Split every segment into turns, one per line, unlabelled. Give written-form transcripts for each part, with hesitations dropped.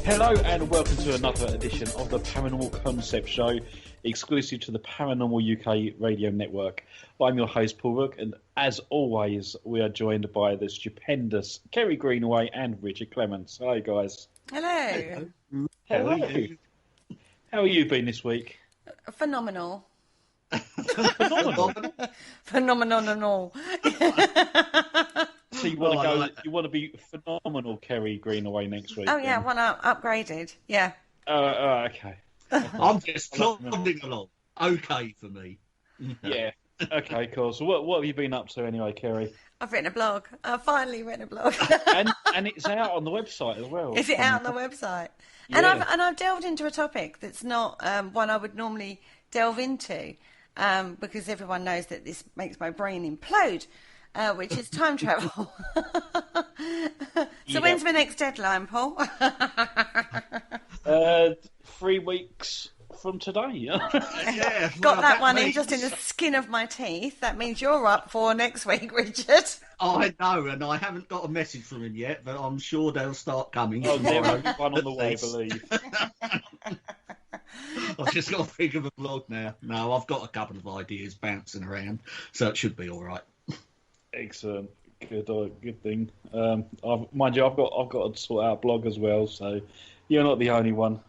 Hello and welcome to another edition of the Paranormal Concept Show, exclusive to the Paranormal UK radio network. I'm your host, Paul Rook, and as always, we are joined by the stupendous Kerry Greenway and Richard Clements. Hi, guys.
Hello.
Hello. How are you been this week?
Phenomenal.
Phenomenal.
Phenomenal.
So you want to go? You want to be phenomenal, Kerry Greenaway, next week?
Oh yeah, one upgraded. Yeah.
Okay.
I'm just plodding along. Okay for me.
Yeah. Okay, cool. So what have you been up to anyway, Kerry?
I've written a blog. I've finally written a blog.
and it's out on the website as well.
Is it out on the website?
Yeah.
And I've delved into a topic that's not one I would normally delve into, because everyone knows that this makes my brain implode. Which is time travel. So when's my next deadline, Paul?
3 weeks from today.
Yeah,
Got that one in just in the skin of my teeth. That means you're up for next week, Richard.
I know, and I haven't got a message from him yet, but I'm sure they'll start coming.
Oh, there will be one on the way, I believe.
I've just got to think of a blog now. No, I've got a couple of ideas bouncing around, so it should be all right.
Excellent, good thing. Mind you, I've got to sort out a blog as well, so you're not the only one.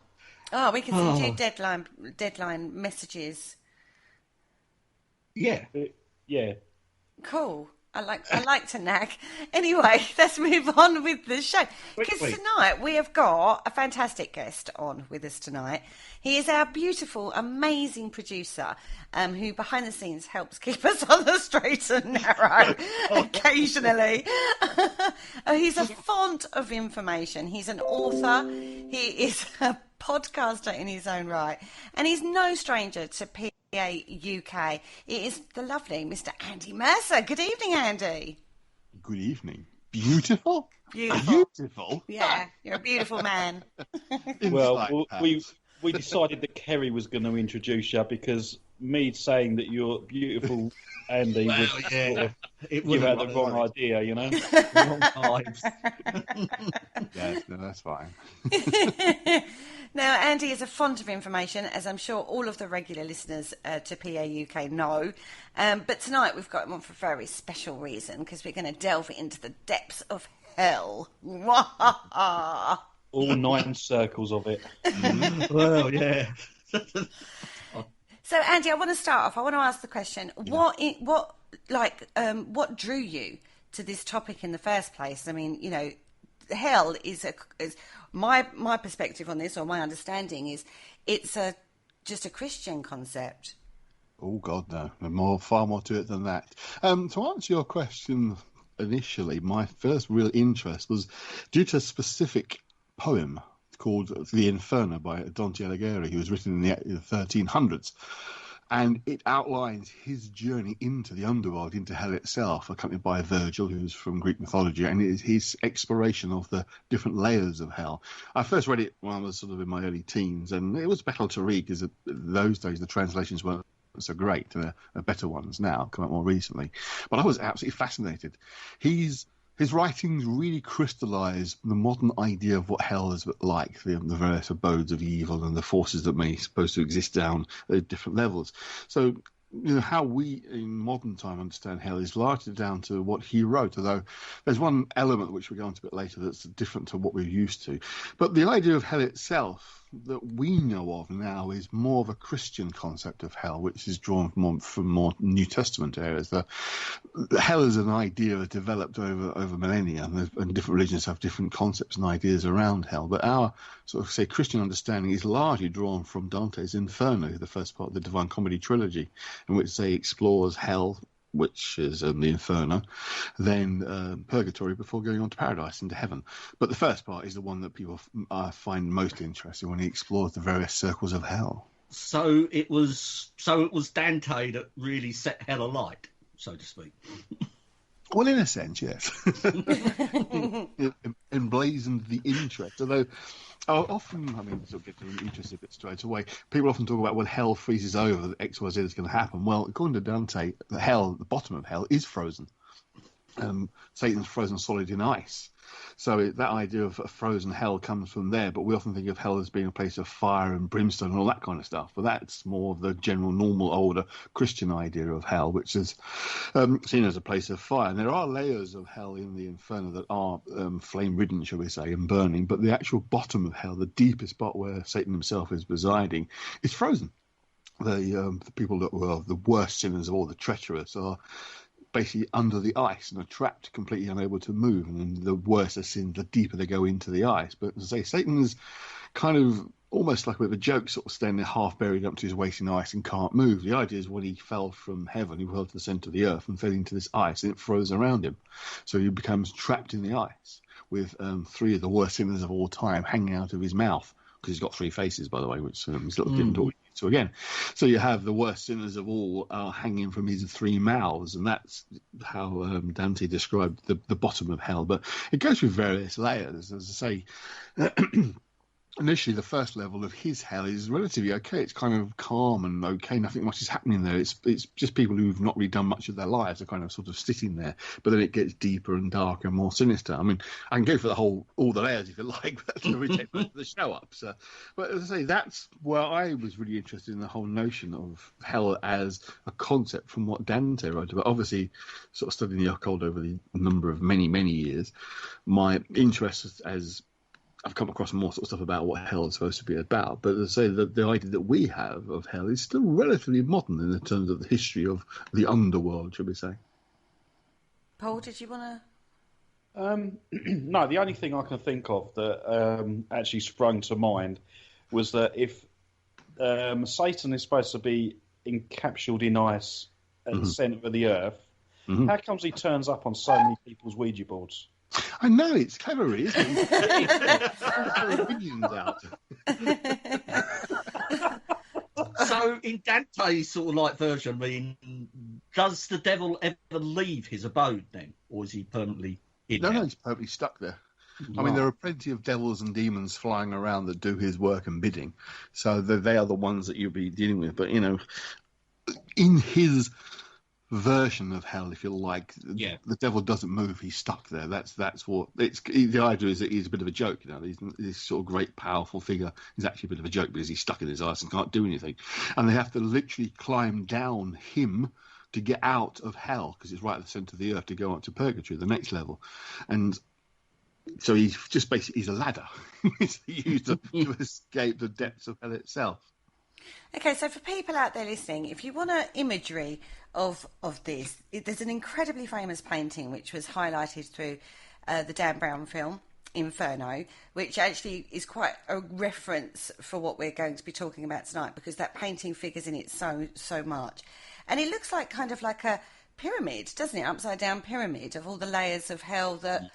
Oh, we can send you deadline messages.
Yeah.
Yeah.
Cool. I like to nag. Anyway, let's move on with the show. Because tonight we have got a fantastic guest on with us tonight. He is our beautiful, amazing producer, who behind the scenes helps keep us on the straight and narrow occasionally. He's a font of information. He's an author. He is a podcaster in his own right. And he's no stranger to PA UK. It is the lovely Mr. Andy Mercer. Good evening, Andy.
Good evening. Beautiful?
Beautiful. Yeah, you're a beautiful man.
Well, we decided that Kerry was going to introduce you because me saying that you're beautiful, Andy, you had the wrong idea, you know?
Wrong vibes.
Yes, no, that's fine.
Now, Andy is a font of information, as I'm sure all of the regular listeners to PA UK know. But tonight we've got him on for a very special reason, because we're going to delve into the depths of hell.
All 9 circles of it.
Well, yeah.
So, Andy, I want to start off. I want to ask the question: what drew you to this topic in the first place? I mean, you know, hell is my perspective on this, or my understanding is, it's just a Christian concept.
Oh God, no! Far more to it than that. To answer your question initially, my first real interest was due to a specific poem called The Inferno by Dante Aleguera, who was written in the 1300s. And it outlines his journey into the underworld, into hell itself, accompanied by Virgil, who's from Greek mythology, and it is his exploration of the different layers of hell. I first read it when I was sort of in my early teens, and it was better to read because in those days the translations weren't so great. There are better ones now, come out more recently. But I was absolutely fascinated. His writings really crystallise the modern idea of what hell is like, the various abodes of evil and the forces that may supposed to exist down at different levels. So, you know, how we in modern time understand hell is largely down to what he wrote, although there's one element which we'll go into a bit later that's different to what we're used to. But the idea of hell itself that we know of now is more of a Christian concept of hell, which is drawn from more New Testament areas. The hell is an idea that developed over millennia, and different religions have different concepts and ideas around hell. But our sort of, say, Christian understanding is largely drawn from Dante's Inferno, the first part of the Divine Comedy trilogy, in which they explores hell, which is the Inferno, then purgatory before going on to paradise, into heaven. But the first part is the one that people find most interesting, when he explores the various circles of hell.
So it was Dante that really set hell alight, so to speak.
Well, in a sense, yes. It emblazoned the interest, although often, I mean, sort of get to the interest a bit straight away, people often talk about when hell freezes over, that X, Y, Z is going to happen. Well, according to Dante, the bottom of hell is frozen. Satan's frozen solid in ice. So that idea of a frozen hell comes from there, but we often think of hell as being a place of fire and brimstone and all that kind of stuff. But that's more of the general, normal, older Christian idea of hell, which is seen as a place of fire. And there are layers of hell in the Inferno that are flame-ridden, shall we say, and burning. But the actual bottom of hell, the deepest spot where Satan himself is residing, is frozen. The people that were the worst sinners of all, the treacherous, are basically under the ice and are trapped, completely unable to move. And then the worse the sin, the deeper they go into the ice. But as I say, Satan's kind of almost like a bit of a joke, sort of standing there half buried up to his waist in ice and can't move. The idea is when he fell from heaven, he fell to the centre of the earth and fell into this ice, and it froze around him. So he becomes trapped in the ice with 3 of the worst sinners of all time hanging out of his mouth, because he's got 3 faces, by the way, which is a little different to what we do again. So you have the worst sinners of all hanging from his 3 mouths, and that's how Dante described the bottom of hell. But it goes through various layers. As I say, initially the first level of his hell is relatively okay. It's kind of calm and okay. Nothing much is happening there. It's just people who've not really done much of their lives are kind of sort of sitting there. But then it gets deeper and darker and more sinister. I mean, I can go for all the layers if you like, but that's really take most of the show up. So, but as I say, that's where I was really interested in the whole notion of hell as a concept from what Dante wrote about. Obviously, sort of studying the occult over the number of many years, my interest as I've come across more sort of stuff about what hell is supposed to be about, but as I say, the idea that we have of hell is still relatively modern in terms of the history of the underworld, should we say?
Paul, did you want
to? No, the only thing I can think of that actually sprung to mind was that if Satan is supposed to be encapsulated in ice at the centre of the earth, how comes he turns up on so many people's Ouija boards?
I know, it's clever, isn't it? Opinions out.
So, in Dante's sort of like version, I mean, does the devil ever leave his abode then, or is he permanently in there?
No, he's permanently stuck there. I mean, there are plenty of devils and demons flying around that do his work and bidding, so they are the ones that you'll be dealing with. But in his version of hell, if you like, the devil doesn't move, he's stuck there. That's what it's. The idea is that he's a bit of a joke. This sort of great powerful figure is actually a bit of a joke because he's stuck in his ice and can't do anything, and they have to literally climb down him to get out of hell, because it's right at the centre of the earth, to go up to purgatory, the next level. And so he's just basically, he's a ladder he's used to escape the depths of hell itself.
Okay, so for people out there listening, if you want an imagery of this, there's an incredibly famous painting which was highlighted through the Dan Brown film, Inferno, which actually is quite a reference for what we're going to be talking about tonight, because that painting figures in it so much. And it looks like kind of like a pyramid, doesn't it? Upside down pyramid of all the layers of hell that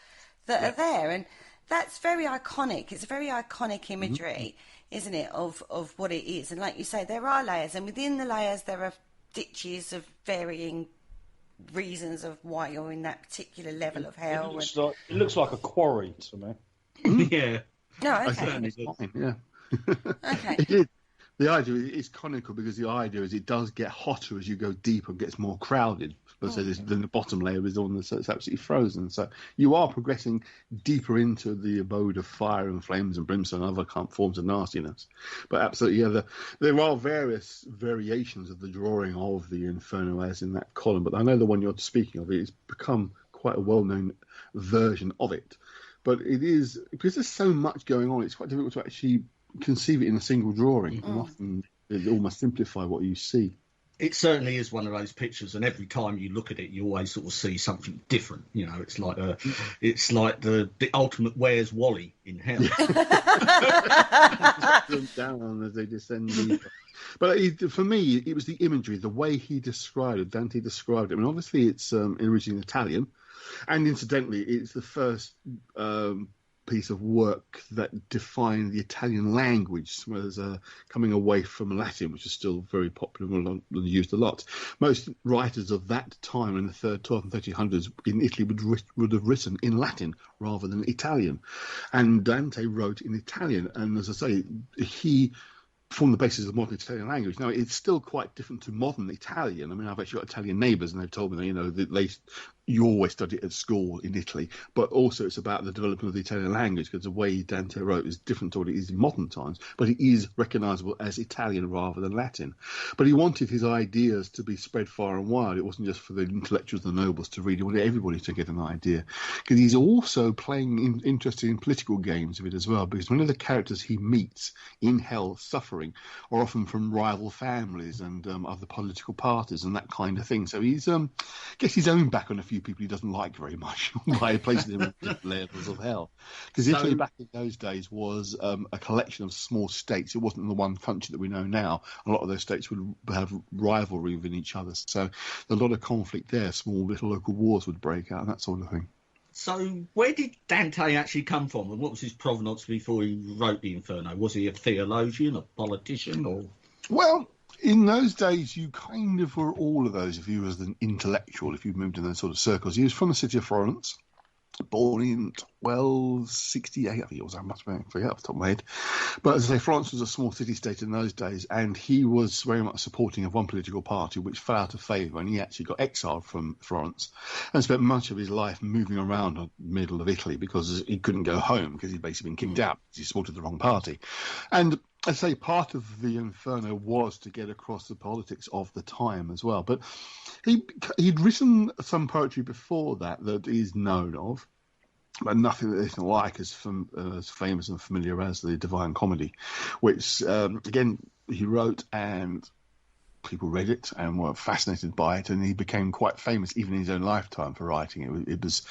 are there. And that's very iconic. It's a very iconic imagery, isn't it, of what it is. And like you say, there are layers, and within the layers there are ditches of varying reasons of why you're in that particular level of hell.
It looks like a quarry to me.
Yeah.
No,
I
okay.
certainly did. Yeah.
Okay.
It did. The idea is conical because the idea is it does get hotter as you go deeper and gets more crowded. But so then the bottom layer is the one that's absolutely frozen. So you are progressing deeper into the abode of fire and flames and brimstone and other forms of nastiness. But absolutely, there are various variations of the drawing of the Inferno as in that column. But I know the one you're speaking of, it's become quite a well-known version of it. But it is, because there's so much going on, it's quite difficult to actually conceive it in a single drawing. And often it almost simplify what you see.
It certainly is one of those pictures, and every time you look at it, you always sort of see something different. It's like the ultimate Where's Wally in hell.
Down as they descend deeper. But for me, it was the imagery, the way he described it. Dante described it. I mean, obviously, it's originally Italian, and incidentally, it's the first piece of work that defined the Italian language, whereas coming away from Latin, which is still very popular and used a lot. Most writers of that time in the 12th and 1300s in Italy would have written in Latin rather than Italian. And Dante wrote in Italian, and as I say, he formed the basis of modern Italian language. Now, it's still quite different to modern Italian. I mean, I've actually got Italian neighbours, and they've told me that, that they you always study it at school in Italy, but also it's about the development of the Italian language, because the way Dante wrote is different to what it is in modern times, but it is recognisable as Italian rather than Latin. But he wanted his ideas to be spread far and wide. It wasn't just for the intellectuals and the nobles to read, he wanted everybody to get an idea. Because he's also playing interested in political games of it as well, because many of the characters he meets in hell suffering are often from rival families and other political parties and that kind of thing. So he's gets his own back on a few people he doesn't like very much by placing them in different levels of hell. Because Italy back in those days was a collection of small states. It wasn't the one country that we know now. A lot of those states would have rivalry with each other. So a lot of conflict there. Small little local wars would break out and that sort of thing.
So where did Dante actually come from, and what was his provenance before he wrote the Inferno? Was he a theologian, a politician, or...?
Well, in those days, you kind of were all of those if you was an intellectual, if you moved in those sort of circles. He was from the city of Florence, born in 1268, I think it was. I must forget off the top of my head. But as I say, Florence was a small city-state in those days, and he was very much supporting of one political party which fell out of favour, and he actually got exiled from Florence and spent much of his life moving around the middle of Italy because he couldn't go home because he'd basically been kicked out because he supported the wrong party. And I say part of the Inferno was to get across the politics of the time as well. But he'd written some poetry before that is known of, but nothing that isn't like as famous and familiar as the Divine Comedy, which, again, he wrote and people read it and were fascinated by it, and he became quite famous even in his own lifetime for writing it.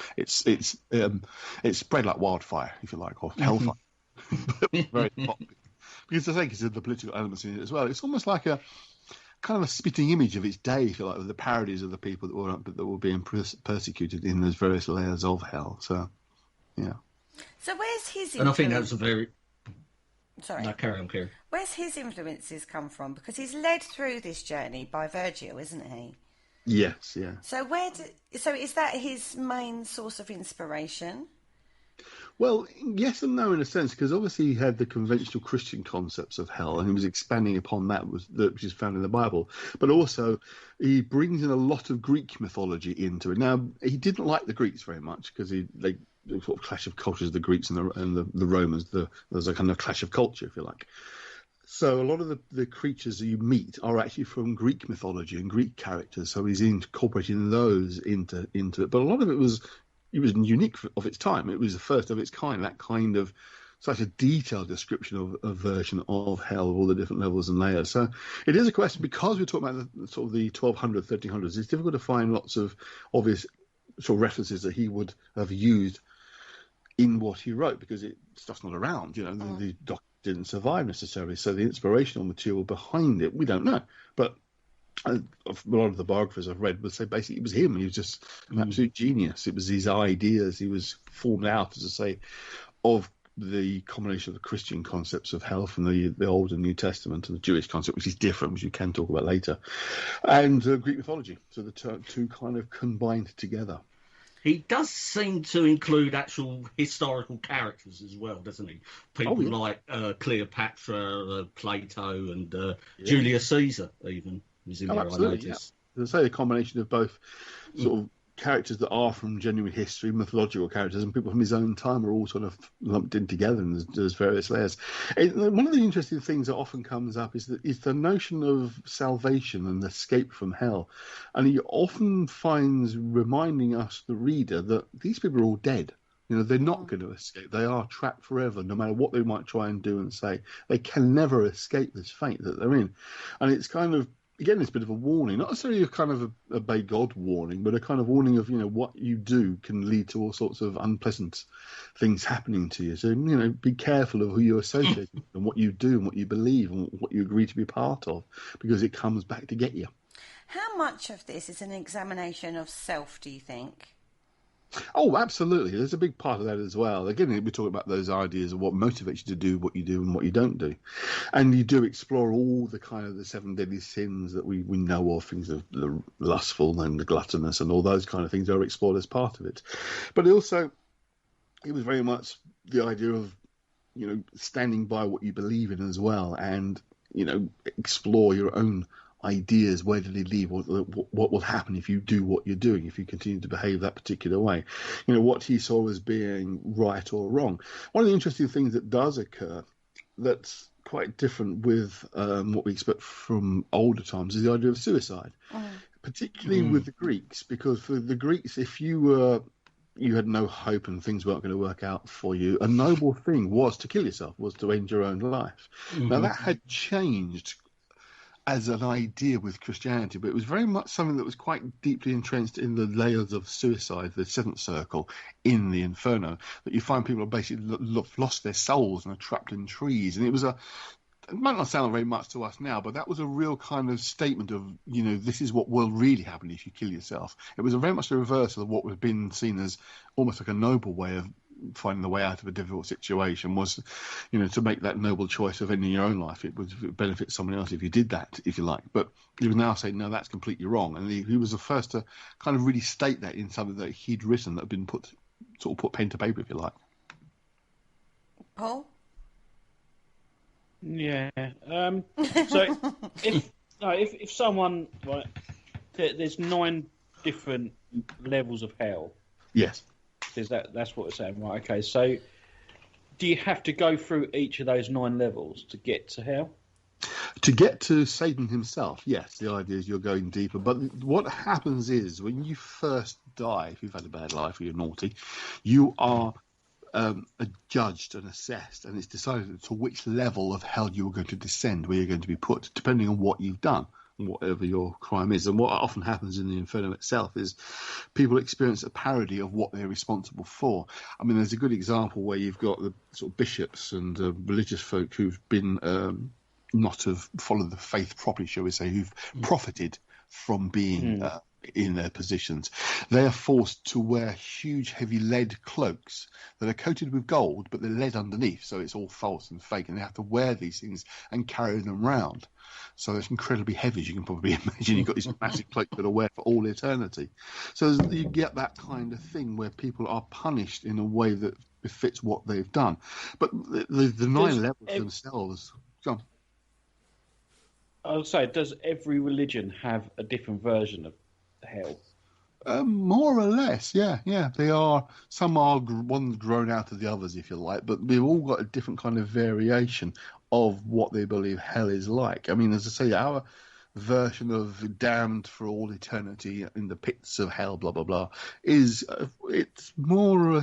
It spread like wildfire, if you like, or hellfire. Very popular. Because I think there's the political elements in it as well. It's almost like a kind of a spitting image of its day, if you like, with the parodies of the people that were being persecuted in those various layers of hell. So, yeah.
So where's his influence?
And I think that was a very...
Sorry.
No, carry on, Kerry.
Where's his influences come from? Because he's led through this journey by Virgil, isn't he?
Yes, yeah.
So so is that his main source of inspiration?
Well, yes and no in a sense, because obviously he had the conventional Christian concepts of hell, and he was expanding upon that, which is found in the Bible. But also, he brings in a lot of Greek mythology into it. Now, he didn't like the Greeks very much because they sort of clash of cultures, the Greeks and the Romans. There's a kind of clash of culture, if you like. So a lot of the creatures that you meet are actually from Greek mythology and Greek characters. So he's incorporating those into it. But a lot of it was unique of its time. It was the first of its kind, that kind of such a detailed description of a version of hell, of all the different levels and layers. So it is a question, because we're talking about the 1200s, 1300s, it's difficult to find lots of obvious sort of references that he would have used in what he wrote, because stuff's not around, the document didn't survive necessarily. So the inspirational material behind it, we don't know. But a lot of the biographers I've read would say basically it was him. He was just an absolute genius. It was his ideas. He was formed out, as I say, of the combination of the Christian concepts of hell from the Old and New Testament, and the Jewish concept, which is different, which you can talk about later, and Greek mythology. So the two kind of combined together.
He does seem to include actual historical characters as well, doesn't he? People like Cleopatra, Plato, and Julius Caesar, even.
Absolutely, yeah. As I say, a combination of both sort of characters that are from genuine history, mythological characters, and people from his own time are all sort of lumped in together, and there's various layers. One of the interesting things that often comes up is the notion of salvation and escape from hell. And he often finds reminding us, the reader, that these people are all dead. They're not going to escape. They are trapped forever, no matter what they might try and do and say. They can never escape this fate that they're in. And it's kind of, again, it's a bit of a warning, not necessarily a kind of a obey God warning, but a kind of warning of, what you do can lead to all sorts of unpleasant things happening to you. So, be careful of who you associate with and what you do and what you believe and what you agree to be part of, because it comes back to get you.
How much of this is an examination of self, do you think?
Oh, absolutely. There's a big part of that as well. Again, we're talking about those ideas of what motivates you to do what you do and what you don't do. And you do explore all the kind of the 7 deadly sins that we know of, things of the lustful and the gluttonous and all those kind of things are explored as part of it. But also, it was very much the idea of, standing by what you believe in as well, and, explore your own ideas. Where did he leave? What will happen if you do what you're doing, if you continue to behave that particular way? What he saw as being right or wrong. One of the interesting things that does occur that's quite different with what we expect from older times is the idea of suicide, particularly with the Greeks, because for the Greeks, if you had no hope and things weren't going to work out for you, a noble thing was to kill yourself, was to end your own life. Now, that had changed as an idea with Christianity, but it was very much something that was quite deeply entrenched in the layers of suicide, the seventh circle in the Inferno, that you find people have basically lost their souls and are trapped in trees. And it might not sound very much to us now, but that was a real kind of statement of, this is what will really happen if you kill yourself. It was very much the reversal of what was been seen as almost like a noble way of finding the way out of a difficult situation, was, to make that noble choice of ending your own life. It would benefit someone else if you did that, if you like. But he was now saying, no, that's completely wrong. And he was the first to kind of really state that in something that he'd written that had been put pen to paper, if you like.
Paul?
Yeah. So if someone, right, there's 9 different levels of hell.
Yes.
That's what it's saying, right? Okay. So, do you have to go through each of those 9 levels to get to hell?
To get to Satan himself, yes. The idea is you're going deeper. But what happens is when you first die, if you've had a bad life or you're naughty, you are judged and assessed, and it's decided to which level of hell you are going to descend, where you're going to be put, depending on what you've done, whatever your crime is. And what often happens in the Inferno itself is people experience a parody of what they're responsible for. I mean, there's a good example where you've got the sort of bishops and religious folk who've been not have followed the faith properly, shall we say, who've profited from being in their positions. They are forced to wear huge, heavy lead cloaks that are coated with gold, but they're lead underneath, so it's all false and fake, and they have to wear these things and carry them around. So it's incredibly heavy, as you can probably imagine. You've got this massive cloak that are wear for all eternity. So you get that kind of thing where people are punished in a way that befits what they've done. But the 9 levels themselves...
I would say, does every religion have a different version of hell?
More or less, yeah. They are. Some are ones grown out of the others, if you like, but they've all got a different kind of variation of what they believe hell is like. I mean, as I say, our version of damned for all eternity in the pits of hell, blah blah blah, is it's more or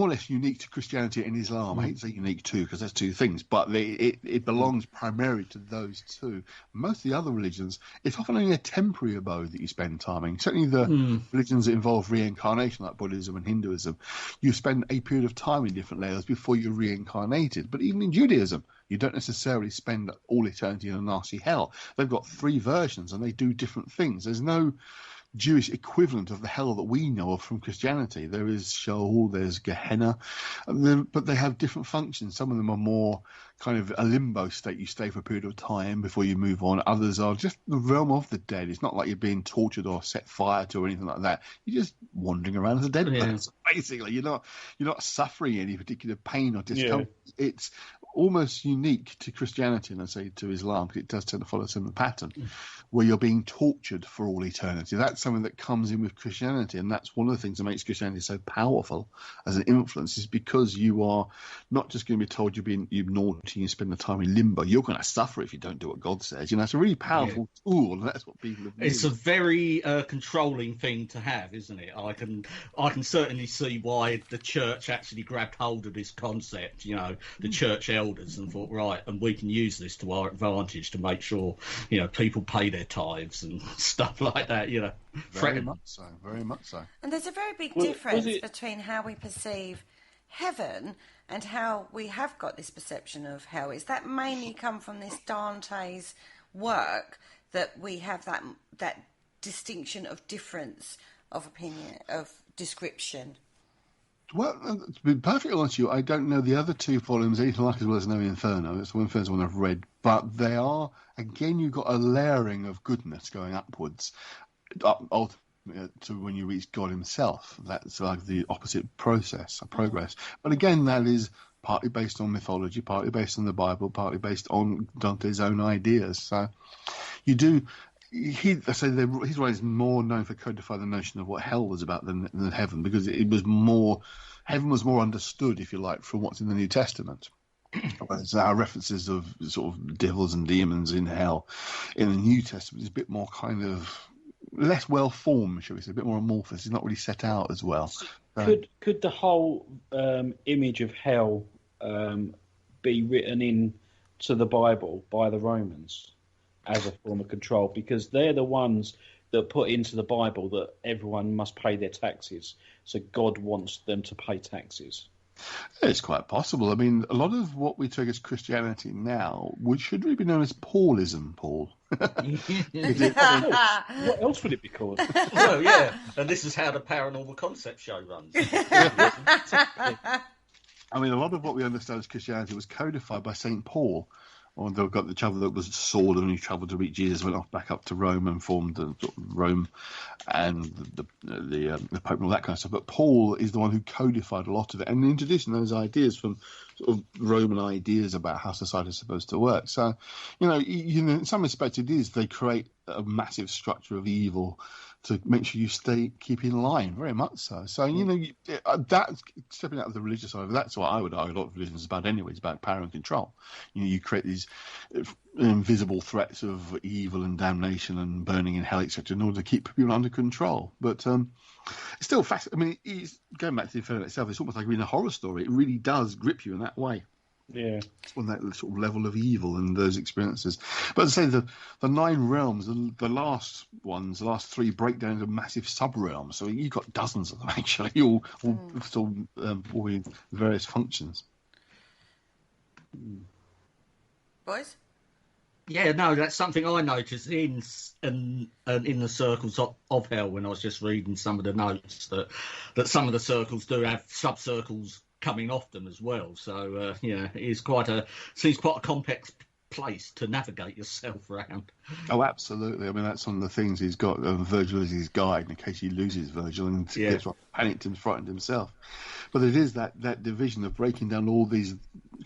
less unique to Christianity and Islam. I hate to say unique too, because there's 2 things, but it belongs primarily to those 2. Most of the other religions, it's often only a temporary abode that you spend time in. Certainly the religions that involve reincarnation, like Buddhism and Hinduism, you spend a period of time in different layers before you're reincarnated. But even in Judaism, you don't necessarily spend all eternity in a nasty hell. They've got 3 versions and they do different things. There's no Jewish equivalent of the hell that we know of from Christianity. There is Sheol, there's Gehenna, but they have different functions. Some of them are more kind of a limbo state. You stay for a period of time before you move on. Others are just the realm of the dead. It's not like you're being tortured or set fire to or anything like that. You're just wandering around as a dead person. Basically, you're not suffering any particular pain or discomfort. Yeah. It's almost unique to Christianity, and I say to Islam, because it does tend to follow a similar pattern, where you're being tortured for all eternity. That's something that comes in with Christianity, and that's one of the things that makes Christianity so powerful as an influence, is because you are not just going to be told you're naughty and spend the time in limbo. You're going to suffer if you don't do what God says. It's a really powerful tool, and that's what people have used.
It's a very controlling thing to have, isn't it? I can certainly see why the church actually grabbed hold of this concept, the church elders, and thought, right, and we can use this to our advantage to make sure, people pay their tithes and stuff like that,
Very much so.
And there's a very big difference between how we perceive heaven and how we have got this perception of hell. Is that mainly come from this Dante's work, that we have that distinction of difference of opinion, of description?
Well, to be perfectly honest with you, I don't know the other 2 volumes anything like as well as No Inferno. It's the first one I've read. But they are, again, you've got a layering of goodness going upwards, ultimately to when you reach God himself. That's like the opposite progress. But again, that is partly based on mythology, partly based on the Bible, partly based on Dante's own ideas. So you do. His writing is more known for codifying the notion of what hell was about than heaven, because heaven was more understood, if you like, from what's in the New Testament. Whereas our references of sort of devils and demons in hell in the New Testament is a bit more kind of less well formed, shall we say, a bit more amorphous. It's not really set out as well.
Could the whole image of hell be written into the Bible by the Romans as a form of control? Because they're the ones that put into the Bible that everyone must pay their taxes. So God wants them to pay taxes.
It's quite possible. I mean, a lot of what we take as Christianity now should really be known as Paulism, Paul.
What else would it be called?
Well, yeah, and this is how the Paranormal Concept Show runs.
I mean, a lot of what we understand as Christianity was codified by St. Paul. Or they've got the travel that was Saul, and he travelled to meet Jesus, went off back up to Rome and formed Rome and the Pope and all that kind of stuff. But Paul is the one who codified a lot of it and introduced those ideas from sort of Roman ideas about how society is supposed to work. So, in some respects, it is they create a massive structure of evil to make sure you keep in line, very much so. So, that stepping out of the religious side, that's what I would argue a lot of religion is about anyway. It's about power and control. You create these invisible threats of evil and damnation and burning in hell, etc., in order to keep people under control. But it's still fascinating. I mean, it's going back to the Inferno itself, it's almost like reading a horror story. It really does grip you in that way.
Yeah,
on that sort of level of evil and those experiences. But as I say, the 9 realms, the last ones, the last 3 break down into massive sub-realms. So you've got dozens of them, actually, all with various functions.
Boys?
Yeah, no, that's something I noticed in the circles of hell when I was just reading some of the notes, that some of the circles do have sub-circles coming off them as well. So it is seems quite a complex place to navigate yourself around.
Oh, absolutely. I mean, that's one of the things he's got. Virgil is his guide in case he loses Virgil and gets panicked and frightened himself. But it is that division of breaking down all these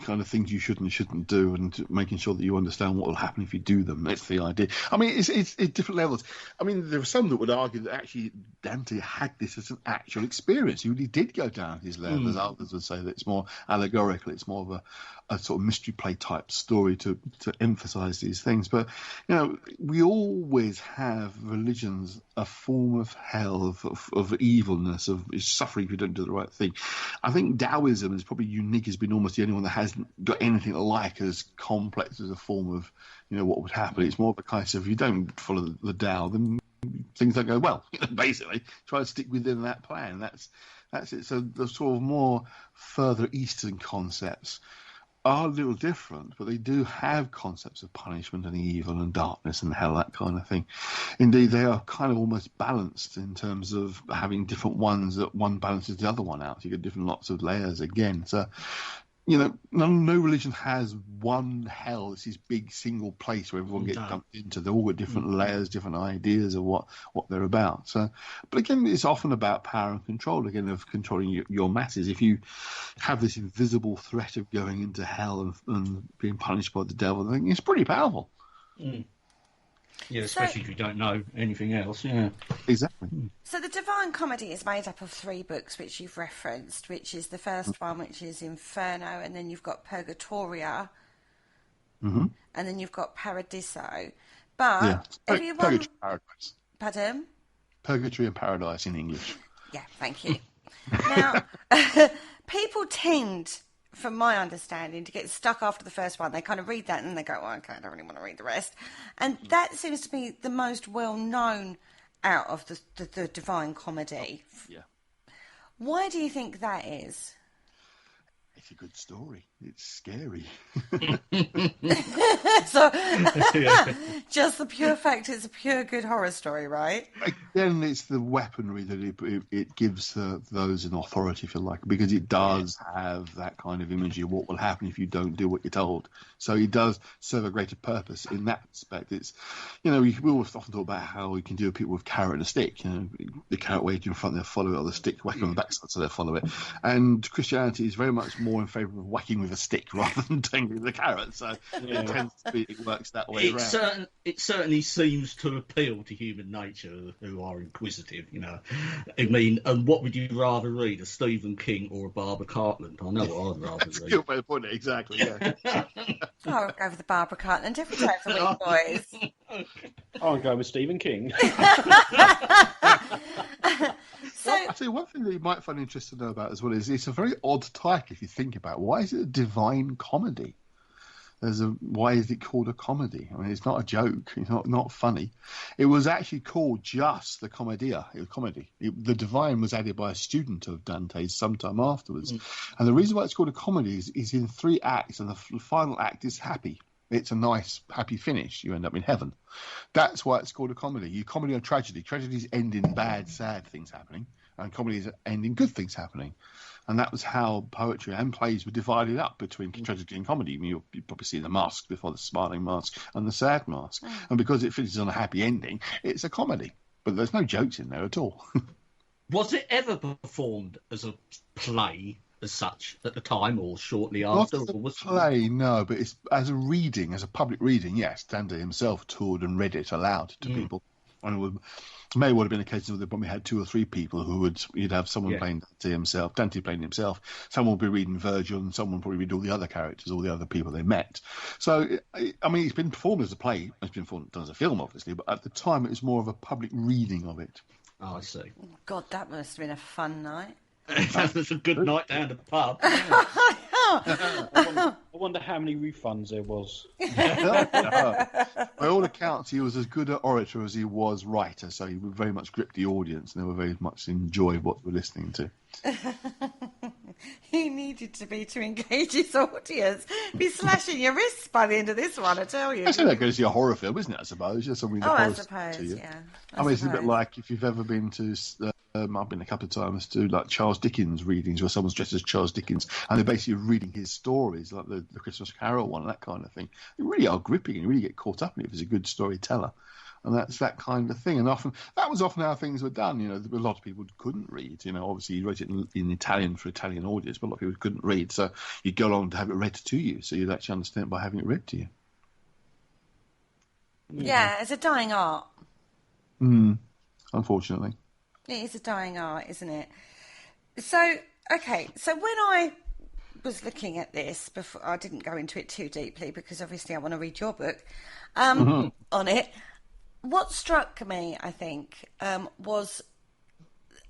kind of things you should and shouldn't do, and making sure that you understand what will happen if you do them. That's the idea. I mean, it's different levels. I mean, there are some that would argue that actually Dante had this as an actual experience. He really did go down his level. As others would say that it's more allegorical. It's more of a sort of mystery play type story to emphasize these things. But we always have religions a form of hell, of evilness, of suffering if you don't do the right thing. I think Taoism is probably unique as being almost the only one that hasn't got anything like as complex as a form of what would happen. It's more of a case of if you don't follow the Tao, then things don't go well. Basically, try to stick within that plan. That's it. So the sort of more further Eastern concepts are a little different, but they do have concepts of punishment and evil and darkness and hell, that kind of thing. Indeed, they are kind of almost balanced in terms of having different ones that one balances the other one out. You get different lots of layers again. So, no religion has one hell. It's this big single place where everyone gets dumped into. They're all got different layers, different ideas of what they're about. So, but again, it's often about power and control. Again, of controlling your masses. If you have this invisible threat of going into hell and being punished by the devil, then it's pretty powerful.
Yeah, especially if you don't know anything else. Yeah,
exactly.
So the Divine Comedy is made up of 3 books, which you've referenced, which is the first one, which is Inferno, and then you've got Purgatoria, and then you've got Paradiso. But everyone...
Purgatory and Paradise.
Pardon?
Purgatory and Paradise in English.
Yeah, thank you. Now, people tend, from my understanding, to get stuck after the first one. They kind of read that and they go, well, okay, I don't really want to read the rest. And that seems to be the most well-known out of the Divine Comedy.
Yeah.
Why do you think that is?
It's a good story. It's scary.
So, just the pure fact it's a pure good horror story, right?
Again, it's the weaponry that it gives those in authority, if you like, because it does have that kind of imagery of what will happen if you don't do what you're told. So it does serve a greater purpose in that respect. It's, we always often talk about how we can deal with people with carrot and a stick. The carrot waved in front, they'll follow it, or the stick whack on the backside, so they'll follow it. And Christianity is very much more more in favour of whacking with a stick rather than dangling the carrot. So it tends to be, it works that way around.
It certainly seems to appeal to human nature, who are inquisitive, you know. I mean, and what would you rather read, a Stephen King or a Barbara Cartland? I know what I'd rather
That's
read.
a good way of putting it, exactly, yeah.
I'll go with the Barbara Cartland every day for week, boys.
I'll go with Stephen King.
So,
Actually, one thing that you might find interesting to know about as well is it's a very odd title if you think about it. Why is it a divine comedy? Why is it called a comedy? I mean, it's not a joke. It's not funny. It was actually called just the Commedia. It was comedy. The divine was added by a student of Dante's sometime afterwards. And the reason why it's called a comedy is in 3 acts, and the final act is happy. It's a nice, happy finish. You end up in heaven. That's why it's called a comedy. You comedy or tragedy. Tragedies end in bad, sad things happening, and comedies end in good things happening. And that was how poetry and plays were divided up between tragedy and comedy. I mean, you probably see the Mask before the Smiling Mask and the Sad Mask. And because it finishes on a happy ending, it's a comedy. But there's no jokes in there at all.
Was it ever performed as a play as such at the time or shortly after?
Not as a play, no, but it's as a reading, as a public reading, yes. Dante himself toured and read it aloud to people. And it may well have been a case where they probably had 2 or 3 people you'd have someone playing Dante playing himself, someone would be reading Virgil, and someone would probably read all the other characters, all the other people they met. So, I mean, it's been performed as a play, it's been performed as a film, obviously, but at the time it was more of a public reading of it.
Oh, I see.
God, that must have been a fun night.
That was a good night down the pub.
I wonder how many refunds there was.
By all accounts, he was as good an orator as he was writer, so he would very much grip the audience, and they would very much enjoy what they were listening to.
He needed to be to engage his audience. Be slashing your wrists by the end of this one, I tell you.
I think that goes to your horror film, isn't it? I suppose. Just something
I suppose, yeah.
I mean, it's a bit like if you've ever been to. I've been a couple of times to like Charles Dickens readings where someone's dressed as Charles Dickens and they're basically reading his stories, like the Christmas Carol one, that kind of thing. They really are gripping and you really get caught up in it if he's a good storyteller. And that's that kind of thing. And that was often how things were done. You know, a lot of people couldn't read. You know, obviously he wrote it in Italian for Italian audience, but a lot of people couldn't read. So you'd go along to have it read to you. So you'd actually understand it by having it read to you.
Yeah, it's a dying art.
Unfortunately.
It is a dying art, isn't it? So, okay, so when I was looking at this, before I didn't go into it too deeply because obviously I want to read your book on it. What struck me, I think, was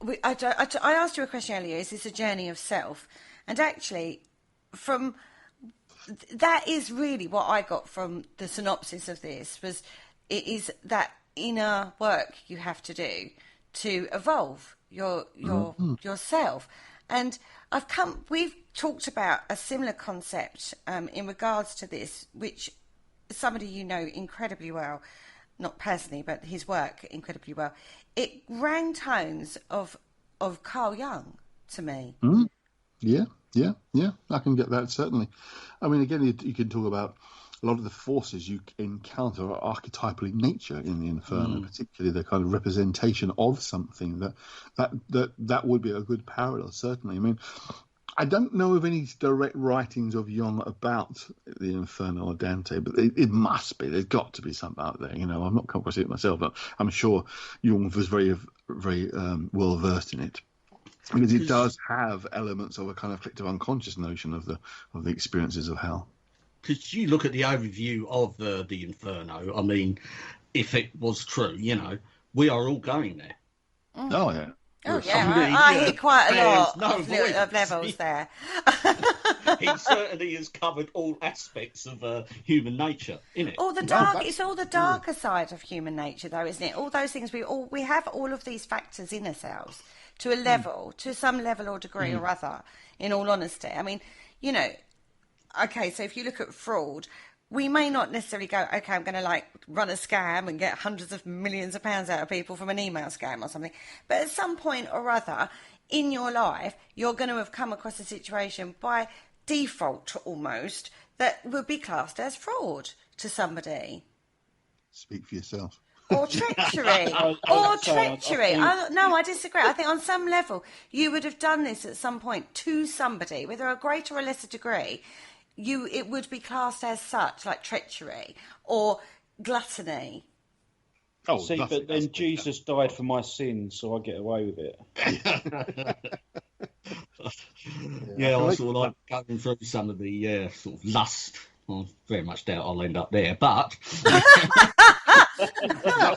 I asked you a question earlier, is this a journey of self? And actually, that is really what I got from the synopsis of this, it is that inner work you have to do to evolve yourself. And we've talked about a similar concept in regards to this, which somebody you know incredibly well, not personally, but his work incredibly well. It rang tones of Carl Jung to me.
Yeah, I can get that, certainly. I mean, again, you can talk about a lot of the forces you encounter are archetypal in nature in the Inferno, particularly the kind of representation of something that would be a good parallel, certainly. I mean, I don't know of any direct writings of Jung about the Inferno or Dante, but it must be. There's got to be something out there. You know, I'm not come across it myself, but I'm sure Jung was very, very well versed in it. Because it does have elements of a kind of collective unconscious notion of the experiences of hell.
Because you look at the overview of the Inferno, I mean, if it was true, you know, we are all going there.
Oh, yeah.
Oh, yeah, I hear quite a lot of levels there.
He certainly has covered all aspects of human nature, innit?
It's all the darker side of human nature, though, isn't it? All those things, we have all of these factors in ourselves to a level, to some level or degree or other, in all honesty. I mean, you know, okay, so if you look at fraud, we may not necessarily go, okay, I'm going to run a scam and get hundreds of millions of pounds out of people from an email scam or something. But at some point or other in your life, you're going to have come across a situation by default almost that would be classed as fraud to somebody.
Speak for yourself.
Or treachery. No, I disagree. I think on some level you would have done this at some point to somebody, whether a greater or lesser degree. It would be classed as such, like treachery or gluttony.
Oh, see, but then Jesus died for my sins, so I get away with it.
Yeah, I sort of like going through some of the sort of lust. I very much doubt I'll end up there, but
no.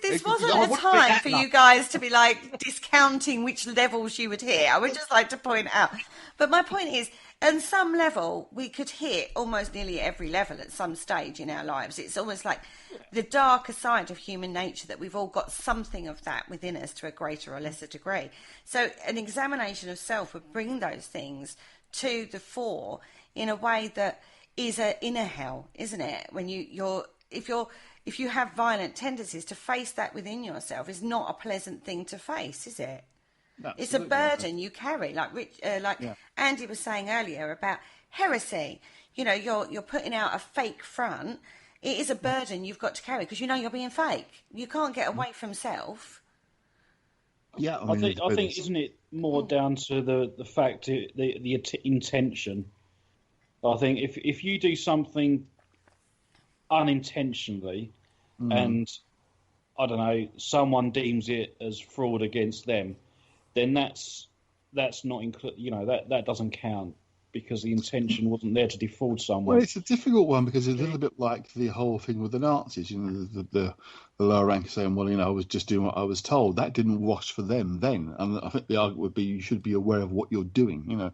This wasn't a time for you guys to be like discounting which levels you would hit. I would just like to point out. But my point is, on some level, we could hit almost nearly every level at some stage in our lives. It's almost like the darker side of human nature that we've all got something of that within us to a greater or lesser degree. So an examination of self would bring those things to the fore in a way that is an inner hell, isn't it? When if you have violent tendencies, to face that within yourself is not a pleasant thing to face, is it? Absolutely. It's a burden you carry, like Andy was saying earlier about heresy. You know, you're putting out a fake front. It is a burden you've got to carry because you know you're being fake. You can't get away from self.
Yeah, I think isn't it more down to the fact the intention? I think if you do something unintentionally, and I don't know, someone deems it as fraud against them, then that's not that doesn't count because the intention wasn't there to defraud someone.
Well, it's a difficult one because it's a little bit like the whole thing with the Nazis. You know, the lower rank saying, "Well, I was just doing what I was told." That didn't wash for them then, and I think the argument would be you should be aware of what you're doing. You know,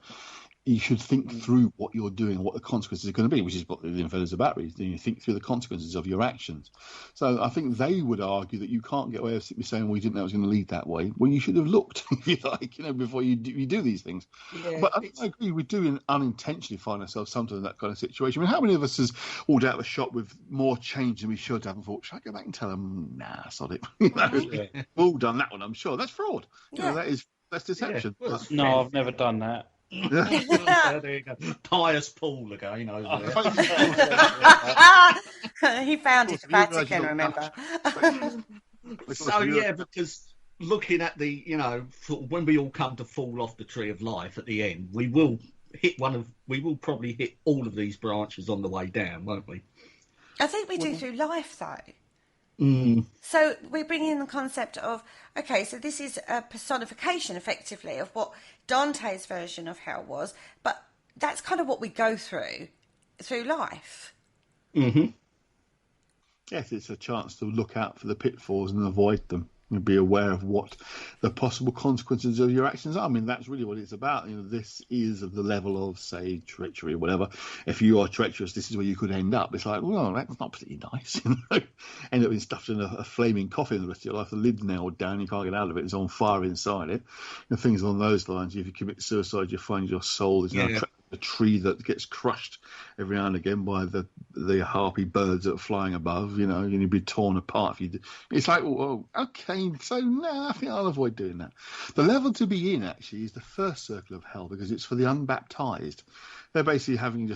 you should think through what you're doing and what the consequences are going to be, which is what the Inferno is about. You think through the consequences of your actions. So I think they would argue that you can't get away with simply saying, well, you didn't know it was going to lead that way. Well, you should have looked, if you like, before you do these things. Yeah, but I agree, we do unintentionally find ourselves sometimes in that kind of situation. I mean, how many of us has walked out of a shop with more change than we should have and thought, should I go back and tell them, nah, sod it. We've all done that one, I'm sure. That's fraud.
Yeah.
That's deception.
Yeah. No, I've never done that.
There you go. Pious Paul again over
there. He found it at the Vatican, remember?
So yeah, because looking at the, when we all come to fall off the tree of life at the end, we will probably hit all of these branches on the way down, won't we?
I think we do through life, though.
Mm.
So we're bringing in the concept of, okay, so this is a personification, effectively, of what Dante's version of hell was, but that's kind of what we go through life.
Mm-hmm.
Yes, it's a chance to look out for the pitfalls and avoid them. And be aware of what the possible consequences of your actions are. I mean, that's really what it's about. This is of the level of, say, treachery or whatever. If you are treacherous, this is where you could end up. It's like, well, that's not particularly nice. End up being stuffed in a flaming coffin the rest of your life. The lid's nailed down, you can't get out of it. It's on fire inside it. Things along those lines. If you commit suicide, you find your soul is now trapped in a tree that gets crushed every now and again by the harpy birds that are flying above. And you'd be torn apart if you do. It's like, well, okay. So no, I think I'll avoid doing that. The level to be in actually is the first circle of hell because it's for the unbaptized. They're basically having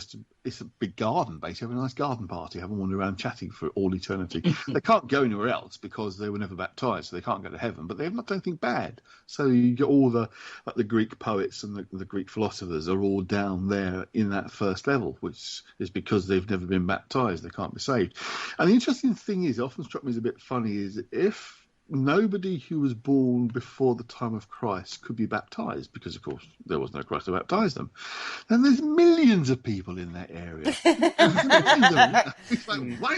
it's a big garden, basically having a nice garden party, having wandered around chatting for all eternity. They can't go anywhere else because they were never baptized, so they can't go to heaven. But they've not done anything bad. So you get all the Greek poets and the Greek philosophers are all down there in that first level, which is because they've never been baptized. They can't be saved. And the interesting thing is, it often struck me as a bit funny, is if nobody who was born before the time of Christ could be baptized, because of course there was no Christ to baptize them, then there's millions of people in that area.
That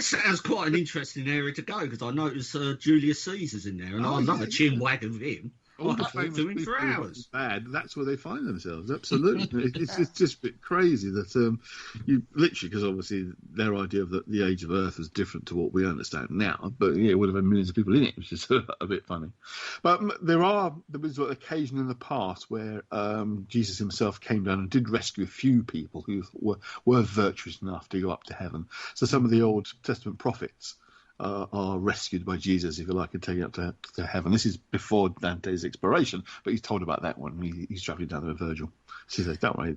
sounds quite an interesting area to go, because I noticed Julius Caesar's in there, and I love a chin wag of him.
All the famous people for hours. Bad. That's where they find themselves. Absolutely, it's just a bit crazy that you literally, because obviously their idea of the age of Earth is different to what we understand now. But it would have had millions of people in it, which is a bit funny. But there was an occasion in the past where Jesus himself came down and did rescue a few people who were virtuous enough to go up to heaven. So some of the Old Testament prophets are rescued by Jesus, if you like, and taken up to heaven. This is before Dante's exploration, but he's told about that one. He's travelling down there with Virgil. So he says, don't worry.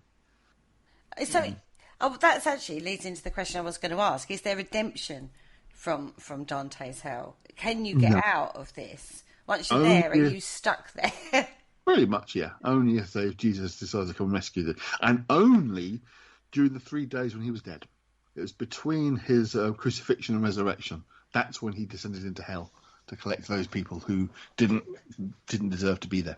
So, that actually leads into the question I was going to ask. Is there redemption from Dante's hell? Can you get out of this? Once you're
Only
there, are you stuck there?
Pretty much, yeah. Only if Jesus decides to come and rescue them. And only during the 3 days when he was dead. It was between his crucifixion and resurrection. That's when he descended into hell to collect those people who didn't deserve to be there.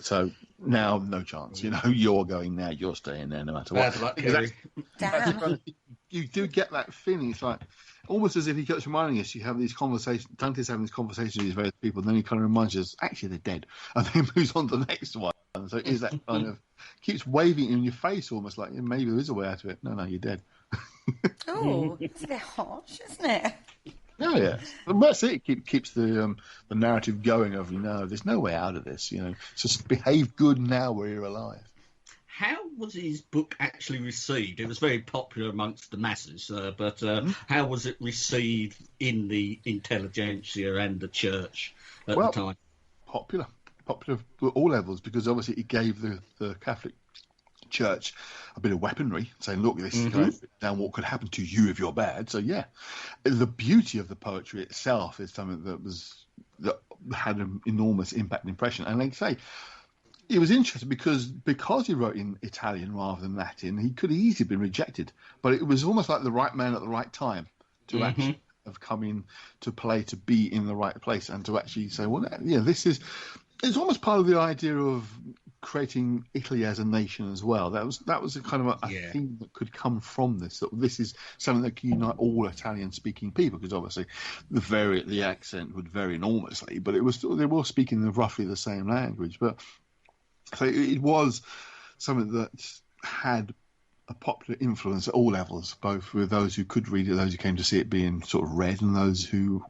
So now, no chance. You're going there, you're staying there, no matter what.
Bad luck, Kerry.
Damn.
You do get that feeling. It's like almost as if he keeps reminding us. You have these conversations. Dante's having these conversations with these various people, and then he kind of reminds us, actually, they're dead, and then moves on to the next one. So is that kind of keeps waving in your face, almost like maybe there is a way out of it. No, you're dead.
Oh, it's a bit harsh, isn't it?
Oh yeah, but that's it. It keeps the narrative going of there's no way out of this. Just behave good now while you're alive.
How was his book actually received? It was very popular amongst the masses, but how was it received in the intelligentsia and the church at the time?
Popular at all levels, because obviously it gave the Catholic Church a bit of weaponry, saying, look, this is going down what could happen to you if you're bad. So yeah, the beauty of the poetry itself is something that had an enormous impact and impression. And like I say, it was interesting because he wrote in Italian rather than Latin, he could have easily been rejected, but it was almost like the right man at the right time to actually have come in to play, to be in the right place, and to actually say, well, it's almost part of the idea of creating Italy as a nation as well. That was a kind of a theme that could come from this. That this is something that can unite all Italian-speaking people, because obviously the accent would vary enormously, but they were speaking roughly the same language. But so it was something that had a popular influence at all levels, both with those who could read it, those who came to see it being sort of read, and those who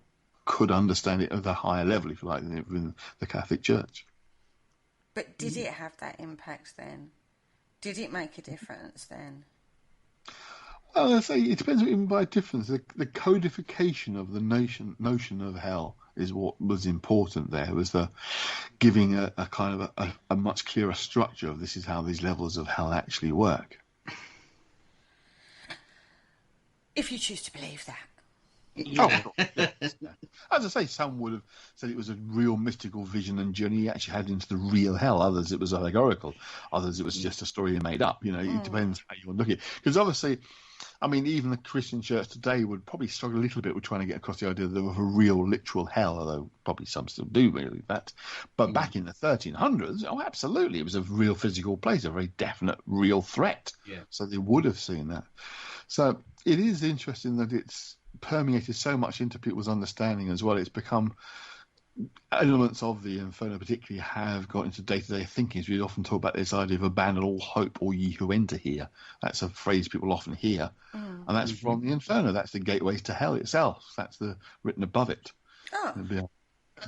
could understand it at a higher level, if you like, within the Catholic Church.
But did it have that impact then? Did it make a difference then?
Well, I say it depends even by difference. The codification of the notion of hell is what was important there. It was the giving a kind of a much clearer structure of this is how these levels of hell actually work.
If you choose to believe that.
Yes. As I say, some would have said it was a real mystical vision and journey he actually had into the real hell. Others it was allegorical. Others it was just a story he made up. It depends how you want to look at it. Because obviously, I mean, even the Christian church today would probably struggle a little bit with trying to get across the idea that there was a real literal hell, although probably some still do believe that. But back in the 1300s, absolutely, it was a real physical place, a very definite real threat.
Yeah.
So they would have seen that. So it is interesting that it's permeated so much into people's understanding as well. It's become elements of the Inferno particularly have got into day-to-day thinking. As we often talk about this idea of abandon all hope, all ye who enter here. That's a phrase people often hear, and that's from the Inferno. That's the gateways to hell itself. That's the written above it.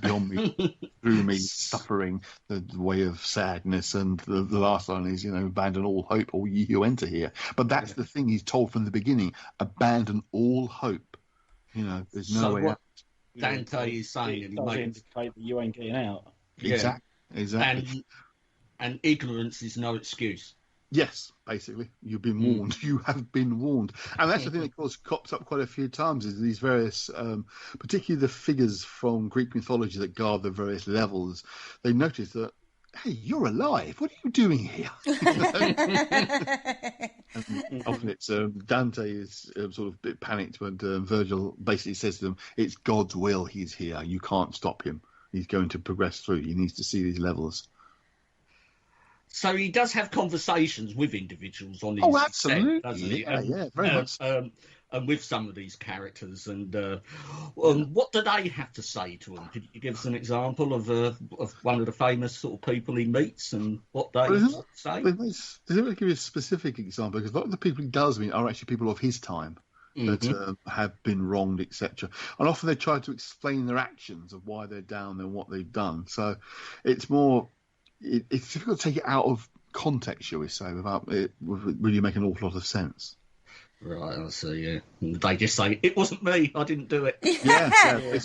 Beyond me, through me, suffering, the way of sadness, and the last line is, abandon all hope, all ye who enter here. But that's the thing he's told from the beginning: abandon all hope. There's no way out.
Dante is saying,
it does indicate that you ain't getting out.
Yeah. Exactly.
And ignorance is no excuse.
Yes, basically, you've been warned. You have been warned, and that's the thing that, of course, crops up quite a few times. Is these various, particularly the figures from Greek mythology that guard the various levels. They notice that, hey, you're alive. What are you doing here? And often it's Dante is sort of a bit panicked when Virgil basically says to them, "It's God's will. He's here. You can't stop him. He's going to progress through. He needs to see these levels."
So he does have conversations with individuals on his
absolutely,
set, doesn't he?
Yeah, very much.
And with some of these characters, and what do they have to say to him? Could you give us an example of one of the famous sort of people he meets and what they say?
They don't give you a specific example, because a lot of the people he does meet are actually people of his time that have been wronged, etc. And often they try to explain their actions of why they're down and what they've done. So it's more. It's difficult to take it out of context, shall we say, without it really making an awful lot of sense.
Right, I see, yeah. They just say, it wasn't me, I didn't do it.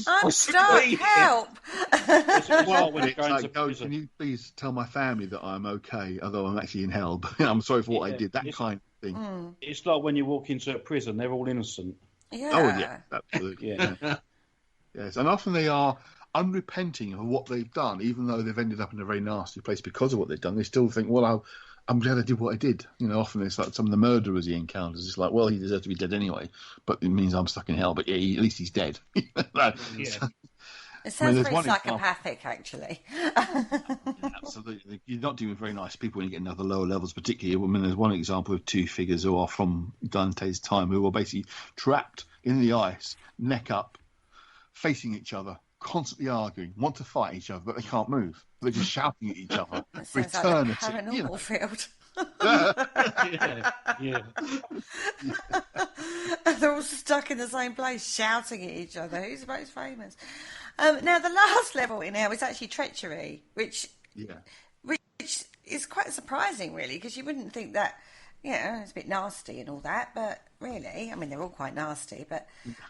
I'm stuck, help!
Can you please tell my family that I'm okay, although I'm actually in hell, but I'm sorry for what I did, that kind of thing.
It's like when you walk into a prison, they're all innocent.
Yeah.
Oh, yeah, absolutely.
Yeah.
Yes, and often they are unrepenting of what they've done, even though they've ended up in a very nasty place because of what they've done. They still think, well, I'm glad I did what I did. Often it's like some of the murderers he encounters. It's like, well, he deserves to be dead anyway, but it means I'm stuck in hell. But yeah, at least he's dead.
It sounds very psychopathic, actually.
Absolutely. You're not doing very nice people when you get into the lower levels, particularly. I mean, there's one example of two figures who are from Dante's time who were basically trapped in the ice, neck up, facing each other, constantly arguing, want to fight each other, but they can't move. They're just shouting at each other.
That sounds like the paranormal field.
Yeah.
They're all stuck in the same place, shouting at each other. Who's the most famous? Now, the last level in now is actually Treachery, which is quite surprising, really, because you wouldn't think that, it's a bit nasty and all that, but really, I mean, they're all quite nasty, but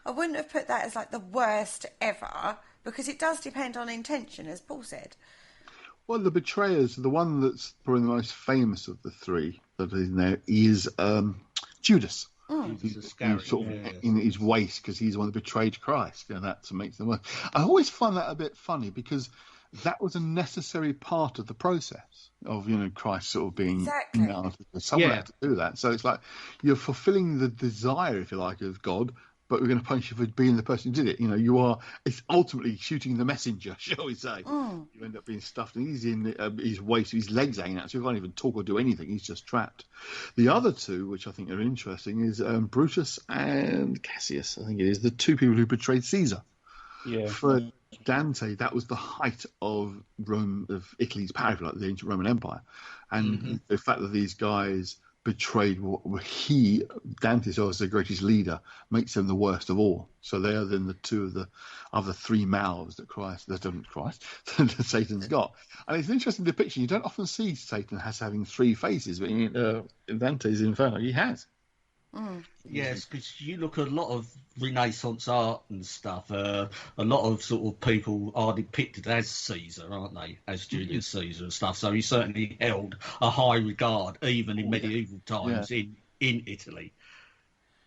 I wouldn't have put that as like the worst ever, because it does depend on intention, as Paul said.
Well, the betrayers, the one that's probably the most famous of the three that is in there is Judas. He's sort of in his waist because he's the one that betrayed Christ. That makes them worse. I always find that a bit funny because that was a necessary part of the process of Christ sort of being someone had to do that. So it's like you're fulfilling the desire, if you like, of God, but we're going to punish you for being the person who did it. It's ultimately shooting the messenger, shall we say. You end up being stuffed, and he's in his waist, his legs hanging out, so he can't even talk or do anything. He's just trapped. The other two, which I think are interesting, is Brutus and Cassius, I think it is, the two people who betrayed Caesar.
Yeah.
For Dante, that was the height of Rome, of Italy's power, like the ancient Roman Empire. And the fact that these guys betrayed what Dante saw as the greatest leader, makes them the worst of all. So they are then the two of the other three mouths that Satan's got. And it's an interesting depiction. You don't often see Satan as having three faces, but in Dante's Inferno, he has.
Yes, because you look at a lot of Renaissance art and stuff. A lot of sort of people are depicted as Caesar, aren't they? As Julius Caesar and stuff. So he certainly held a high regard, even in medieval times in Italy.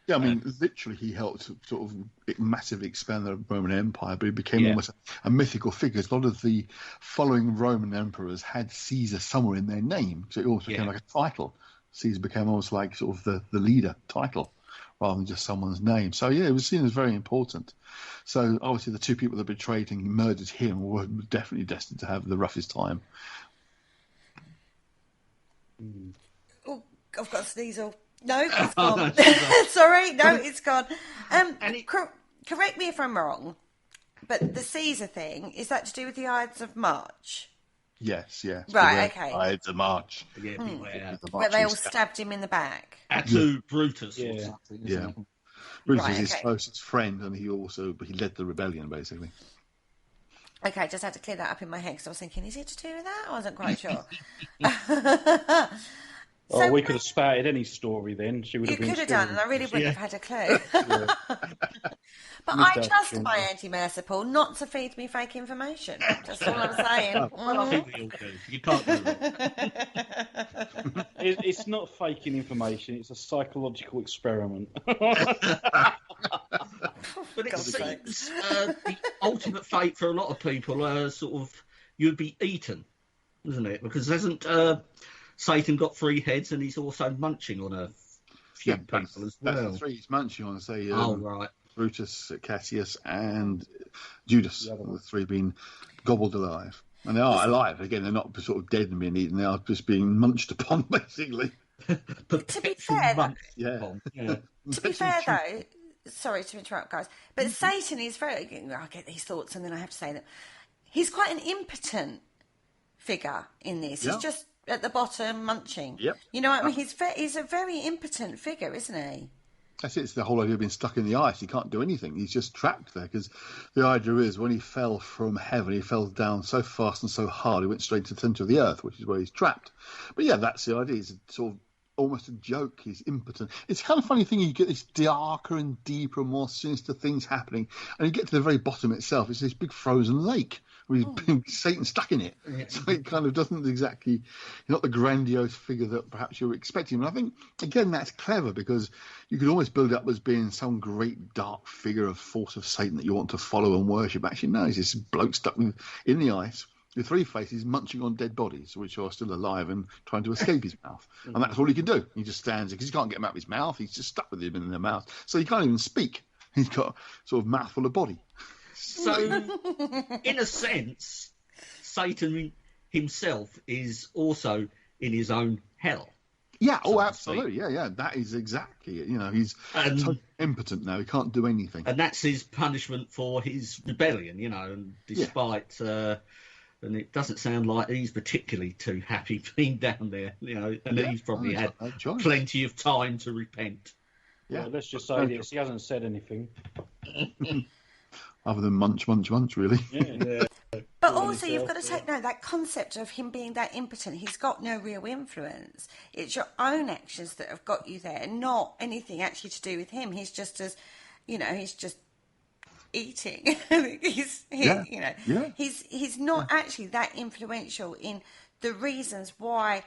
Yeah, I mean, literally, he helped sort of massively expand the Roman Empire, but he became almost a mythical figure. A lot of the following Roman emperors had Caesar somewhere in their name, so it also became like a title. Caesar became almost like sort of the leader title rather than just someone's name. So, it was seen as very important. So, obviously, the two people that betrayed and murdered him were definitely destined to have the roughest time.
Oh, I've got a sneasel. No, it's gone. Sorry, no, it's gone. Correct me if I'm wrong, but the Caesar thing, is that to do with the Ides of March?
Yes.
Right, okay.
Ides of March.
Yeah, beware.
Where they all stabbed him in the back.
To Brutus or something.
Yeah. Brutus is his closest friend, and he led the rebellion, basically.
Okay, I just had to clear that up in my head, because I was thinking, is it to do with that? I wasn't quite sure.
So we could have spouted any story then. You
could have done, and I really wouldn't have had a clue. But I trust my anti-Mercer, Paul, not to feed me fake information. That's all I'm saying.
Well, I think we all do. You can't do
that. It's not faking information. It's a psychological experiment.
But it seems the ultimate fate for a lot of people sort of you'd be eaten, isn't it? Because hasn't Satan got three heads, and he's also munching on a few people as well.
That's the three he's munching on. Say,
right.
Brutus, Cassius, and Judas. The three being gobbled alive, and they are alive again. They're not sort of dead and being eaten; they are just being munched upon, basically.
To be fair, though, sorry to interrupt, guys, but Satan is very. I get these thoughts, and then I have to say that he's quite an impotent figure in this. He's just at the bottom munching.
Yep.
You know what I mean? He's a very impotent figure, isn't he?
That's it. It's the whole idea of being stuck in the ice. He can't do anything. He's just trapped there, because the idea is when he fell from heaven, he fell down so fast and so hard, he went straight to the centre of the earth, which is where he's trapped. But yeah, that's the idea. It's sort of almost a joke. He's impotent. It's kind of funny thing. You get this darker and deeper and more sinister things happening, and you get to the very bottom itself. It's this big frozen lake with Satan stuck in it. So it kind of doesn't exactly, not the grandiose figure that perhaps you're expecting. And I think, again, that's clever because you could almost build it up as being some great dark figure of force of Satan that you want to follow and worship. Actually, no, he's this bloke stuck in the ice with three faces munching on dead bodies, which are still alive and trying to escape his mouth. And that's all he can do. He just stands there because he can't get him out of his mouth. He's just stuck with him in their mouth. So he can't even speak. He's got a sort of mouthful of body.
So, in a sense, Satan himself is also in his own hell.
Yeah, absolutely. Yeah. That is exactly it. He's totally impotent now. He can't do anything.
And that's his punishment for his rebellion, and despite... and it doesn't sound like he's particularly too happy being down there, and he's probably had plenty of time to repent.
Yeah, let's just say this. He hasn't said anything.
Other than munch, really.
Yeah.
But also, you've got to take note that concept of him being that impotent. He's got no real influence. It's your own actions that have got you there, not anything actually to do with him. He's just he's just eating. He's not actually that influential in the reasons why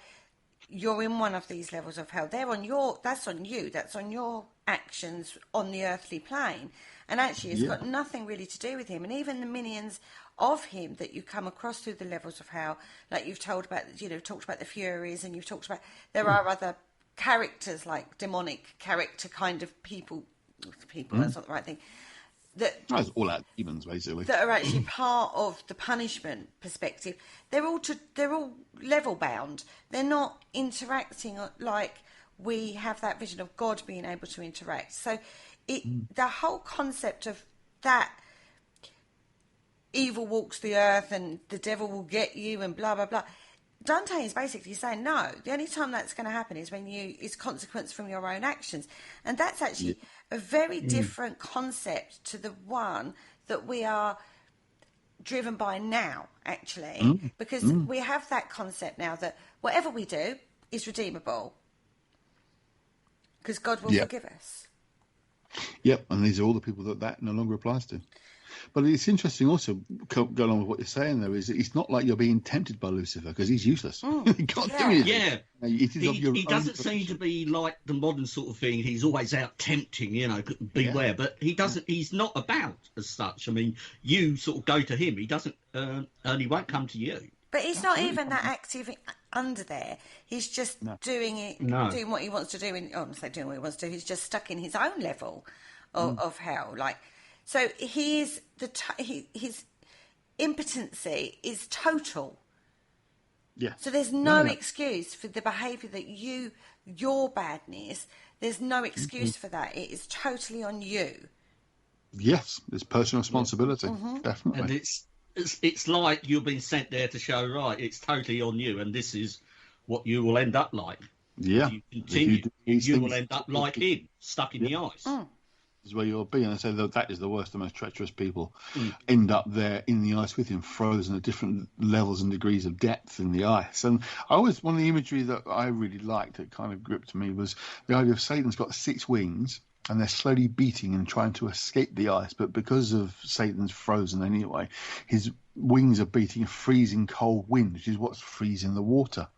you're in one of these levels of hell. That's on you. That's on your actions on the earthly plane. And actually, it's got nothing really to do with him. And even the minions of him that you come across through the levels of hell, like you've talked about the Furies, and you've talked about there are other characters like demonic character kind of people. That's not the right thing.
That's all out demons, basically.
That are actually part of the punishment perspective. They're all level bound. They're not interacting like we have that vision of God being able to interact. So the whole concept of that evil walks the earth and the devil will get you and blah, blah, blah. Dante is basically saying, no, the only time that's going to happen is when is consequence from your own actions. And that's actually a very different concept to the one that we are driven by now, actually, because we have that concept now that whatever we do is redeemable because God will forgive us.
Yep, and these are all the people that no longer applies to. But it's interesting also, going on with what you're saying there, is that it's not like you're being tempted by Lucifer because he's useless. He can't do anything.
Yeah. He doesn't seem to be like the modern sort of thing. He's always out tempting, beware. But he doesn't. He's not about as such. I mean, you sort of go to him. He doesn't, and he won't come to you.
But he's not even that active under there. He's just doing what he wants to do. I'm saying doing what he wants to do. He's just stuck in his own level of hell. So his impotency is total.
Yeah.
So there's no excuse for the behaviour that your badness. There's no excuse for that. It is totally on you.
Yes, it's personal responsibility, definitely.
And it's like you've been sent there to show, right, it's totally on you, and this is what you will end up like.
Yeah.
If you continue, you will end up like him, stuck in the ice.
Is where you'll be, and I say that is the worst, the most treacherous people end up there in the ice with him, frozen at different levels and degrees of depth in the ice. And one of the imagery that I really liked, that kind of gripped me, was the idea of Satan's got 6 wings and they're slowly beating and trying to escape the ice, but because of Satan's frozen anyway, his wings are beating a freezing cold wind, which is what's freezing the water.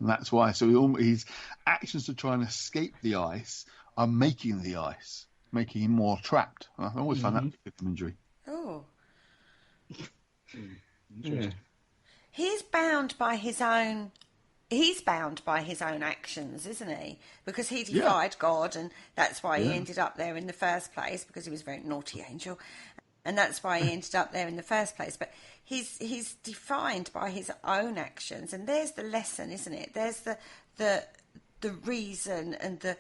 And that's why, so his actions to try and escape the ice are making the ice, making him more trapped. I always find that good imagery.
Oh.
Yeah.
He's bound by his own actions, isn't he? Because he defied God, and that's why he ended up there in the first place, because he was a very naughty angel. And that's why he ended up there in the first place. But he's defined by his own actions, and there's the lesson, isn't it? There's the reason, and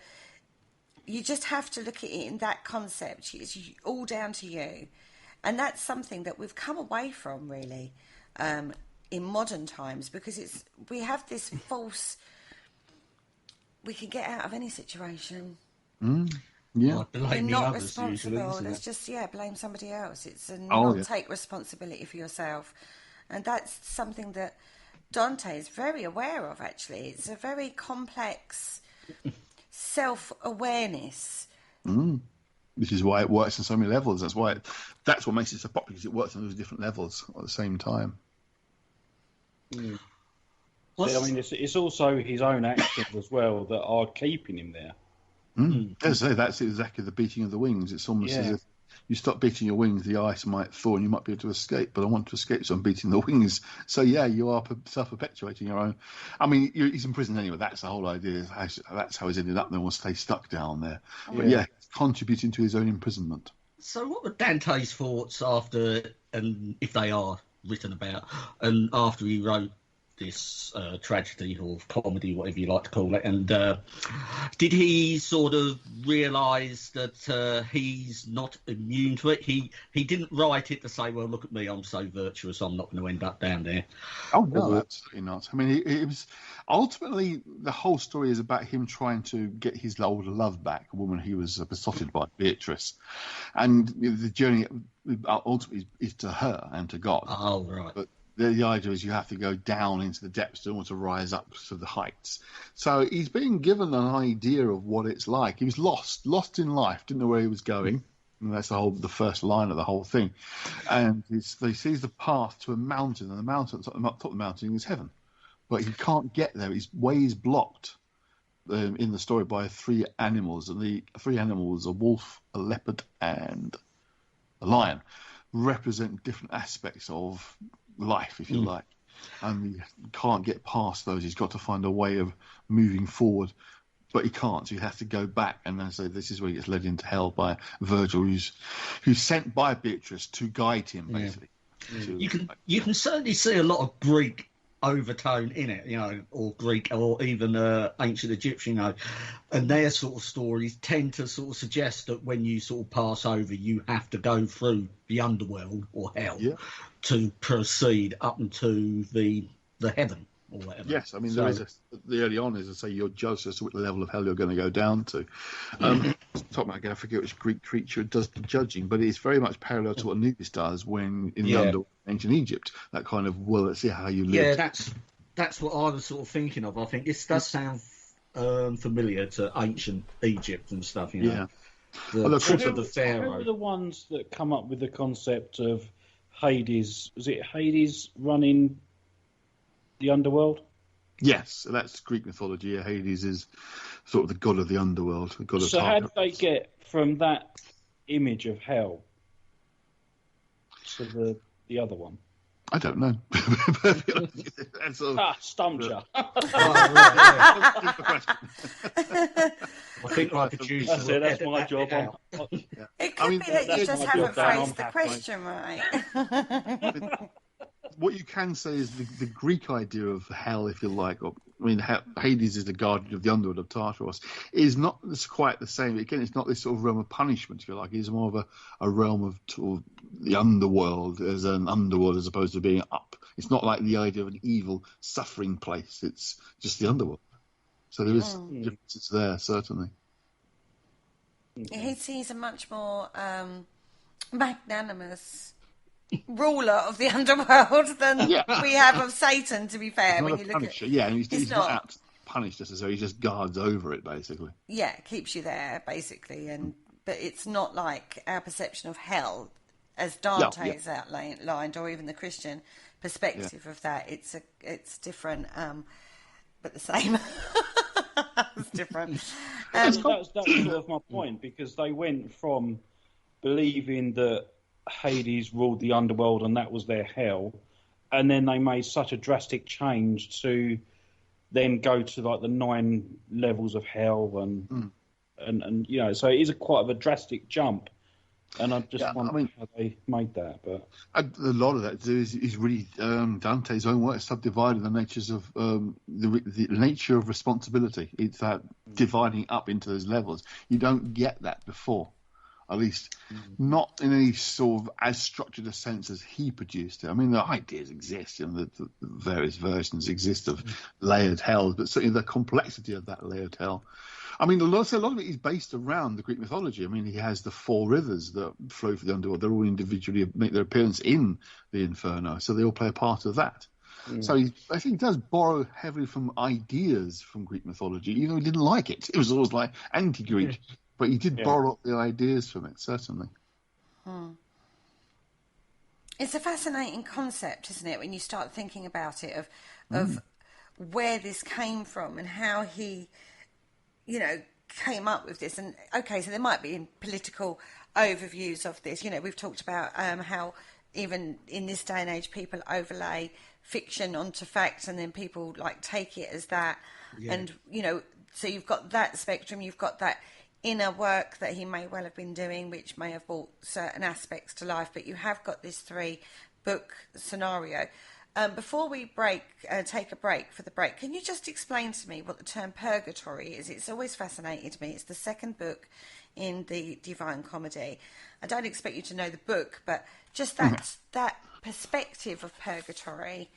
you just have to look at it in that concept. It's all down to you. And that's something that we've come away from, really, in modern times, because we have this false... We can get out of any situation.
Yeah.
You're not responsible.
Usually,
Let's just, blame somebody else. It's not take responsibility for yourself. And that's something that Dante is very aware of, actually. It's a very complex... self-awareness
which is why it works on so many levels. That's what makes it so popular, because it works on those different levels at the same time.
Mm. I mean, it's also his own actions as well that are keeping him there.
As I say, that's exactly the beating of the wings. It's almost as if you stop beating your wings, the ice might thaw and you might be able to escape, but I want to escape, so I'm beating the wings. So, yeah, you are self-perpetuating your own. I mean, he's in prison anyway. That's the whole idea. That's how he's ended up there. Will stay stuck down there. But, yeah, contributing to his own imprisonment.
So what were Dante's thoughts after, and if they are written about, and after he wrote this tragedy or comedy, whatever you like to call it, and did he sort of realise that he's not immune to it? He didn't write it to say, well, look at me, I'm so virtuous, I'm not going to end up down there.
Oh, no, absolutely not. I mean, it was ultimately, the whole story is about him trying to get his older love back, a woman he was besotted by, Beatrice. And the journey ultimately is to her and to God.
Oh, right.
But the idea is you have to go down into the depths in order to rise up to the heights. So he's being given an idea of what it's like. He was lost in life, didn't know where he was going. And that's the first line of the whole thing. And he sees the path to a mountain, and the mountain, at the top of the mountain is heaven. But he can't get there. His way is blocked in the story by three animals. And the three animals, a wolf, a leopard, and a lion, represent different aspects of life, if you like, and he can't get past those. He's got to find a way of moving forward, but he can't, so he has to go back. And then so this is where he gets led into hell by Virgil, who's sent by Beatrice to guide him, basically.
You can certainly see a lot of Greek overtone in it, or Greek, or even ancient Egyptian, and their sort of stories tend to sort of suggest that when you sort of pass over, you have to go through the underworld or hell to proceed up into the heaven or whatever.
Yes, I mean, there is the early on, as I say, you're judged as to what level of hell you're going to go down to. Talking about, I forget which Greek creature does the judging, but it's very much parallel to what Anubis does when in the underworld in ancient Egypt. That kind of, well, let's see how you live.
Yeah, that's what I was sort of thinking of. I think this does sound familiar to ancient Egypt and stuff,
Yeah.
The trip of the Pharaoh.
Who are the ones that come up with the concept of Hades? Was it Hades running the underworld?
Yes, that's Greek mythology. Yeah, Hades is sort of the god of the underworld, the god of
Tartarus. How did they get from that image of hell to the other one?
I don't know.
Stumped you.
I think I could choose.
That's my job.
It could be that you just haven't phrased the question right.
What you can say is the Greek idea of hell, if you like, Hades is the guardian of the underworld of Tartarus, is not quite the same. Again, it's not this sort of realm of punishment, if you like. It's more of a realm of the underworld as an underworld as opposed to being up. It's not like the idea of an evil, suffering place. It's just the underworld. So there is differences there, certainly.
He's a much more magnanimous ruler of the underworld than we have of Satan, to be fair. When you look at
and he's not out to punish necessarily, he just guards over it, basically.
Yeah, keeps you there, basically. But it's not like our perception of hell, as Dante's outlined, or even the Christian perspective of that. It's different, but the same. It's different.
That was sort of my point, because they went from believing that Hades ruled the underworld and that was their hell, and then they made such a drastic change to then go to like the 9 levels of hell and so it is quite of a drastic jump, and I just wonder how they made that. But
a lot of that is really Dante's own work subdividing the natures of the nature of responsibility. It's that dividing up into those levels. You don't get that before. At least not in any sort of as structured a sense as he produced it. I mean, the ideas exist, and the various versions exist of layered hell, but certainly the complexity of that layered hell. I mean, a lot of it is based around the Greek mythology. I mean, he has the 4 rivers that flow through the underworld. They're all individually make their appearance in the Inferno, so they all play a part of that. So I think he does borrow heavily from ideas from Greek mythology, even though he didn't like it. It was always like anti-Greek. But he did borrow the ideas from it, certainly.
It's a fascinating concept, isn't it, when you start thinking about it, of where this came from and how he, came up with this. And, okay, so there might be political overviews of this. We've talked about how even in this day and age, people overlay fiction onto facts, and then people take it as that. Yeah. And so you've got that spectrum, you've got that inner work that he may well have been doing, which may have brought certain aspects to life, but you have got this 3-book scenario. Before we take a break for the break, can you just explain to me what the term purgatory is? It's always fascinated me. It's the 2nd book in the Divine Comedy. I don't expect you to know the book, but just that perspective of purgatory.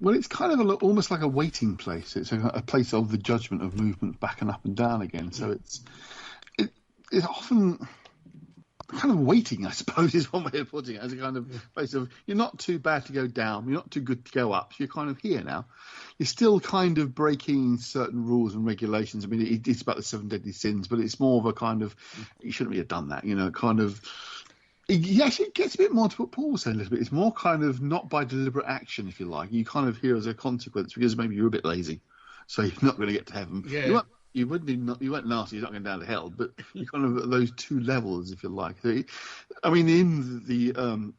Well, it's kind of almost like a waiting place. It's a place of the judgment of movement back and up and down again. So it's often kind of waiting, I suppose, is one way of putting it, as a kind of place of you're not too bad to go down, you're not too good to go up, so you're kind of here now. You're still kind of breaking certain rules and regulations. I mean, it's about the 7 deadly sins, but it's more of a kind of, you shouldn't really have done that, kind of. Yes, it gets a bit more to what Paul was saying a little bit. It's more kind of not by deliberate action, if you like. You kind of hear as a consequence because maybe you're a bit lazy, so you're not going to get to heaven. Yeah. You weren't nasty, you're not going down to hell, but you kind of at those 2 levels, if you like. I mean, in the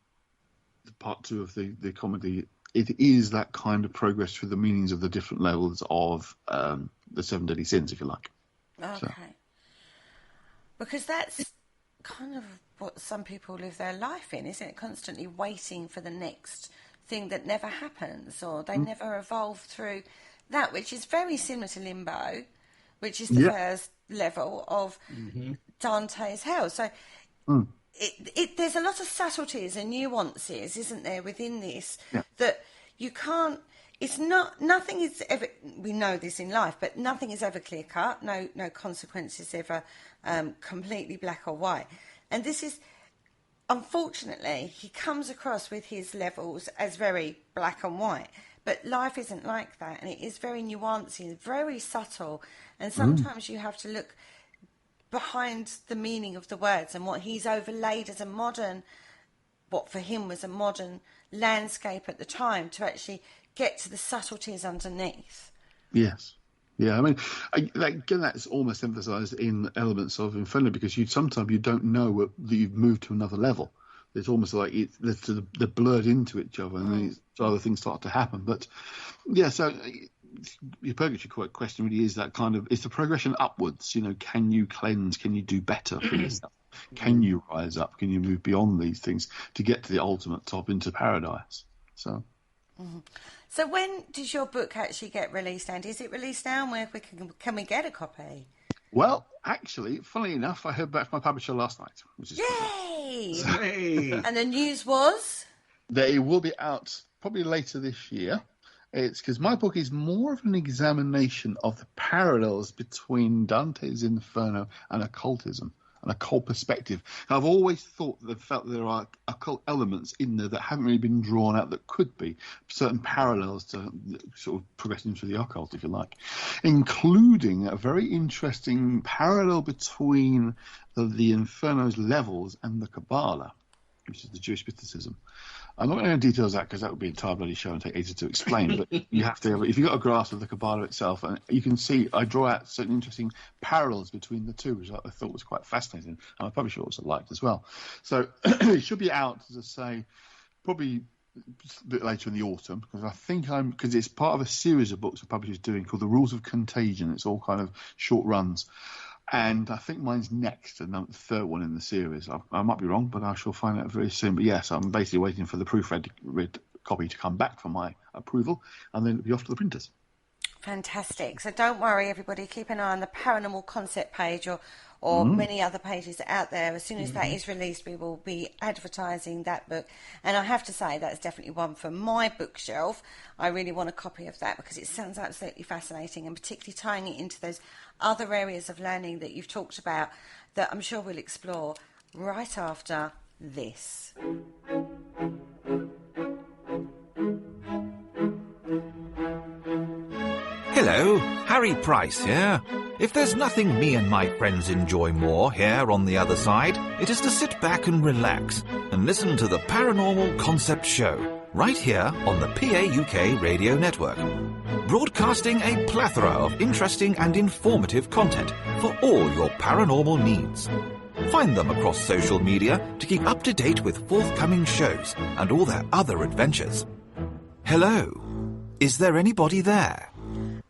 part 2 of the comedy, it is that kind of progress through the meanings of the different levels of the 7 deadly sins, if you like.
Okay. So. Because that's kind of what some people live their life in, isn't it? Constantly waiting for the next thing that never happens, or they never evolve through that, which is very similar to Limbo, which is the first level of Dante's hell. So there's a lot of subtleties and nuances, isn't there, within this, that you can't. It's not. Nothing is ever. We know this in life, but nothing is ever clear cut. No consequences ever completely black or white. And this is, unfortunately, he comes across with his levels as very black and white. But life isn't like that, and it is very nuanced, very subtle. And sometimes you have to look behind the meaning of the words and what he's overlaid as a modern, what for him was a modern landscape at the time, to actually get to the subtleties underneath.
Yes. Yeah, I mean, again, that's almost emphasised in elements of Inferno, because sometimes you don't know that you've moved to another level. It's almost like they're blurred into each other, and then other things start to happen. But yeah, so your purgatory question really is that kind of, it's the progression upwards. Can you cleanse? Can you do better for yourself? Can you rise up? Can you move beyond these things to get to the ultimate top, into paradise? So.
Mm-hmm. So when does your book actually get released, Andy? Is it released now, and where can we get a copy?
Well, actually, funnily enough, I heard back from my publisher last night. Which is
Yay! And the news was?
They will be out probably later this year. It's because my book is more of an examination of the parallels between Dante's Inferno and occultism, an occult perspective. I've always felt that there are occult elements in there that haven't really been drawn out, that could be certain parallels to sort of progressing through the occult, if you like, including a very interesting parallel between the Inferno's levels and the Kabbalah, which is the Jewish mysticism. I'm not going to go into details of that, because that would be an entire bloody show and take ages to explain. But you have to, if you've got a grasp of the Kabbalah itself, and you can see I draw out certain interesting parallels between the two, which I thought was quite fascinating, and my publisher also liked as well. So it should be out, as I say, probably a bit later in the autumn, because it's part of a series of books the publisher's doing called The Rules of Contagion. It's all kind of short runs. And I think mine's next, and the 3rd one in the series. I might be wrong, but I shall find out very soon. But yes, I'm basically waiting for the proofread copy to come back for my approval, and then it'll be off to the printers.
Fantastic. So don't worry, everybody. Keep an eye on the Paranormal Concept page or many other pages out there. As soon as that is released, we will be advertising that book. And I have to say, that's definitely one for my bookshelf. I really want a copy of that, because it sounds absolutely fascinating, and particularly tying it into those other areas of learning that you've talked about, that I'm sure we'll explore right after this.
Hello, Harry Price here. If there's nothing me and my friends enjoy more here on the other side, it is to sit back and relax and listen to the Paranormal Concept Show, right here on the PAUK Radio Network. Broadcasting a plethora of interesting and informative content for all your paranormal needs. Find them across social media to keep up to date with forthcoming shows and all their other adventures. Hello, is there anybody there?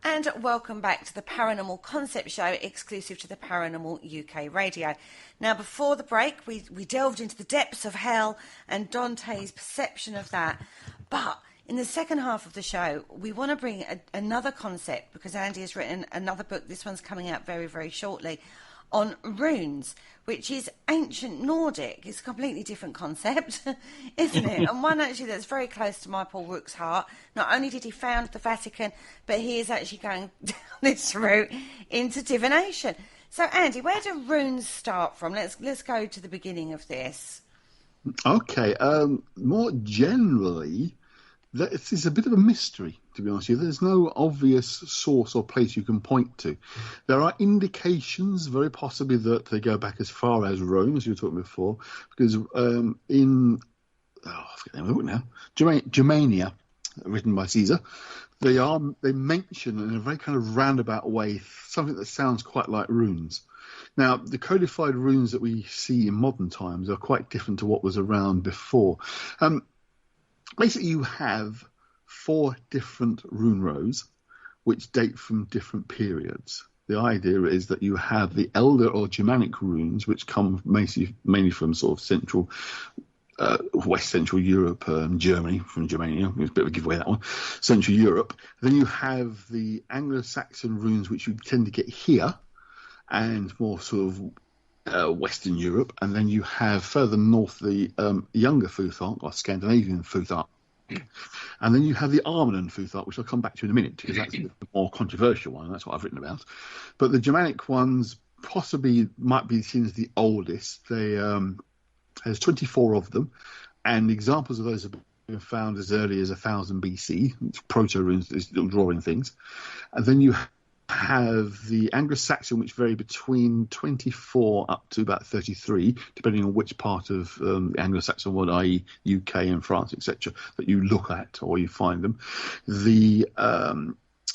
And welcome back to the Paranormal Concept Show, exclusive to the Paranormal UK Radio. Now, before the break, we delved into the depths of hell and Dante's perception of that. But in the second half of the show, we want to bring another concept, because Andy has written another book. This one's coming out very, very shortly, on runes, which is ancient Nordic. It's a completely different concept, isn't it? And one actually that's very close to my Paul Rook's heart. Not only did he found the Vatican, but he is actually going down this route into divination. So, Andy, where do runes start from? Let's go to the beginning of this.
Okay. More generally, it's a bit of a mystery, to be honest with you. There's no obvious source or place you can point to. There are indications, very possibly, that they go back as far as Rome, as you were talking before, because I forget the name of the book now, Germania, written by Caesar, they mention in a very kind of roundabout way something that sounds quite like runes. Now, the codified runes that we see in modern times are quite different to what was around before. Basically, you have 4 different rune rows which date from different periods. The idea is that you have the Elder or Germanic runes, which come mainly from sort of West Central Europe, Germany, from Germania. It's a bit of a giveaway, that one. Central Europe. Then you have the Anglo-Saxon runes, which you tend to get here, and more sort of Western Europe, and then you have further north the younger Futhark, or Scandinavian Futhark, and then you have the Armament Futhark, which I'll come back to in a minute, because that's the more controversial one, and that's what I've written about. But the Germanic ones possibly might be seen as the oldest. There's 24 of them, and examples of those have been found as early as 1000 BC. It's proto-runes, it's drawing things. And then you have the Anglo-Saxon, which vary between 24 up to about 33, depending on which part of the Anglo-Saxon world, i.e. UK and France, etc., that you look at or you find them. The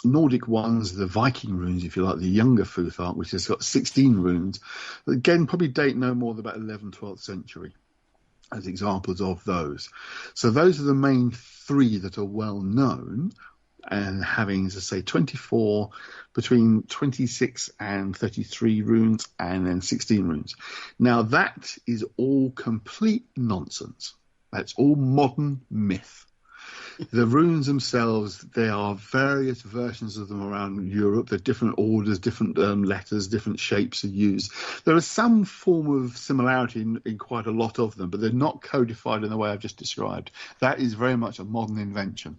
Nordic ones, the Viking runes, if you like, the younger Futhark, which has got 16 runes, again, probably date no more than about 11th, 12th century as examples of those. So those are the main 3 that are well known, and having, as I say, 24, between 26 and 33 runes, and then 16 runes. Now, that is all complete nonsense. That's all modern myth. The runes themselves, there are various versions of them around Europe. There are different orders, different letters, different shapes are used. There is some form of similarity in quite a lot of them, but they're not codified in the way I've just described. That is very much a modern invention.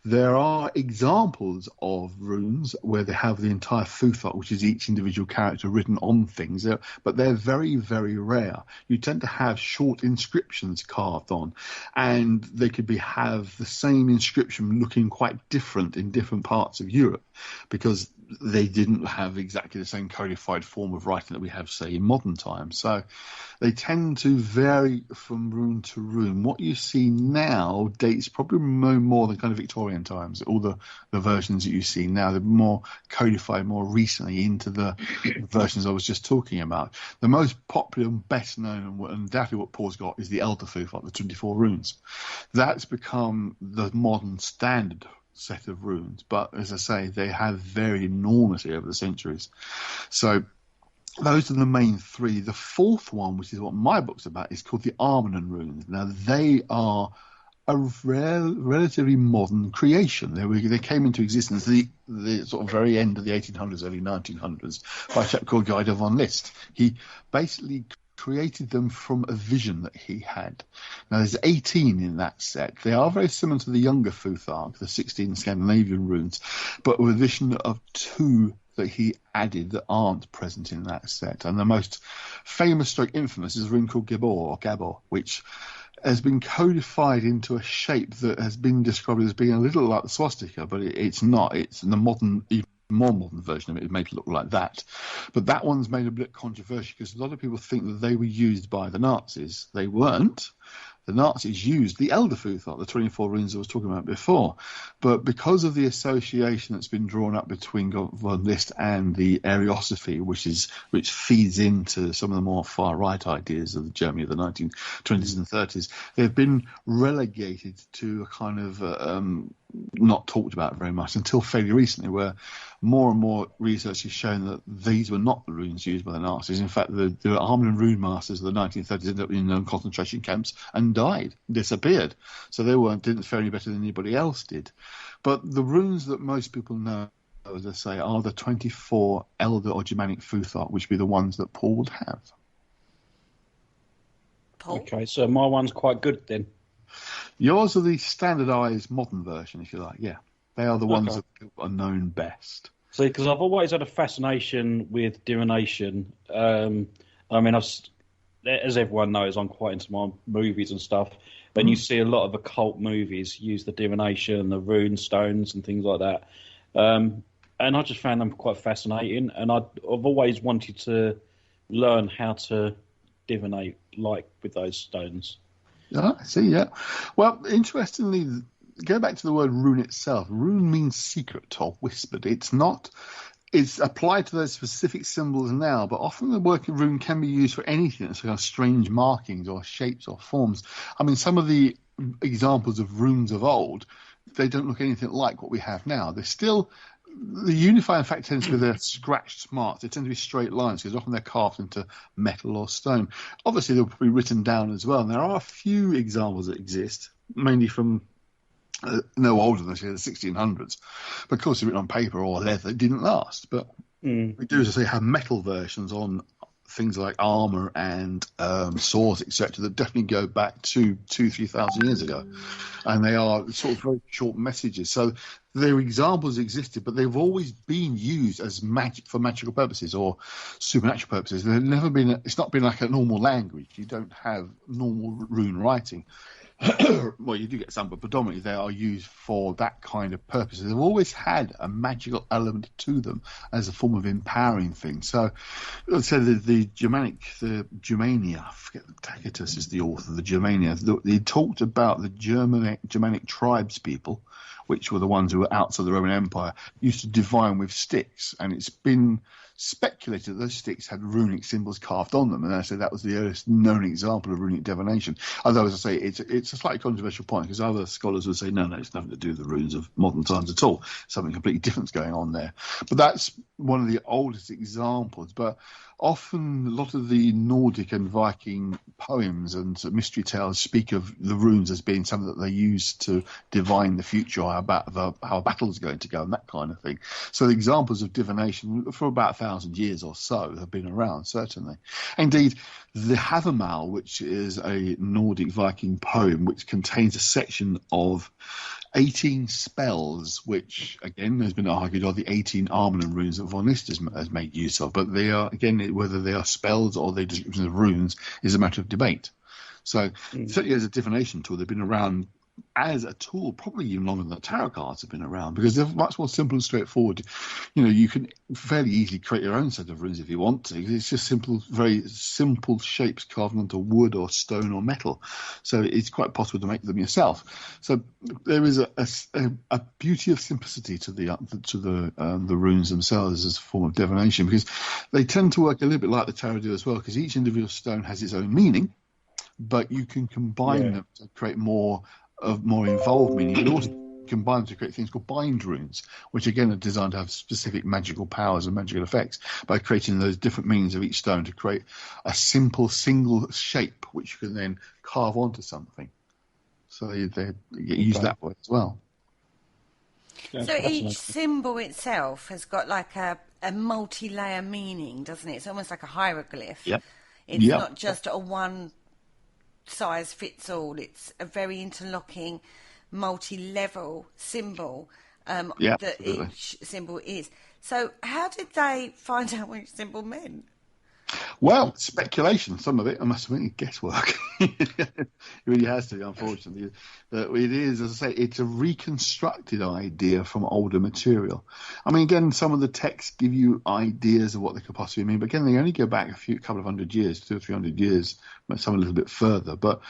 There are examples of runes where they have the entire Futhark, which is each individual character written on things, but they're very, very rare. You tend to have short inscriptions carved on, and they could have the same inscription looking quite different in different parts of Europe, because they didn't have exactly the same codified form of writing that we have, say, in modern times. So they tend to vary from rune to rune. What you see now dates probably no more than kind of Victorian times. All the versions that you see now, they're more codified more recently into the versions I was just talking about. The most popular and best known, and definitely what Paul's got, is the Elder Futhark, the 24 runes. That's become the modern standard set of runes, but as I say, they have varied enormously over the centuries. So those are the main 3. The 4th one, which is what my book's about, is called the Armament Runes. Now, they are a relatively modern creation. They came into existence the sort of very end of the 1800s, early 1900s, by a chap called Guido von List. He basically created them from a vision that he had. Now, there's 18 in that set. They are very similar to the younger Futhark, the 16 Scandinavian runes, but with a vision of 2 that he added that aren't present in that set. And the most famous stroke infamous is a rune called Gabor, which has been codified into a shape that has been described as being a little like the swastika, but it's not. It's the modern more modern version of it is made to look like that. But that one's made a bit controversial because a lot of people think that they were used by the Nazis. They weren't. The Nazis used the Elder Futhart, the 24 runes I was talking about before. But because of the association that's been drawn up between von List and the Ariosophy, which feeds into some of the more far-right ideas of the Germany of the 1920s and 30s, they've been relegated to a kind of not talked about very much until fairly recently, where more and more research has shown that these were not the runes used by the Nazis. In fact, the Armament Rune masters of the 1930s ended up in concentration camps and died, disappeared. So they didn't fare any better than anybody else did. But the runes that most people know, as I say, are the 24 Elder or Germanic Futhart, which would be the ones that Paul would have.
Paul?
Okay, so my one's quite good then.
Yours are the standardised modern version, if you like. Yeah, they are the ones that are known best.
See, because I've always had a fascination with divination. I mean, as everyone knows, I'm quite into my movies and stuff. And you see a lot of occult movies use the divination, the rune stones, and things like that. And I just found them quite fascinating. And I've always wanted to learn how to divinate, like with those stones.
Yeah, I see, yeah. Well, interestingly, go back to the word rune itself. Rune means secret or whispered. It's applied to those specific symbols now, but often the word rune can be used for anything. It's kind of strange markings or shapes or forms. I mean, some of the examples of runes of old, they don't look anything like what we have now. They're still... The unifying fact tends to be they're scratched marks. They tend to be straight lines because often they're carved into metal or stone. Obviously, they'll be written down as well. And there are a few examples that exist, mainly from no older than the 1600s. But of course, they're written on paper or leather. It didn't last. But we do, as I say, have metal versions on things like armour and swords, etc., that definitely go back to 2,000-3,000 years ago. And they are sort of very short messages. So their examples existed, but they've always been used as for magical purposes or supernatural purposes. It's not been like a normal language. You don't have normal rune writing. Well, you do get some, but predominantly they are used for that kind of purpose. They've always had a magical element to them as a form of empowering things. So, let's say the Germania, I forget, Tacitus is the author of the Germania. He talked about the Germanic tribes people, which were the ones who were outside the Roman Empire, used to divine with sticks, and it's been speculated that those sticks had runic symbols carved on them, and I say that was the earliest known example of runic divination. Although, as I say, it's a slightly controversial point because other scholars would say, no, it's nothing to do with the runes of modern times at all. Something completely different's going on there. But that's one of the oldest examples. But often a lot of the Nordic and Viking poems and mystery tales speak of the runes as being something that they use to divine the future, how a battle is going to go and that kind of thing. So the examples of divination for about 1,000 years or so have been around, certainly. Indeed, the Havamal, which is a Nordic Viking poem which contains a section of 18 spells, which, again, has been argued are the 18 Armament Runes that von List has made use of. But they are, again, whether they are spells or they descriptions of runes is a matter of debate. So certainly as a divination tool, they've been around as a tool probably even longer than the tarot cards have been around because they're much more simple and straightforward. You know, you can fairly easily create your own set of runes if you want to. It's just very simple shapes carved onto wood or stone or metal. So it's quite possible to make them yourself. So there is a beauty of simplicity to the runes themselves as a form of divination because they tend to work a little bit like the tarot do as well because each individual stone has its own meaning, but you can combine them to create more involved meaning. You can also combine them to create things called bind runes, which again are designed to have specific magical powers and magical effects by creating those different meanings of each stone to create a simple single shape which you can then carve onto something. So they get used that way as well.
So each symbol itself has got like a multi-layer meaning, doesn't it? It's almost like a hieroglyph.
Yep.
It's not just a one size fits all. It's a very interlocking, multi-level symbol that each symbol is. So how did they find out which symbol meant?
Well, speculation, some of it, I must admit, guesswork. It really has to be, unfortunately. But it is, as I say, it's a reconstructed idea from older material. I mean, again, some of the texts give you ideas of what they could possibly mean, but again, they only go back couple of hundred years, 200 or 300 years, some a little bit further. But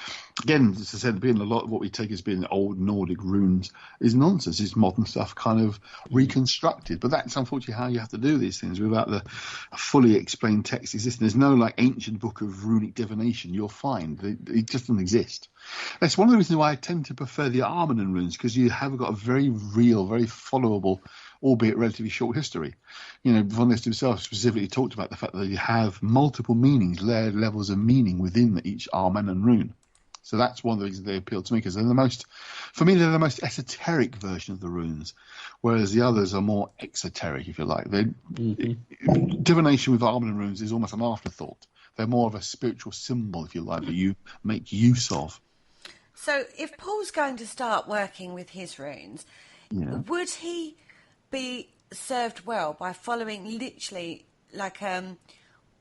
again, as I said, being a lot of what we take as being old Nordic runes is nonsense. It's modern stuff kind of reconstructed. But that's unfortunately how you have to do these things without a fully explained text existing. There's no like ancient book of runic divination you'll find. It just doesn't exist. That's one of the reasons why I tend to prefer the Armament Runes, because you have got a very real, very followable, albeit relatively short history. You know, Von List himself specifically talked about the fact that you have multiple meanings, layered levels of meaning within each Armament Rune. So that's one of the reasons they appeal to me, because they're the most esoteric version of the runes, whereas the others are more exoteric, if you like. Divination with Armament Runes is almost an afterthought. They're more of a spiritual symbol, if you like, that you make use of.
So if Paul's going to start working with his runes, would he be served well by following literally like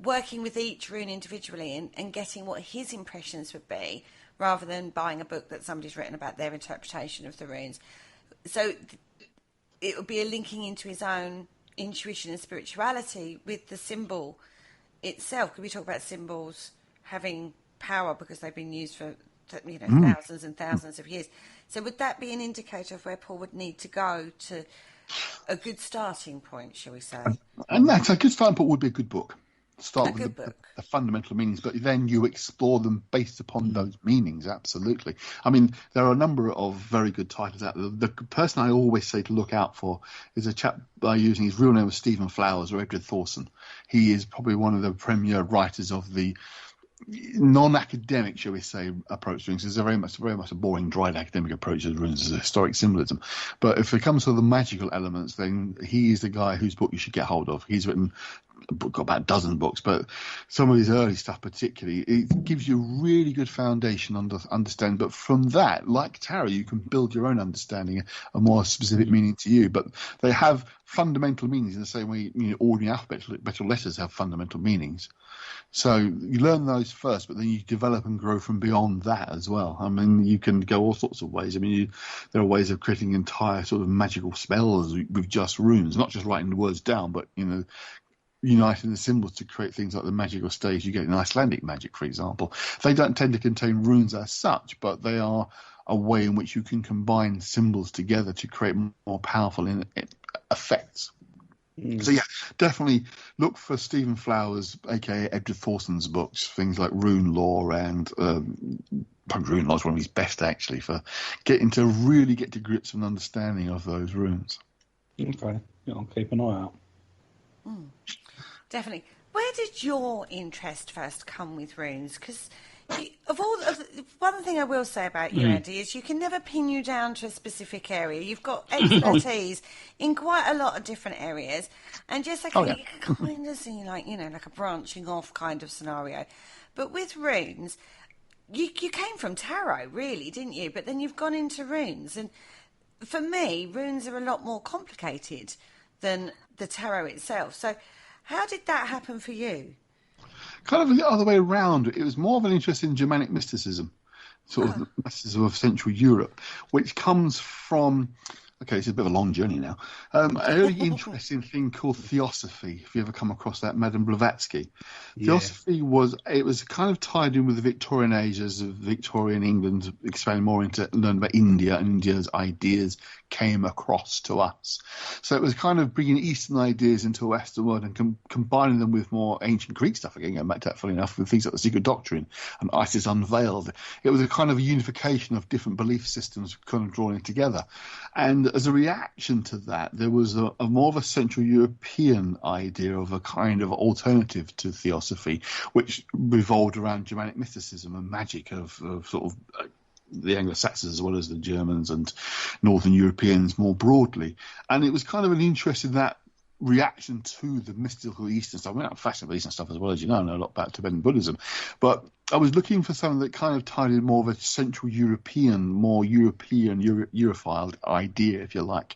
working with each rune individually and getting what his impressions would be, rather than buying a book that somebody's written about their interpretation of the runes? So it would be a linking into his own intuition and spirituality with the symbol itself. Could we talk about symbols having power because they've been used for thousands and thousands of years? So would that be an indicator of where Paul would need to go to a good starting point, shall we say?
And that's a good starting point. Would be a good book. Start with
the
fundamental meanings, but then you explore them based upon those meanings. Absolutely. I mean, there are a number of very good titles out there. The person I always say to look out for is a chap using his real name is Stephen Flowers or Edward Thorson. He is probably one of the premier writers of the non-academic, shall we say, approach to runes. It's very much a boring, dry academic approach to runes as a historic symbolism. But if it comes to the magical elements, then he is the guy whose book you should get hold of. He's written about a dozen books, but some of his early stuff particularly, it gives you a really good foundation understand. But from that, like tarot, you can build your own understanding, a more specific meaning to you. But they have fundamental meanings in the same way ordinary alphabetical letters have fundamental meanings. So you learn those first, but then you develop and grow from beyond that as well. I mean, you can go all sorts of ways. I mean, there are ways of creating entire sort of magical spells with just runes, not just writing the words down, but uniting the symbols to create things like the magical stage you get in Icelandic magic, for example. They don't tend to contain runes as such, but they are a way in which you can combine symbols together to create more powerful effects. So yeah, definitely look for Stephen Flowers, aka Edward Thorson's books, things like Rune Law and Rune Law is one of his best actually for getting to really get to grips and understanding of those runes.
Okay, I'll keep an eye out.
Definitely. Where did your interest first come with runes? Because one thing I will say about you, Andy, is you can never pin you down to a specific area. You've got expertise in quite a lot of different areas, and just you can kind of see like a branching off kind of scenario. But with runes, you came from tarot, really, didn't you? But then you've gone into runes, and for me, runes are a lot more complicated than the tarot itself. So how did that happen for you?
Kind of the other way around. It was more of an interest in Germanic mysticism, sort of the mysticism of Central Europe, which comes from, okay, it's a bit of a long journey now, a really interesting thing called Theosophy, if you ever come across that, Madame Blavatsky. Theosophy was kind of tied in with the Victorian age as Victorian England expanded more into learning about India, and India's ideas came across to us. So it was kind of bringing Eastern ideas into a Western world and combining them with more ancient Greek stuff, again, going back to that funny enough, with things like the Secret Doctrine and Isis Unveiled. It was a kind of a unification of different belief systems kind of drawing together. And as a reaction to that, there was a more of a Central European idea of a kind of alternative to Theosophy, which revolved around Germanic mysticism and magic of sort of the Anglo-Saxons as well as the Germans and Northern Europeans more broadly. And it was kind of an interest in that reaction to the mystical Eastern stuff. I mean, I'm fascinated with Eastern stuff as well, as you know. I know a lot about Tibetan Buddhism. But I was looking for something that kind of tied in more of a Central European, more European, Europhile idea, if you like.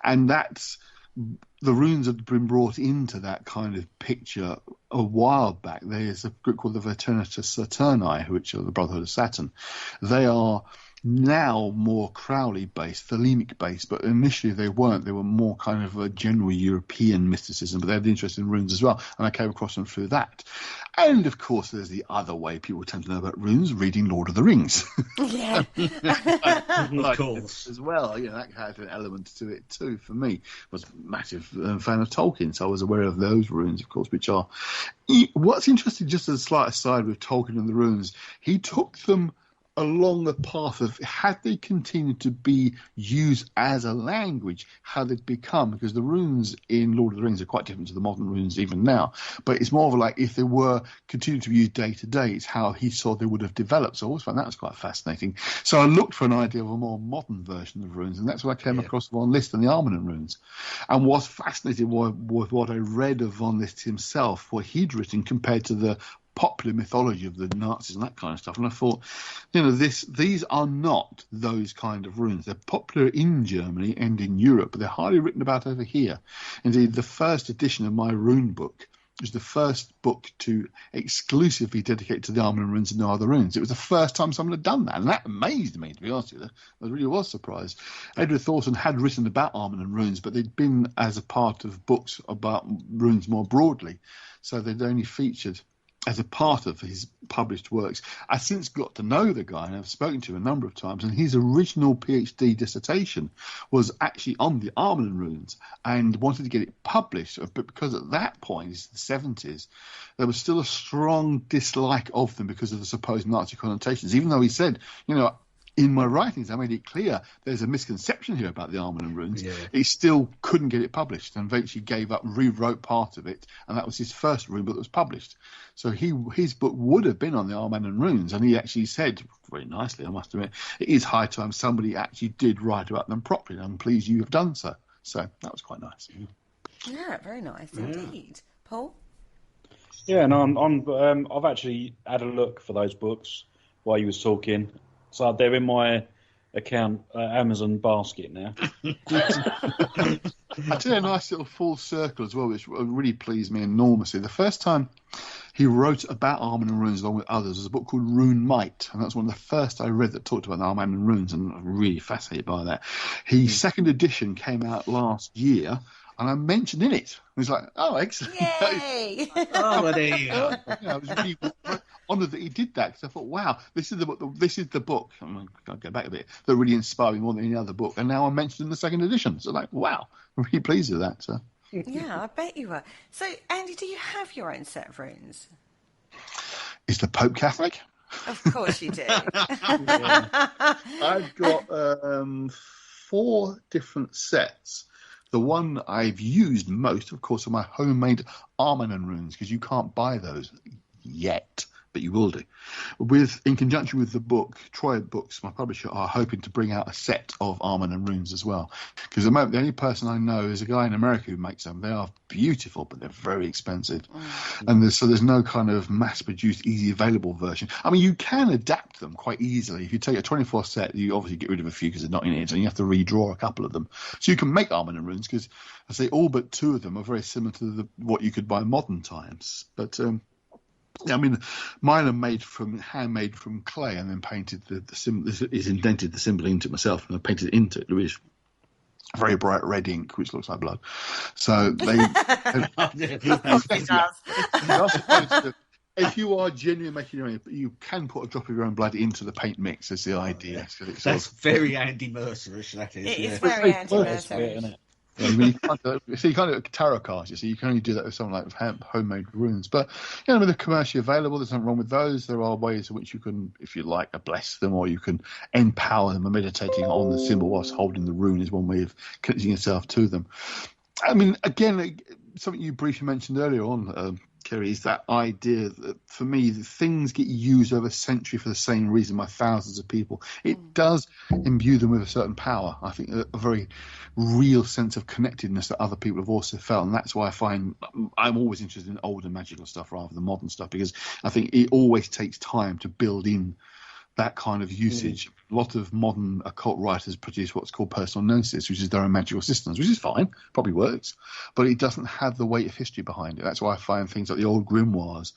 And that's the runes have been brought into that kind of picture a while back. There's a group called the Verternitas Saturni, which are the Brotherhood of Saturn. They are now more Crowley-based, Thelemic-based, but initially they weren't. They were more kind of a general European mysticism, but they had the interest in runes as well, and I came across them through that. And, of course, there's the other way people tend to know about runes, reading Lord of the Rings.
Yeah.
Of course.
As well, that had an element to it, too, for me. I was a massive fan of Tolkien, so I was aware of those runes, of course, which are... What's interesting, just as a slight aside with Tolkien and the runes, he took them along the path of, had they continued to be used as a language, how they'd become, because the runes in Lord of the Rings are quite different to the modern runes even now, but it's more of like if they were continued to be used day to day, it's how he saw they would have developed. So I always found that was quite fascinating. So I looked for an idea of a more modern version of runes, and that's what I came across Von List and the Armament Runes. And what's fascinating was what I read of Von List himself, what he'd written compared to the popular mythology of the Nazis and that kind of stuff. And I thought, these are not those kind of runes. They're popular in Germany and in Europe, but they're hardly written about over here. Indeed, the first edition of my rune book was the first book to exclusively dedicate to the Armament Runes and no other runes. It was the first time someone had done that, and that amazed me, to be honest with you. I really was surprised. Edward Thorson had written about Armament Runes, but they'd been as a part of books about runes more broadly, so they'd only featured as a part of his published works. I've since got to know the guy, and I've spoken to him a number of times, and his original PhD dissertation was actually on the Armament Runes and wanted to get it published, but because at that point, it's the 70s, there was still a strong dislike of them because of the supposed Nazi connotations, even though he said, in my writings, I made it clear there's a misconception here about the Armament Runes. Yeah. He still couldn't get it published, and eventually gave up and rewrote part of it, and that was his first rune book that was published. So his book would have been on the Armament Runes, and he actually said, very nicely, I must admit, it is high time somebody actually did write about them properly, and I'm pleased you have done so. So that was quite nice.
Yeah, very nice indeed. Paul?
Yeah, no, I've actually had a look for those books while you was talking. So they're in my account, Amazon basket now.
I did a nice little full circle as well, which really pleased me enormously. The first time he wrote about Armament Runes along with others was a book called Rune Might, and that's one of the first I read that talked about the Armament Runes, and I'm really fascinated by that. His second edition came out last year, and I mentioned in it. He's like, oh, excellent.
Yay!
Oh, there you go.
I was really honoured that he did that, because I thought, wow, this is the book. I'm going to go back a bit. That really inspired me more than any other book. And now I'm mentioned in the second edition. So wow, I'm really pleased with that. So.
Yeah, I bet you were. So, Andy, do you have your own set of runes?
Is the Pope Catholic?
Of course you do.
I've got 4 different sets. The one I've used most, of course, are my homemade Armament Runes, because you can't buy those yet, but you will do. In conjunction with the book, Troy Books, my publisher, are hoping to bring out a set of Armament Runes as well. Because at the moment, the only person I know is a guy in America who makes them. They are beautiful, but they're very expensive. And there's no kind of mass-produced, easy available version. I mean, you can adapt them quite easily. If you take a 24 set, you obviously get rid of a few because they're not in it, and you have to redraw a couple of them. So you can make Armament Runes, because I say all but 2 of them are very similar to what you could buy in modern times. But I mean, mine are handmade from clay, and then painted the symbol. This is indented the symbol into it myself, and I painted it into it. There is very bright red ink, which looks like blood. So they.
It does.
If you are genuinely making your own, you can put a drop of your own blood into the paint mix. Is the idea?
That's very Andy Mercerish. That is.
It is very Andy Mercerish, isn't it?
Yeah, you can't do a tarot card, so you can only do that with something like homemade runes. But with the commercially available, there's nothing wrong with those. There are ways in which you can, if you like, bless them, or you can empower them. And meditating on the symbol whilst holding the rune is one way of connecting yourself to them. I mean, again, something you briefly mentioned earlier on, Kerry, is that idea that, for me, things get used over a century for the same reason by thousands of people. It does imbue them with a certain power. I think a very real sense of connectedness that other people have also felt, and that's why I find I'm always interested in older magical stuff rather than modern stuff, because I think it always takes time to build in that kind of usage. A lot of modern occult writers produce what's called personal gnosis, which is their own magical systems, which is fine, probably works, but it doesn't have the weight of history behind it. That's why I find things like the old grimoires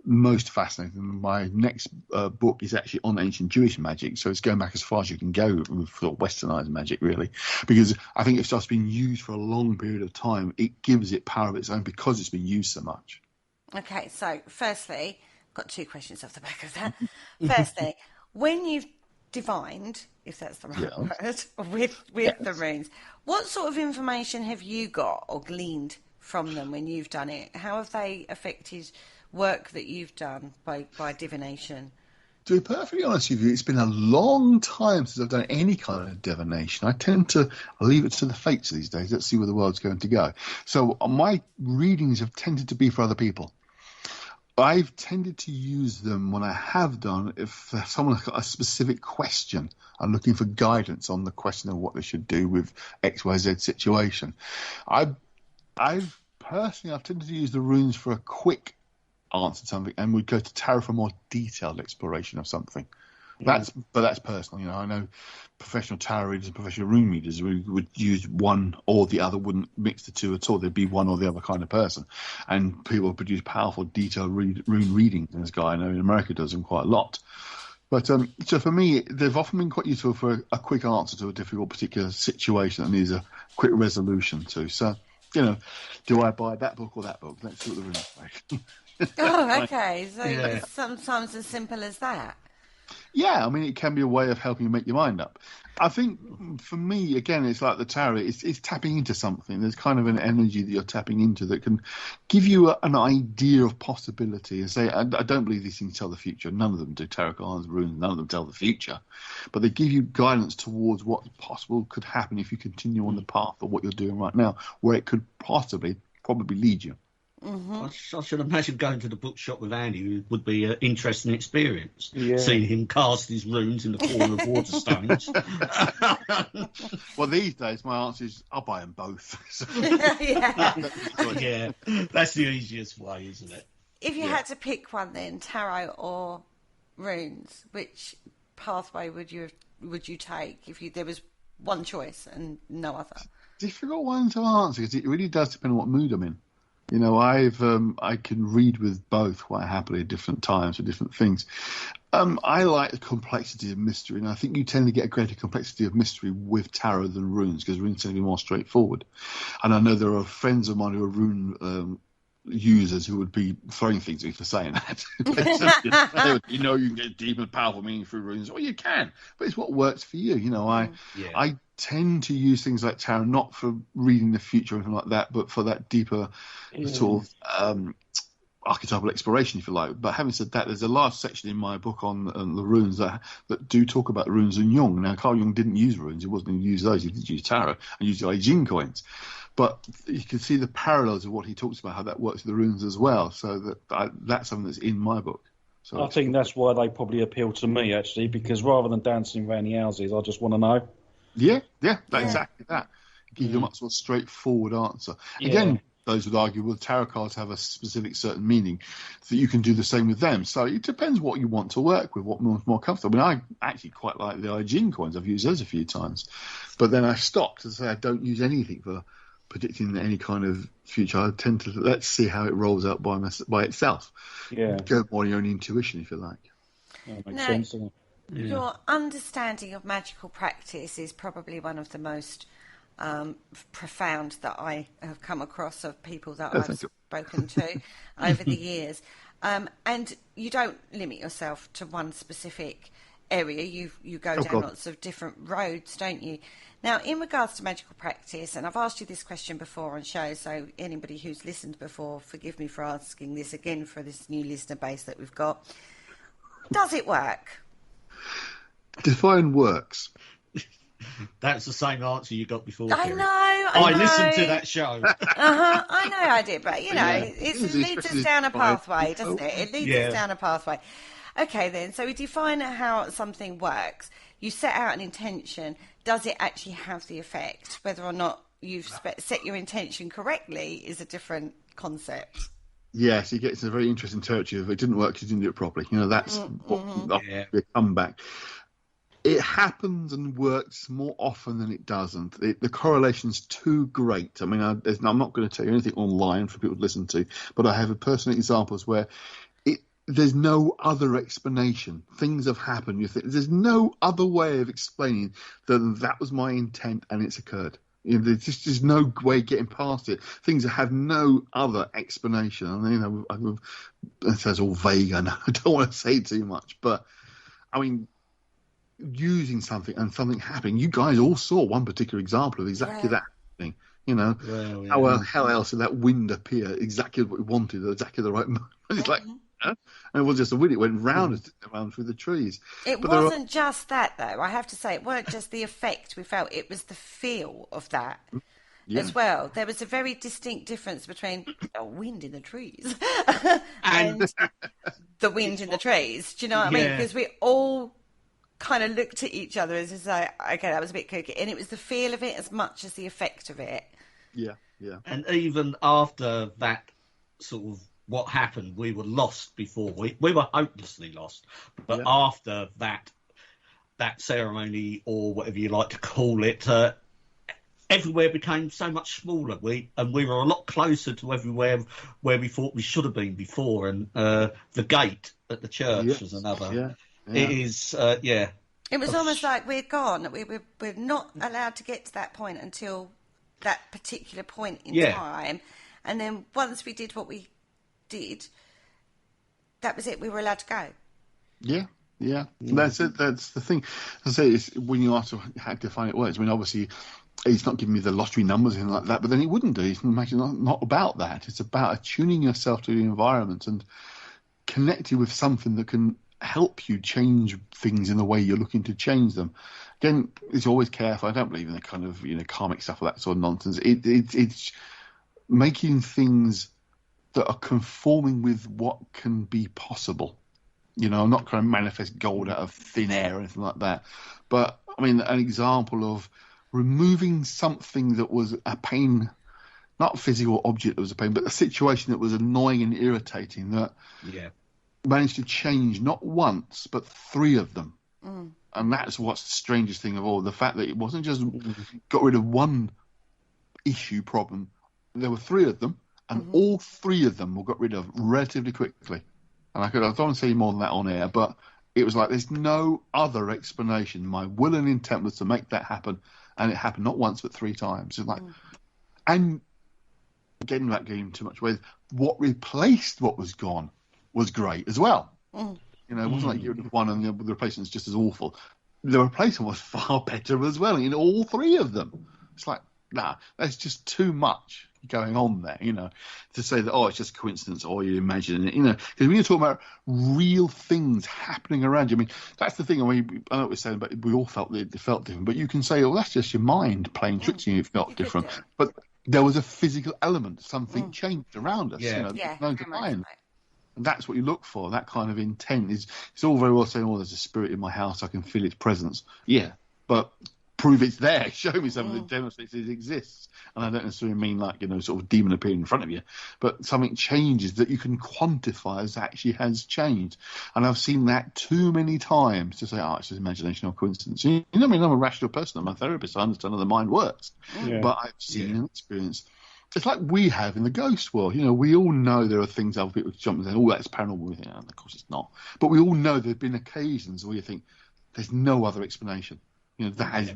most fascinating. My next book is actually on ancient Jewish magic, so it's going back as far as you can go with sort of westernized magic, really, because I think if stuff's been used for a long period of time, it gives it power of its own because it's been used so much.
Okay, so firstly, got two questions off the back of that. Firstly, when you've divined, if that's the right word, with the runes, what sort of information have you got or gleaned from them when you've done it? How have they affected work that you've done by divination?
To be perfectly honest with you, it's been a long time since I've done any kind of divination. I tend to leave it to the fates these days. Let's see where the world's going to go. So my readings have tended to be for other people. I've tended to use them when I have done if someone's got a specific question. I'm looking for guidance on the question of what they should do with XYZ situation. I've tended to use the runes for a quick answer to something, and would go to tarot for more detailed exploration of something. But that's personal. You know, I know professional tarot readers and professional rune readers would use one or the other, wouldn't mix the two at all. They'd be one or the other kind of person. And people produce powerful, detailed rune readings. And this guy I know in America does them quite a lot. But so for me, they've often been quite useful for a quick answer to a difficult particular situation that needs a quick resolution to. So, you know, do I buy that book or that book? Let's see what the runes say.
Oh, okay. So sometimes as simple as that.
Yeah, I mean, it can be a way of helping you make your mind up. I think for me, again, it's like the tarot. It's tapping into something. There's kind of an energy that you're tapping into that can give you an idea of possibility. And say, I don't believe these things tell the future. None of them do. Tarot cards, runes, none of them tell the future. But they give you guidance towards what possible could happen if you continue on the path of what you're doing right now, where it could probably lead you.
I should imagine going to the bookshop with Andy would be an interesting experience. Yeah. Seeing him cast his runes in the form of waterstones.
Well, these days my answer is I'll buy them both.
Yeah, that's the easiest way, isn't it?
If you had to pick one, then tarot or runes, which pathway would you take if there was one choice and no other?
Difficult one to answer because it really does depend on what mood I'm in. You know, I can read with both quite happily at different times for different things. I like the complexity of mystery, and I think you tend to get a greater complexity of mystery with tarot than runes, because runes tend to be more straightforward. And I know there are friends of mine who are rune users who would be throwing things at me for saying that. You know, you can get deep and powerful meaning through runes. Well, you can, but it's what works for you. You know, I tend to use things like tarot not for reading the future or anything like that, but for that deeper sort of archetypal exploration, if you like. But having said that, there's a large section in my book on the runes that do talk about runes and Jung. Now, Carl Jung didn't use runes. He wasn't going to use those. He did use tarot and used the I Ching coins. But you can see the parallels of what he talks about, how that works with the runes as well. So that's something that's in my book. So
I think that's why they probably appeal to me, actually, because rather than dancing around the houses, I just want to know.
Yeah, exactly that. Give you a much more straightforward answer. Again, those would argue, well, tarot cards have a specific certain meaning, so you can do the same with them. So it depends what you want to work with, what more comfortable. I mean, I actually quite like the I Ching coins. I've used those a few times. But then I stopped and say I don't use anything for predicting any kind of future. I tend to let's see how it rolls out by itself. Yeah. Go more on your own intuition, if you like.
That makes sense, doesn't it?
Your understanding of magical practice is probably one of the most profound that I have come across of people that I've spoken to over the years. And you don't limit yourself to one specific area. You go down lots of different roads, don't you? Now, in regards to magical practice, and I've asked you this question before on show, so anybody who's listened before, forgive me for asking this again for this new listener base that we've got. Does it work?
Define works.
That's the same answer you got before.
I
Kerry.
know.
I listened to that show.
I know I did, but it leads us down a pathway, doesn't it? It leads us down a pathway. Okay, then. So we define how something works. You set out an intention. Does it actually have the effect? Whether or not you've set your intention correctly is a different concept.
Yes, he gets a very interesting territory of it didn't work, you didn't do it properly. That's what a comeback. It happens and works more often than it doesn't. The correlation's too great. I mean, I'm not going to tell you anything online for people to listen to, but I have personal examples where there's no other explanation. Things have happened. You think there's no other way of explaining than that was my intent and it's occurred. There's just no way of getting past it. Things that have no other explanation. I mean, it sounds all vague. I know. I don't want to say too much, but I mean, using something and something happening. You guys all saw one particular example of exactly that happening. How hell else did that wind appear exactly what we wanted at exactly the right moment? It's like. And it was just a wind. It went round through the trees.
It wasn't just that, though. I have to say, it weren't just the effect we felt. It was the feel of that as well. There was a very distinct difference between wind in the trees and the wind in the trees. Do you know what I mean? Because we all kind of looked at each other as to say, okay, that was a bit kooky. And it was the feel of it as much as the effect of it. Yeah.
And even after that sort of what happened, we were lost before. We were hopelessly lost. But after that ceremony, or whatever you like to call it, everywhere became so much smaller. We were a lot closer to everywhere where we thought we should have been before. And the gate at the church was another. It is, It
was almost like we're gone. We're not allowed to get to that point until that particular point in time. And then once we did what we did, that was it. We were allowed to go. That's it. That's
the thing. I say it's when you ask how to find it works. I mean, obviously, he's not giving me the lottery numbers or anything like that, but then he wouldn't do. He's not about that. It's about attuning yourself to the environment and connecting with something that can help you change things in the way you're looking to change them. Again, it's always careful. I don't believe in the kind of karmic stuff or that sort of nonsense. It's making things that are conforming with what can be possible. I'm not trying to manifest gold out of thin air or anything like that. But, I mean, an example of removing something that was a pain, not a physical object that was a pain, but a situation that was annoying and irritating that managed to change not once, but 3 of them. And that's what's the strangest thing of all. The fact that it wasn't just got rid of one problem. There were 3 of them. And all 3 of them were got rid of relatively quickly. And I don't want to say more than that on air, but it was like there's no other explanation. My will and intent was to make that happen, and it happened not once but 3 times. It's like, and getting that game too much away, what replaced what was gone was great as well. It wasn't like you rid of one and the replacement's just as awful. The replacement was far better as well in all 3 of them. It's like, nah, that's just too much going on there, to say that, it's just coincidence or you imagine it, because when you're talking about real things happening around you, I mean, that's the thing. I mean, I know what we're saying, but we all felt different, but you can say, that's just your mind playing tricks on you. It felt different, but there was a physical element. Something changed around us. And that's what you look for. That kind of intent it's all very well saying, there's a spirit in my house, I can feel its presence. Yeah, but prove it's there. Show me something that demonstrates it exists. And I don't necessarily mean like, sort of demon appearing in front of you, but something changes that you can quantify as actually has changed. And I've seen that too many times to say, it's just imagination or coincidence. I mean, I'm a rational person. I'm a therapist. I understand how the mind works. But I've seen and experienced. It's like we have in the ghost world. We all know there are things other people jump and say, that's paranormal. We think, of course it's not. But we all know there have been occasions where you think there's no other explanation. That's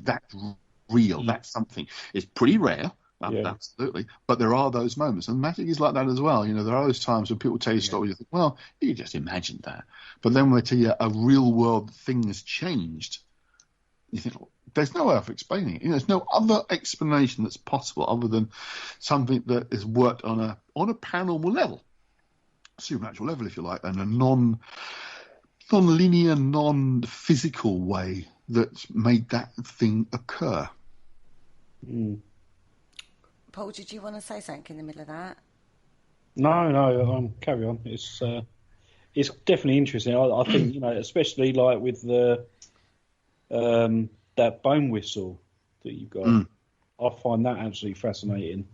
real. That's something. It's pretty rare, absolutely. But there are those moments, and magic is like that as well. There are those times when people tell you stories, you think, well, you just imagined that. But then when they tell you a real world thing has changed, you think, there's no way of explaining it. There's no other explanation that's possible other than something that is worked on a paranormal level, supernatural level, if you like, and a non-linear, non-physical way that made that thing occur.
Paul, did you want to say something in the middle of that?
No, carry on. It's definitely interesting. I think, especially like with the that bone whistle that you got. I find that absolutely fascinating.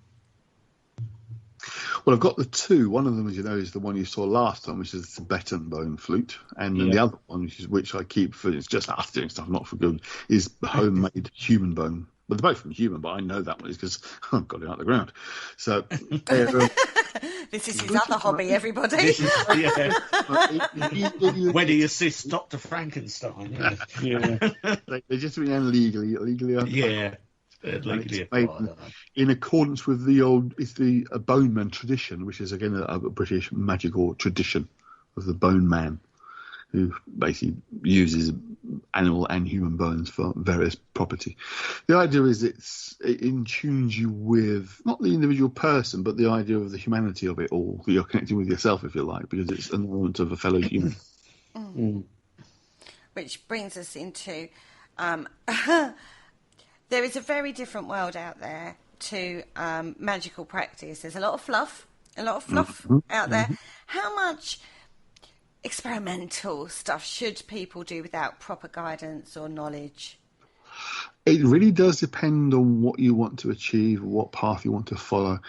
Well, I've got the two. One of them, as you know, is the one you saw last time, which is the Tibetan bone flute, and then the other one, which I keep for it's just after doing stuff, not for good, is homemade human bone. Well, they're both from human, but I know that one is because I've got it out of the ground. So
this is his other hobby, everybody.
This is, when he assists Dr. Frankenstein.
They're just been legally.
Legally
in accordance with the old, it's the bone man tradition, which is again a British magical tradition of the bone man, who basically uses animal and human bones for various property. The idea is it intunes you with not the individual person, but the idea of the humanity of it all. You're connecting with yourself, if you like, because it's an element of a fellow human.
Which brings us into there is a very different world out there to magical practice. There's a lot of fluff out there. How much experimental stuff should people do without proper guidance or knowledge?
It really does depend on what you want to achieve, what path you want to follow.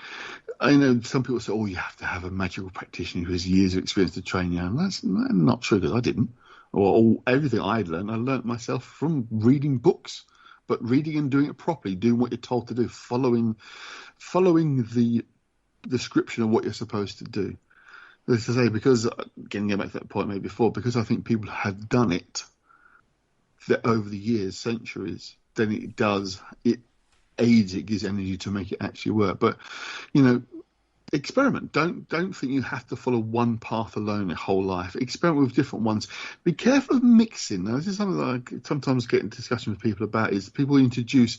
I know some people say, you have to have a magical practitioner who has years of experience to train you. And that's not true, because I didn't. Or everything I learned myself from reading books, but reading and doing it properly, doing what you're told to do, following the description of what you're supposed to do. As I say, because, again, going back to that point made before, because I think people have done it over the years, centuries, then it aids, it gives energy to make it actually work. But, experiment. Don't think you have to follow one path alone your whole life. Experiment with different ones. Be careful of mixing. Now, this is something that I sometimes get in discussion with people about, is people introduce,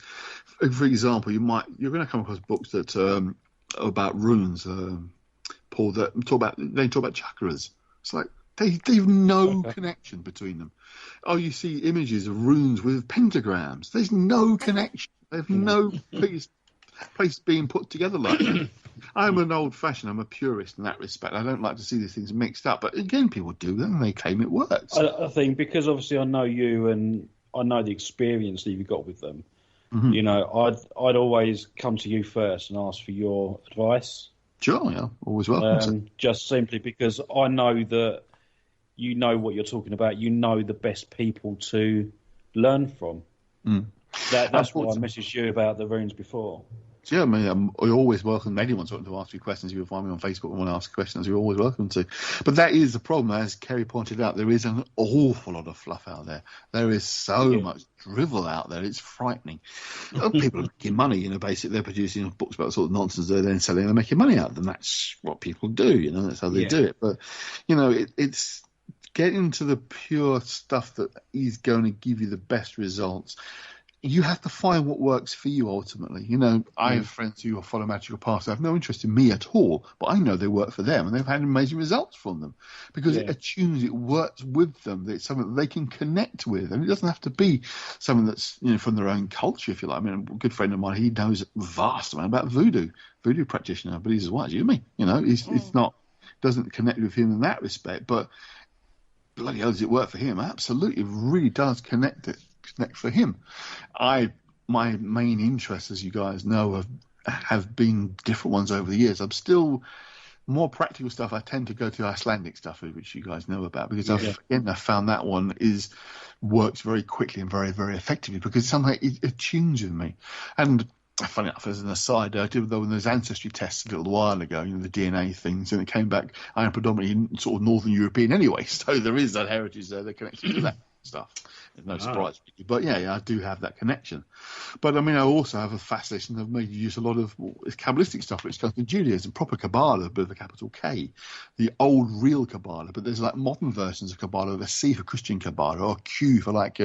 for example, you're going to come across books that about runes, Paul, they talk about chakras. It's like they have no connection between them. You see images of runes with pentagrams. There's no connection. They have no place being put together like that. I'm an old-fashioned. I'm a purist in that respect. I don't like to see these things mixed up. But again, people do them and they claim it works.
I think because obviously I know you and I know the experience that you've got with them. I'd always come to you first and ask for your advice.
Sure, yeah, always welcome.
Just simply because I know that you know what you're talking about. You know the best people to learn from. That's why I messaged you about the runes before.
Yeah, I mean, I always welcome anyone wanting to ask you questions. If you find me on Facebook and want to ask questions, you're always welcome to. But that is the problem, as Kerry pointed out. There is an awful lot of fluff out there. There is so much drivel out there. It's frightening. People are making money. Basically, they're producing books about the sort of nonsense they're then selling. They're making money out of them. That's what people do. That's how they do it. But it's getting to the pure stuff that is going to give you the best results. You have to find what works for you ultimately. I have friends who follow magical paths that have no interest in me at all, but I know they work for them and they've had amazing results from them because it attunes, it works with them. It's something that they can connect with, and it doesn't have to be something that's from their own culture, if you like. I mean, a good friend of mine, he knows a vast amount about voodoo practitioner, but he's as white as me. It's not, doesn't connect with him in that respect, but bloody hell, does it work for him? Absolutely, it really does connect for him. My main interests, as you guys know, have been different ones over the years. I'm still more practical stuff. I tend to go to Icelandic stuff, which you guys know about, because I found that one works very quickly and very, very effectively because somehow it attunes with me. And funny enough, as an aside, I did those ancestry tests a little while ago, the DNA things, and it came back I am predominantly sort of Northern European anyway, so there is that heritage there, the connection to that stuff. There's no surprise. But I do have that connection. But I mean, I also have a fascination. I've made use a lot of Kabbalistic stuff, which comes from Judaism, proper Kabbalah, with a capital K, the old real Kabbalah. But there's like modern versions of Kabbalah, with a C for Christian Kabbalah, or a Q for like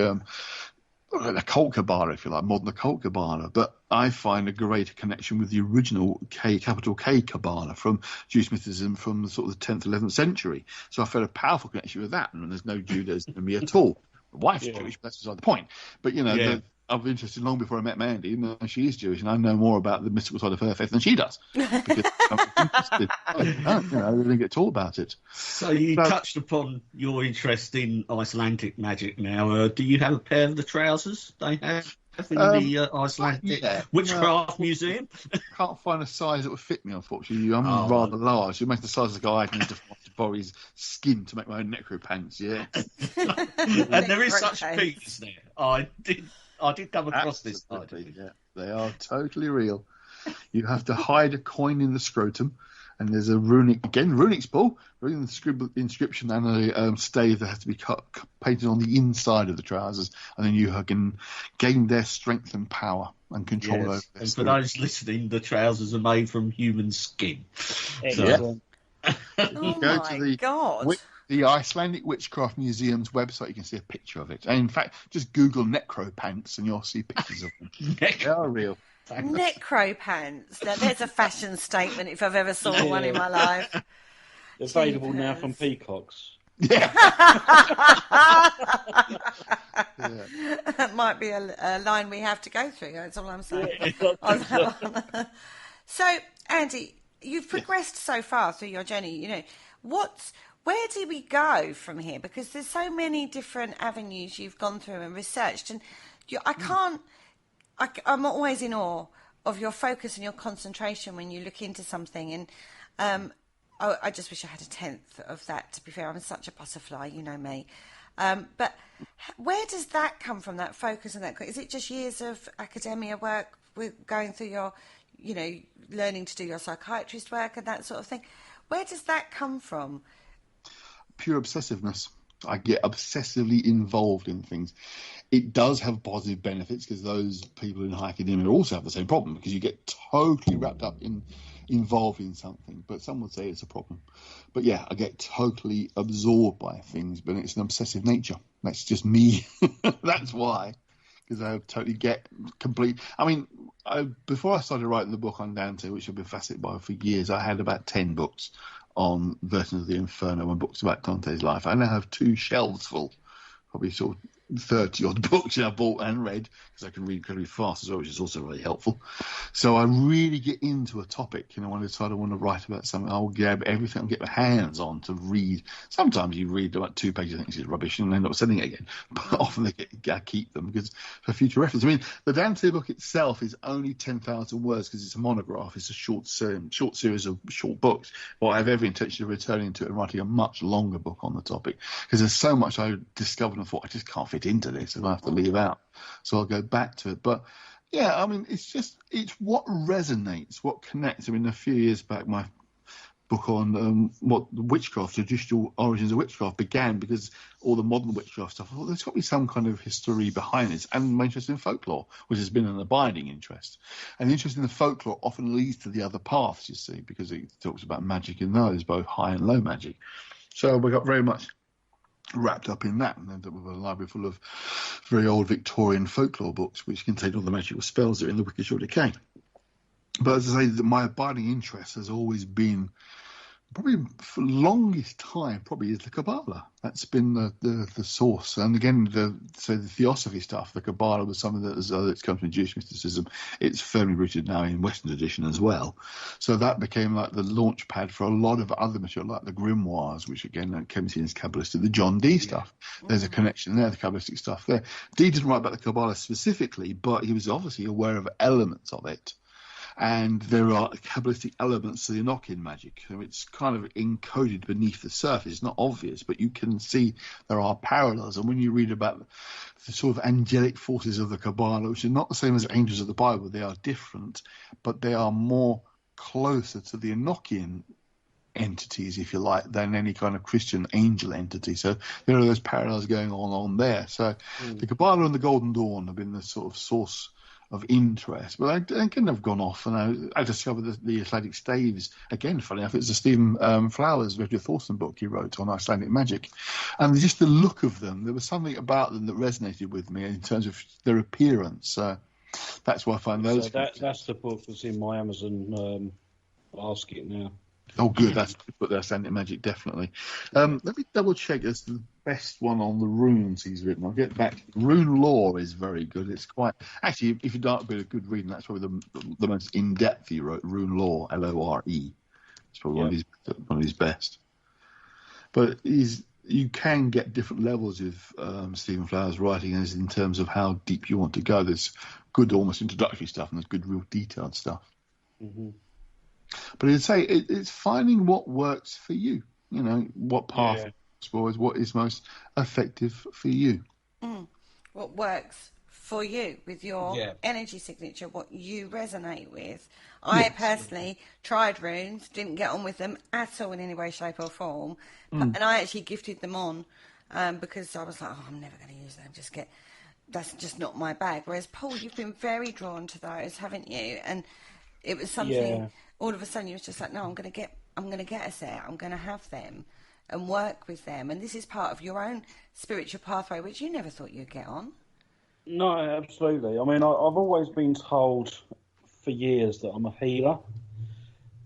occult Kabbalah, if you like, modern occult Kabbalah. But I find a greater connection with the original K, capital K Kabbalah from Jewish mysticism from sort of the 10th, 11th century. So I felt a powerful connection with that, and there's no Judaism in me at all. My wife's Jewish, but that's beside the point. But, I've been interested long before I met Mandy, and she is Jewish, and I know more about the mystical side of her faith than she does. Because I'm interested. I didn't get told about it.
So you touched upon your interest in Icelandic magic now. Do you have a pair of the trousers they have? In the Icelandic Witchcraft Museum?
Can't find a size that would fit me, unfortunately. I'm rather large. It makes the size of the guy I'd need to borrow his skin to make my own necro pants, yeah.
And there is such peaks there. I did come across this.
Yeah, they are totally real. You have to hide a coin in the scrotum, and there's a runic Paul, inscription and a stave that has to be painted on the inside of the trousers, and then you can gain their strength and power and control over their
And
spirit.
for those listening, the trousers are made from human skin.
Excellent.
God.
The Icelandic Witchcraft Museum's website, you can see a picture of it. And in fact, just Google necro pants and you'll see pictures of them. They are real.
Necro pants. Now, there's a fashion statement if I've ever saw one in my life.
Available now from Peacocks.
Yeah.
That might be a line we have to go through. That's all I'm saying. So, Andy, you've progressed so far through your journey. Where do we go from here? Because there's so many different avenues you've gone through and researched, and I'm always in awe of your focus and your concentration when you look into something. And I just wish I had a tenth of that, to be fair. I'm such a butterfly, you know me. But where does that come from, that focus and that? Is it just years of academia work with going through your, learning to do your psychiatrist work and that sort of thing? Where does that come from?
Pure obsessiveness. I get obsessively involved in things. It does have positive benefits because those people in high academia also have the same problem, because you get totally wrapped up involved in something. But some would say it's a problem. But yeah, I get totally absorbed by things, but it's an obsessive nature. That's just me. That's why. Because I totally get complete. I mean, before I started writing the book on Dante, which I've been fascinated by for years, I had about 10 books on versions of the Inferno and books about Dante's life. I now have 2 shelves full, probably sort of 30 odd books I bought and read, because I can read incredibly fast as well, which is also really helpful. So I really get into a topic, when I decide I want to write about something, I'll grab everything I get my hands on to read. Sometimes you read about 2 pages and think it's rubbish and end up sending it again, but often I keep them because for future reference. I mean, the Dante book itself is only 10,000 words because it's a monograph. It's a short series of short books. Well, I have every intention of returning to it and writing a much longer book on the topic, because there's so much I discovered and thought I just can't fit into this and I have to leave out. So I'll go back to it. But yeah, I mean, it's what resonates, what connects. I mean, a few years back, my book on what witchcraft, traditional origins of witchcraft, began because all the modern witchcraft stuff, I thought there's got to be some kind of history behind this, and my interest in folklore, which has been an abiding interest. And the interest in the folklore often leads to the other paths, you see, because it talks about magic in those, both high and low magic. So we got very much wrapped up in that, and ended up with a library full of very old Victorian folklore books which contain all the magical spells that are in the Wicked Short Decay. But as I say, my abiding interest has always been, probably for the longest time, probably is the Kabbalah. That's been the source. And again, the Theosophy stuff, the Kabbalah was something that's come from Jewish mysticism. It's firmly rooted now in Western tradition as well. So that became like the launch pad for a lot of other material, like the grimoires, which again, Clements is Kabbalistic, the John Dee stuff. There's a connection there, the Kabbalistic stuff there. Dee didn't write about the Kabbalah specifically, but he was obviously aware of elements of it. And there are Kabbalistic elements to the Enochian magic. So it's kind of encoded beneath the surface. It's not obvious, but you can see there are parallels. And when you read about the sort of angelic forces of the Kabbalah, which are not the same as angels of the Bible, they are different, but they are more closer to the Enochian entities, if you like, than any kind of Christian angel entity. So there are those parallels going on there. So the Kabbalah and the Golden Dawn have been the sort of source of interest, but I couldn't have gone off, and I discovered the Icelandic staves again. Funny enough, it's a Stephen Flowers, Richard Thorson book he wrote on Icelandic magic, and just the look of them, there was something about them that resonated with me in terms of their appearance. So that's why I find those.
So that's the book that's in my Amazon basket now.
Oh, good. That's put the Icelandic magic, definitely. Let me double check. It's the best one on the runes he's written. I'll get back. Rune lore is very good. It's quite actually, if you don't be a good reading, that's probably the most in depth he wrote. Rune lore, Lore. It's probably one of his best. But you can get different levels of Stephen Flower's writing as in terms of how deep you want to go. There's good, almost introductory stuff, and there's good, real detailed stuff.
Mm-hmm.
But I'd say it's finding what works for you. You know, what path explores, what is most effective for you.
What works for you with your energy signature, what you resonate with. I personally tried runes, didn't get on with them at all in any way, shape or form, and I actually gifted them on because I was like, I'm never going to use them. That's just not my bag. Whereas Paul, you've been very drawn to those, haven't you? And it was something. All of a sudden, you was just like, no, I'm going to get a set. I'm going to have them and work with them. And this is part of your own spiritual pathway, which you never thought you'd get on.
No, absolutely. I mean, I've always been told for years that I'm a healer,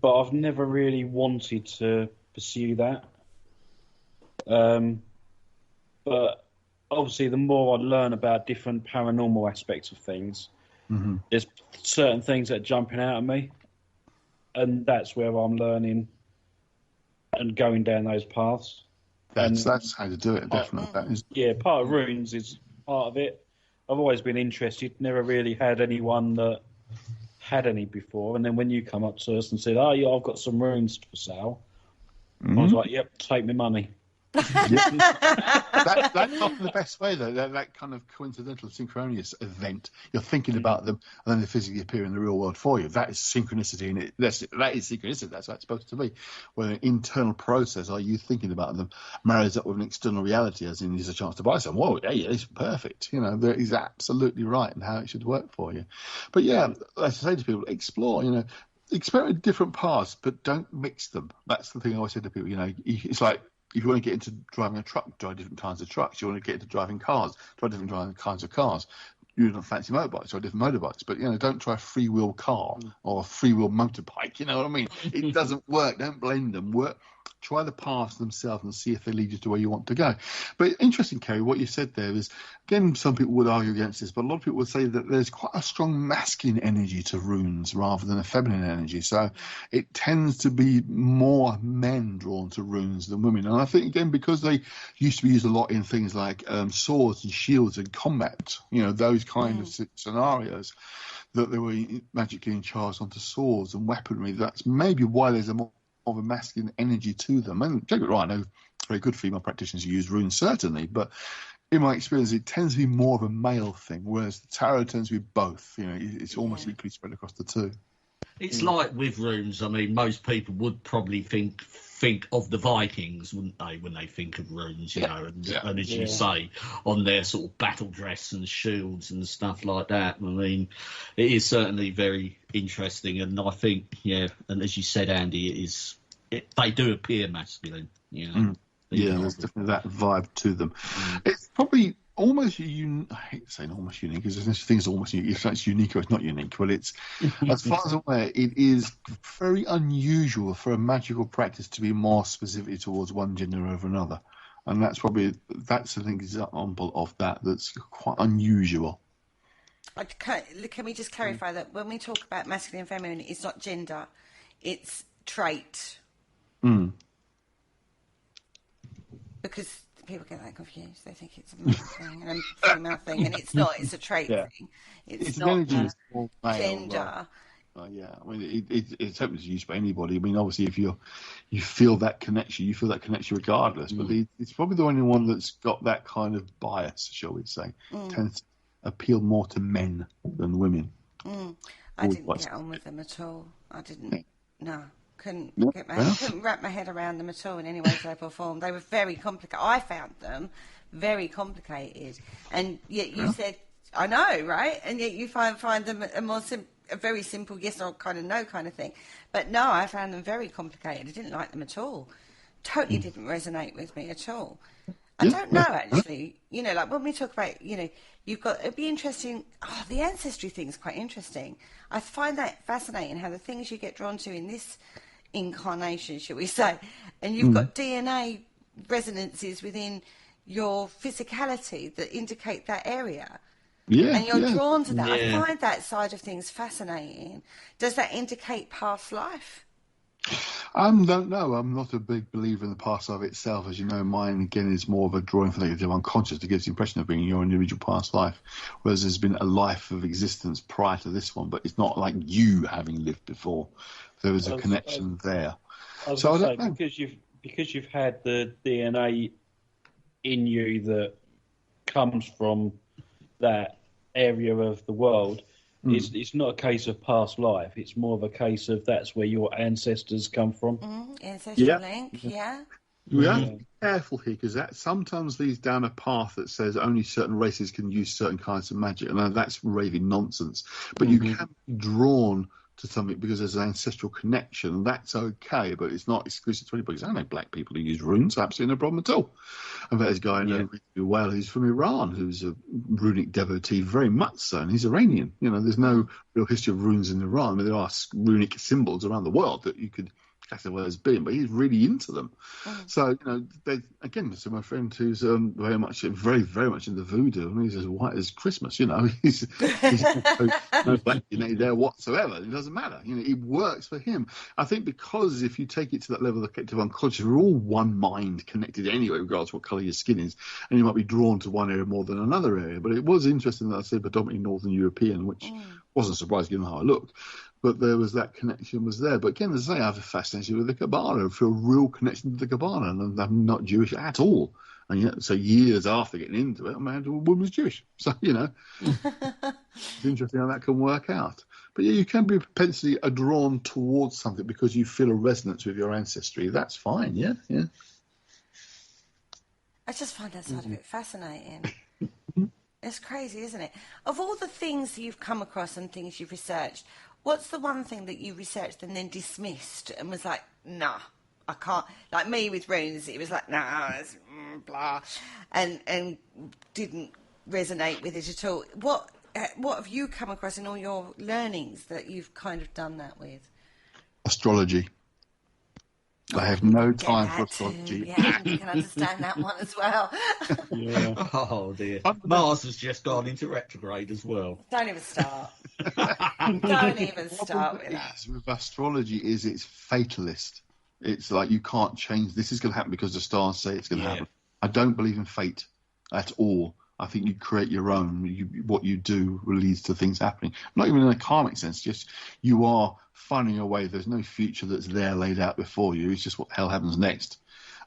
but I've never really wanted to pursue that. But obviously, the more I learn about different paranormal aspects of things, there's certain things that are jumping out at me, and that's where I'm learning and going down those paths.
That's how to do it, definitely. That is.
Yeah, part of runes is part of it. I've always been interested, never really had anyone that had any before. And then when you come up to us and said, I've got some runes for sale, I was like, yep, take me money.
That's often the best way, though. That kind of coincidental, synchronous event. You're thinking about them, and then they physically appear in the real world for you. That is synchronicity, and that is synchronicity. That's what it's supposed to be. Where an internal process, are you thinking about them, marries up with an external reality, as in there's a chance to buy some. Whoa, yeah, it's perfect. You know, that is absolutely right, and how it should work for you. But yeah, as I say to people, explore. You know, experiment different paths, but don't mix them. That's the thing I always say to people. You know, it's like, if you want to get into driving a truck, drive different kinds of trucks. You want to get into driving cars, drive different kinds of cars. You don't fancy motorbikes, try different motorbikes. But, you know, don't try a free-wheel car or a free-wheel motorbike. You know what I mean? It doesn't work. Don't blend them. Try the paths themselves and see if they lead you to where you want to go. But interesting, Kerry, what you said there is, again, some people would argue against this, but a lot of people would say that there's quite a strong masculine energy to runes rather than a feminine energy. So it tends to be more men drawn to runes than women. And I think, again, because they used to be used a lot in things like swords and shields and combat, you know, those kind of scenarios, that they were magically encharged onto swords and weaponry. That's maybe why there's more of a masculine energy to them. And don't get me wrong, I know very good female practitioners who use runes, certainly, but in my experience, it tends to be more of a male thing, whereas the tarot tends to be both. You know, it's almost equally spread across the two.
It's like with runes. I mean, most people would probably think of the Vikings, wouldn't they, when they think of runes, you know, and as you say, on their sort of battle dress and shields and stuff like that. I mean, it is certainly very interesting, and I think, and as you said, Andy, they do appear masculine, you know.
There's definitely that vibe to them. It's probably almost I hate saying almost unique, because there's things almost unique. If it's unique or it's not unique, but it's, as far as I'm aware, it is very unusual for a magical practice to be more specifically towards one gender over another. And that's an example of that's quite unusual.
Can we just clarify that when we talk about masculine and feminine, it's not gender, it's trait. Because people get that confused. They think it's a male thing and a female thing, and it's not. It's a trait thing. It's not gender.
I mean, it's open to use by anybody. I mean, obviously, if you feel that connection, regardless. But it's probably the only one that's got that kind of bias, shall we say. Tends to appeal more to men than women.
I didn't get on with them at all. I didn't. No. Couldn't wrap my head around them at all in any way, shape or form. They were very complicated. I found them very complicated, and yet you said, I know, right? And yet you find them a very simple yes or kind of no kind of thing. But no, I found them very complicated. I didn't like them at all. Totally didn't resonate with me at all. I don't know, actually. You know, like when we talk about, you know, it'd be interesting. Oh, the ancestry thing's quite interesting. I find that fascinating, how the things you get drawn to in this incarnation, shall we say, and you've got DNA resonances within your physicality that indicate that area. And you're drawn to that. I find that side of things fascinating. Does that indicate past life?
I don't know. I'm not a big believer in the past life itself. As you know, mine, again, is more of a drawing from the unconscious that gives the impression of being your individual past life, whereas there's been a life of existence prior to this one, but it's not like you having lived before. There is a connection there.
I was going to say, because you've had the DNA in you that comes from that area of the world, it's not a case of past life. It's more of a case of that's where your ancestors come from.
Ancestral link, yeah.
We have to be careful here, because that sometimes leads down a path that says only certain races can use certain kinds of magic, and that's raving nonsense. But you can be drawn to something because there's an ancestral connection, and that's okay, but it's not exclusive to anybody. I know black people who use runes, absolutely no problem at all. And there's a guy I know really well who's from Iran, who's a runic devotee, very much so, and he's Iranian. There's no real history of runes in Iran. I mean, there are runic symbols around the world that you could classify as being, but he's really into them. So, so my friend who's very much into voodoo, and he's as white as Christmas, he's no black there whatsoever. It doesn't matter. It works for him. I think because if you take it to that level of the collective unconscious, we're all one mind connected anyway, regardless of what colour your skin is, and you might be drawn to one area more than another area. But it was interesting that I said predominantly Northern European, which wasn't surprised given how I looked. But there was that connection was there. But again, as I say, I have a fascination with the Kabbalah. I feel a real connection to the Kabbalah, and I'm not Jewish at all. And yet, so years after getting into it, I married a woman who's Jewish. So, it's interesting how that can work out. But yeah, you can be potentially drawn towards something because you feel a resonance with your ancestry. That's fine, yeah.
I just find that side of it fascinating. It's crazy, isn't it? Of all the things you've come across and things you've researched, what's the one thing that you researched and then dismissed and was like, nah, I can't? Like me with runes, it was like, nah, it's blah, and didn't resonate with it at all. What have you come across in all your learnings that you've kind of done that with?
Astrology. I have no time for astrology.
Yeah, you can understand that one as well.
Oh dear. Mars has just gone into retrograde as well.
Don't even start. Don't even start with that.
With astrology is it's fatalist. It's like you can't change. This is going to happen because the stars say it's going to happen. I don't believe in fate at all. I think you create your own. What you do leads to things happening. Not even in a karmic sense. Just you are finding your way. There's no future that's there laid out before you. It's just what the hell happens next.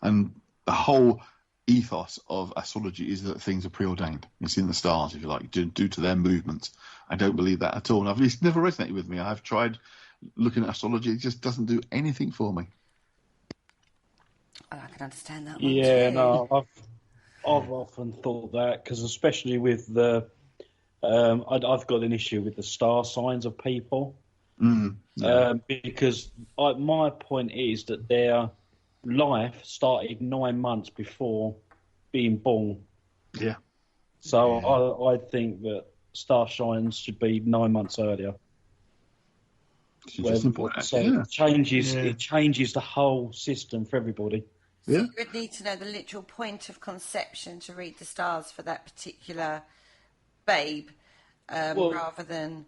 And the whole ethos of astrology is that things are preordained. It's in the stars, if you like, due to their movements. I don't believe that at all. And it's never resonated with me. I've tried looking at astrology. It just doesn't do anything for me.
Oh, I can understand that one
too.
No,
I've often thought that, because especially with the, I've got an issue with the star signs of people, because my point is that their life started 9 months before being born.
Yeah.
So I think that star signs should be 9 months earlier. It changes the whole system for everybody.
So you would need to know the literal point of conception to read the stars for that particular babe, rather than...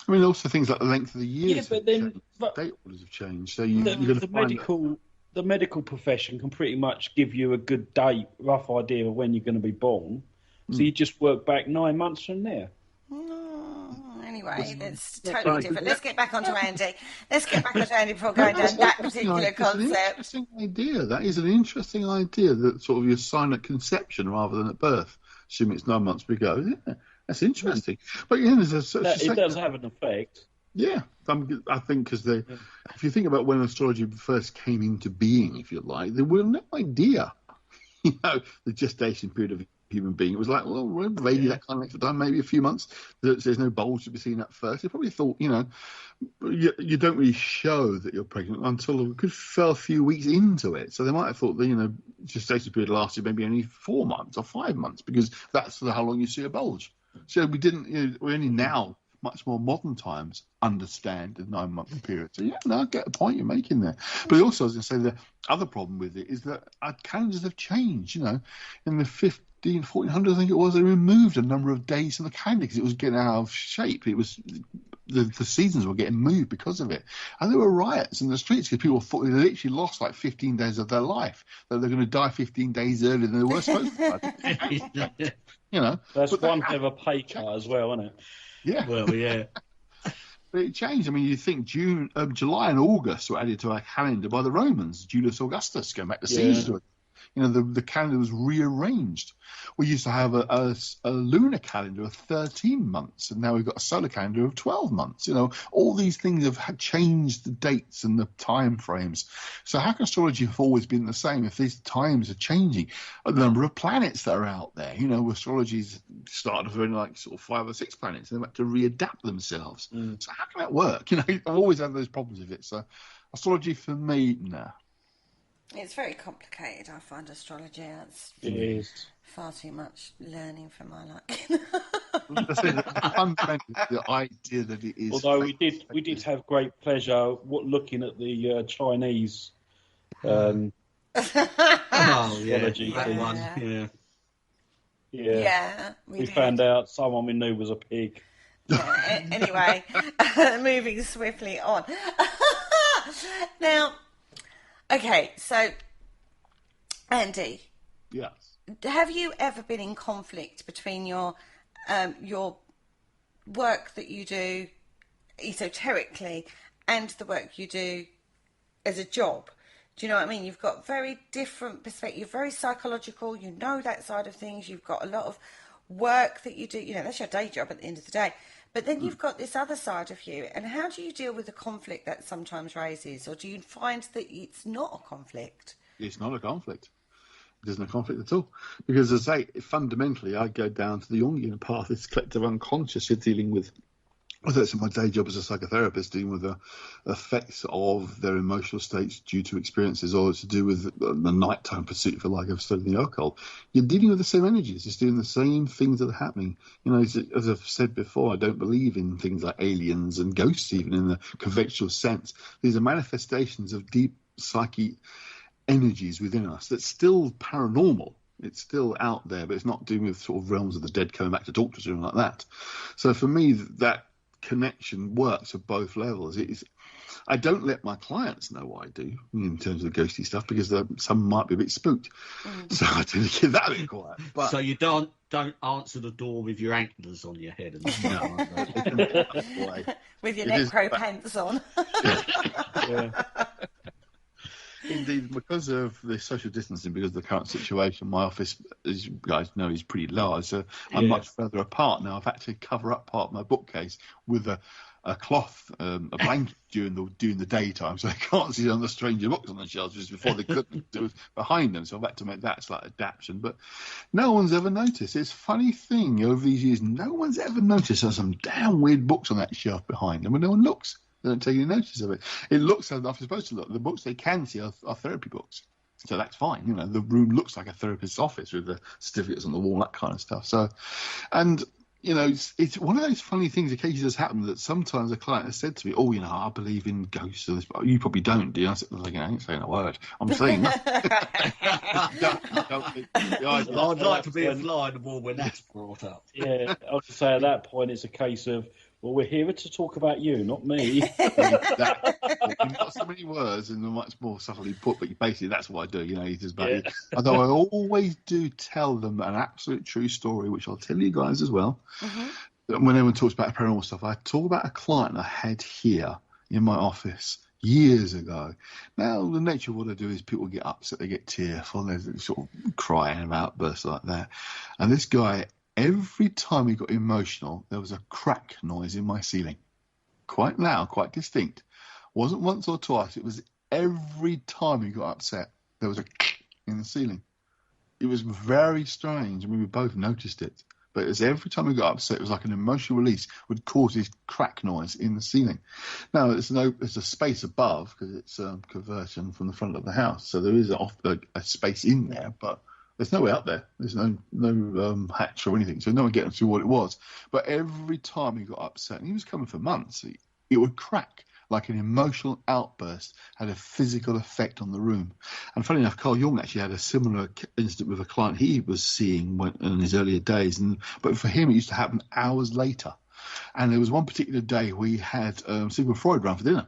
I mean, also things like the length of the years.
Yeah, but then...
date orders have changed. So
the medical profession can pretty much give you a good date, rough idea of when you're going to be born. So you just work back 9 months from there.
Anyway, that's totally different. Let's get back onto Andy. Before going down that particular concept.
Interesting idea. That is an interesting idea, that sort of you sign at conception rather than at birth. Assuming it's 9 months ago. Yeah, that's interesting. But yeah,
it does have an effect.
Yeah, I think because if you think about when astrology first came into being, if you like, there were no idea, the gestation period of a human being. It was like, well, maybe that kind of length of time, maybe a few months. There's no bulge to be seen at first. They probably thought, you don't really show that you're pregnant until a good fair few weeks into it. So they might have thought the gestation period lasted maybe only 4 months or 5 months, because that's how long you see a bulge. So we didn't. We only now, much more modern times, understand the 9 month period. So I get the point you're making there. But also, I was going to say, the other problem with it is that our calendars have changed. In the 1400s, I think it was, they removed a number of days from the calendar because it was getting out of shape. It was the seasons were getting moved because of it. And there were riots in the streets because people thought they literally lost like 15 days of their life, that they're going to die 15 days earlier than they were supposed to. You know,
that's one hell of a pay cut as well, isn't it?
Yeah.
Well, yeah.
But it changed. I mean, you think July and August were added to our calendar by the Romans, Julius Augustus, going back to Caesar. You know, the calendar was rearranged. We used to have a lunar calendar of 13 months, and now we've got a solar calendar of 12 months. You know, all these things have changed the dates and the time frames. So how can astrology have always been the same if these times are changing? The number of planets that are out there, you know, astrology's started with only like sort of 5 or 6 planets, and they've had to readapt themselves. So how can that work? You know, I've always had those problems with it. So astrology for me, nah.
It's very complicated, I find astrology.
It is.
Far too much learning for my liking.
Fundamentally, the idea that it is.
Although we did have great pleasure looking at the Chinese astrology
that one.
Yeah. We
did.
found out someone we knew was a pig.
Yeah, anyway, moving swiftly on. Now, okay, so Andy.
Yes.
Have you ever been in conflict between your work that you do esoterically and the work you do as a job? Do you know what I mean? You've got very different perspective. You're very psychological. You know that side of things. You've got a lot of work that you do. You know, that's your day job at the end of the day. But then you've got this other side of you. And how do you deal with the conflict that sometimes raises? Or do you find that it's not a conflict?
It's not a conflict. There's no conflict at all. Because, as I say, fundamentally, I go down to the Jungian path. It's collective unconscious. You're dealing with, whether it's my day job as a psychotherapist, dealing with the effects of their emotional states due to experiences, or it's to do with the nighttime pursuit, if you like, of studying the occult. You're dealing with the same energies. It's doing the same things that are happening. You know, as I've said before, I don't believe in things like aliens and ghosts, even in the conventional sense. These are manifestations of deep psyche energies within us that's still paranormal. It's still out there, but it's not doing with sort of realms of the dead coming back to talk to us or anything like that. So for me, that connection works at both levels. I don't let my clients know what I do in terms of the ghosty stuff, because some might be a bit spooked. So I tend to keep that a bit quiet. But
so you don't answer the door with your antlers on your head and
with your necro pants on.
Yeah.
Indeed, because of the social distancing, because of the current situation, my office, as you guys know, is pretty large. So I'm much further apart now. I've had to cover up part of my bookcase with a cloth, a blanket during the daytime, so they can't see on the stranger books on the shelves, just before they couldn't do it behind them. So I've had to make that slight adaptation. But no one's ever noticed. It's a funny thing over these years. No one's ever noticed there's some damn weird books on that shelf behind them, and no one looks. They don't take any notice of it. It looks as they're supposed to look. The books they can see are therapy books. So that's fine. You know, the room looks like a therapist's office with the certificates on the wall, that kind of stuff. So, and, you know, it's one of those funny things occasionally has happened that sometimes a client has said to me, oh, you know, I believe in ghosts. Or this, but you probably don't, do you? I said, like, I ain't saying a word. I'm saying that.
I'd like to be a fly in the wall when that's brought up.
Yeah, I would say at that point it's a case of, well, we're here to talk about you, not me.
Not so many words and much more subtly put, but basically that's what I do. You know, it's just about although I always do tell them an absolute true story, which I'll tell you guys as well. Mm-hmm. When anyone talks about paranormal stuff, I talk about a client I had here in my office years ago. Now, the nature of what I do is people get upset, they get tearful, they're sort of crying about outbursts like that. And this guy, every time he got emotional, there was a crack noise in my ceiling. Quite loud, quite distinct. Wasn't once or twice. It was every time he got upset, there was a in the ceiling. It was very strange. I mean, we both noticed it. But it was every time he got upset, it was like an emotional release would cause this crack noise in the ceiling. Now, there's a space above because it's a conversion from the front of the house. So there is a space in there, but there's no way out there. There's no hatch or anything, so no one getting through what it was. But every time he got upset, and he was coming for months, it would crack like an emotional outburst, had a physical effect on the room. And funny enough, Carl Jung actually had a similar incident with a client he was seeing in his earlier days. But for him, it used to happen hours later. And there was one particular day we had Sigmund Freud round for dinner.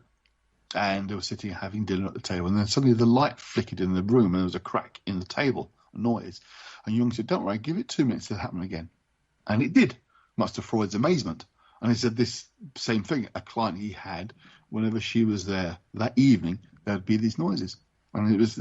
And they were sitting having dinner at the table. And then suddenly the light flickered in the room and there was a crack in the table, a noise. And Jung said, don't worry, give it 2 minutes to happen again. And it did, much to Freud's amazement. And he said this same thing, a client he had, whenever she was there that evening, there'd be these noises. And it was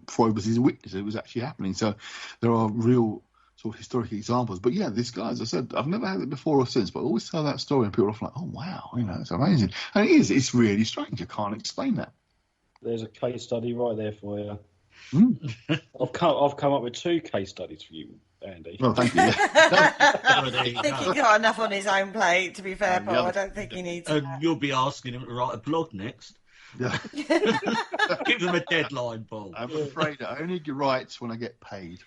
Freud was his witness. It was actually happening. So there are real sort of historic examples. But yeah, this guy, as I said, I've never had it before or since, but I always tell that story and people are often like, oh, wow, it's amazing. And it is. It's really strange. I can't explain that.
There's a case study right there for you.
Mm.
I've come up with 2 case studies for you, Andy.
Well, thank you.
I think he's got enough on his own plate, to be fair, Paul. I don't think he needs that.
You'll be asking him to write a blog next.
Yeah.
Give them a deadline, Paul.
I'm afraid I only write when I get paid.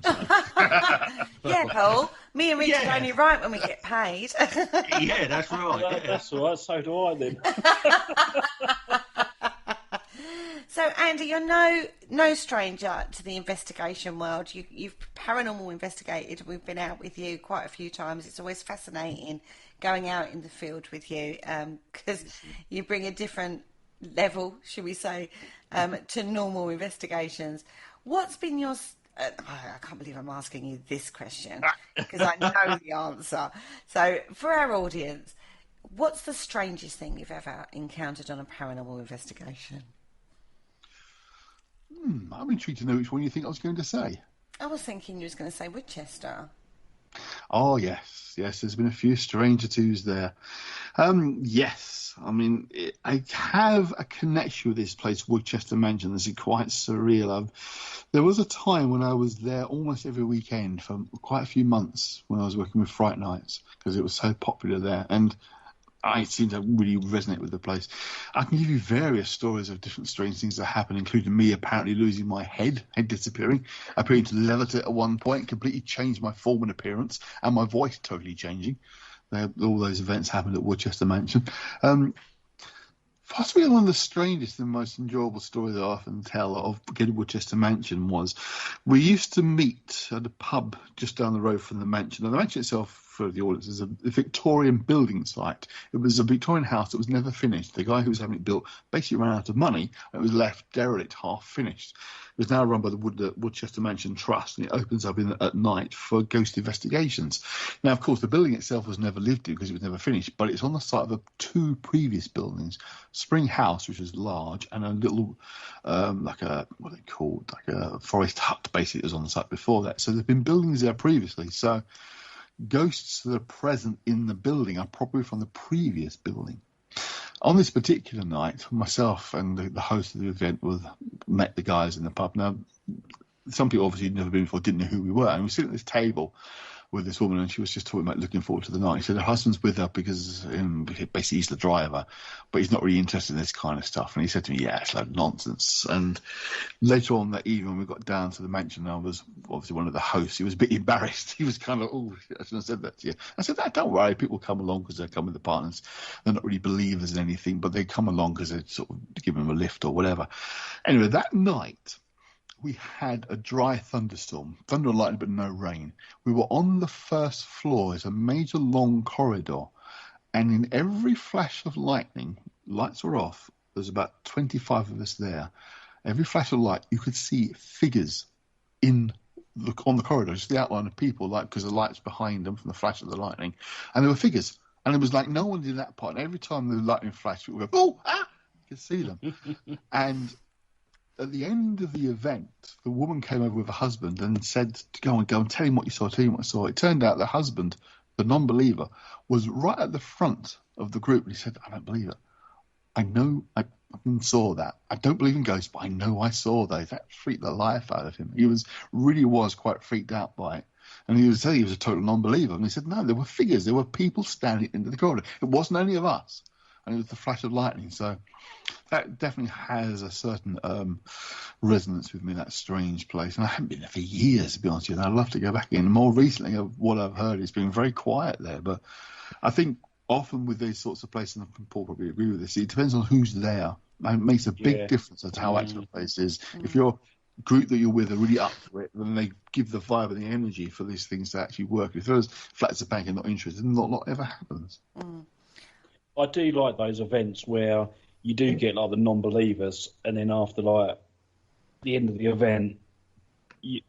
Yeah, Paul. Me and Richard only write when we get paid.
Yeah, that's right.
That's all right. So do I then.
So, Andy, you're no stranger to the investigation world. You've paranormal investigated. We've been out with you quite a few times. It's always fascinating going out in the field with you because you bring a different level, should we say, to normal investigations. What's been your... I can't believe I'm asking you this question because I know the answer. So, for our audience, what's the strangest thing you've ever encountered on a paranormal investigation?
I'm intrigued to know which one you think I was going to say.
I was thinking you was going to say Winchester.
Oh, yes. There's been a few stranger twos there. Yes. I mean, I have a connection with this place, Woodchester Mansion. This is quite surreal. There was a time when I was there almost every weekend for quite a few months when I was working with Fright Nights because it was so popular there. And I seem to really resonate with the place. I can give you various stories of different strange things that happen, including me apparently losing my head disappearing, appearing to levitate at one point, completely changed my form and appearance, and my voice totally changing. All those events happened at Woodchester Mansion. Possibly one of the strangest and most enjoyable stories I often tell of getting Woodchester Mansion was we used to meet at a pub just down the road from the mansion. And the mansion itself, for the audience, is a Victorian building site. It was a Victorian house that was never finished. The guy who was having it built basically ran out of money and it was left derelict, half finished. It was now run by the Woodchester Mansion Trust, and it opens up at night for ghost investigations. Now, of course, the building itself was never lived in because it was never finished, but it's on the site of 2 previous buildings. Spring House, which was large, and a little, what are they called? Like a forest hut, basically, was on the site before that. So there have been buildings there previously. So ghosts that are present in the building are probably from the previous building. On this particular night, myself and the host of the event met the guys in the pub. Now, some people obviously had never been before, didn't know who we were. And we were sitting at this table with this woman, and she was just talking about looking forward to the night. She said her husband's with her because basically he's the driver, but he's not really interested in this kind of stuff. And he said to me, yeah, it's like nonsense. And later on that evening, when we got down to the mansion, I was obviously one of the hosts. He was a bit embarrassed. He was kind of, oh, I shouldn't have said that to you. I said, don't worry, people come along because they come with the partners. They're not really believers in anything, but they come along because they sort of give them a lift or whatever. Anyway, that night, we had a dry thunderstorm, thunder and lightning, but no rain. We were on the first floor. It's a major long corridor. And in every flash of lightning, lights were off. There's about 25 of us there. Every flash of light, you could see figures on the corridor, just the outline of people, like because the light's behind them from the flash of the lightning. And there were figures. And it was like no one did that part. And every time the lightning flashed, we would go, oh, ah! You could see them. And at the end of the event, the woman came over with her husband and said to go and tell him what you saw, It turned out the husband, the non-believer, was right at the front of the group. And he said, I don't believe it. I know I saw that. I don't believe in ghosts, but I know I saw those. That freaked the life out of him. He was quite freaked out by it. And he was saying he was a total non-believer. And he said, no, there were figures. There were people standing in the corridor. It wasn't any of us. And it was the flash of lightning. So that definitely has a certain resonance with me, that strange place. And I haven't been there for years, to be honest with you. And I'd love to go back in. More recently, what I've heard, it's been very quiet there. But I think often with these sorts of places, and Paul probably agree with this, it depends on who's there. And it makes a big difference as to how active a place is. If you're group that you're with are really up for it, then they give the vibe and the energy for these things to actually work. If there's flat as a bank and not interested, not ever happens.
I do like those events where you do get like the non-believers, and then after like the end of the event,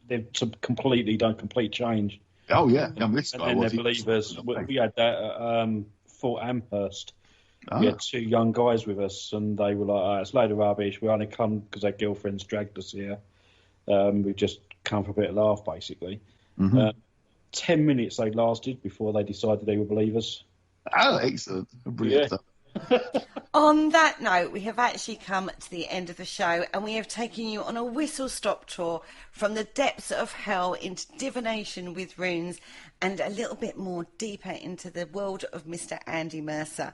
they've completely done complete change.
Oh yeah, this
and
guy
then
was.
they're believers. We had that at Fort Amherst.
Ah.
We had 2 young guys with us, and they were like, it's a load of rubbish. We only come because our girlfriends dragged us here. We just come for a bit of laugh, basically. 10 minutes they lasted before they decided they were believers.
Oh, excellent. Brilliant stuff.
On that note, we have actually come to the end of the show, and we have taken you on a whistle-stop tour from the depths of hell into divination with runes and a little bit more deeper into the world of Mr. Andy Mercer.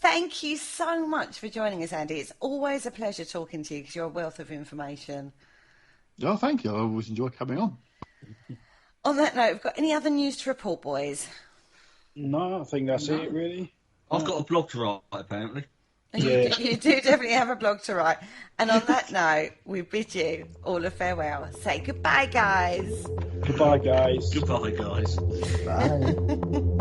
Thank you so much for joining us, Andy. It's always a pleasure talking to you because you're a wealth of information.
Oh, thank you. I always enjoy coming on.
On that note, have got any other news to report, boys?
No, I think that's it, really.
I've got a blog to write, apparently.
Yeah. You do definitely have a blog to write. And on that note, we bid you all a farewell. Say goodbye, guys.
Goodbye, guys.
Goodbye, guys.
Bye.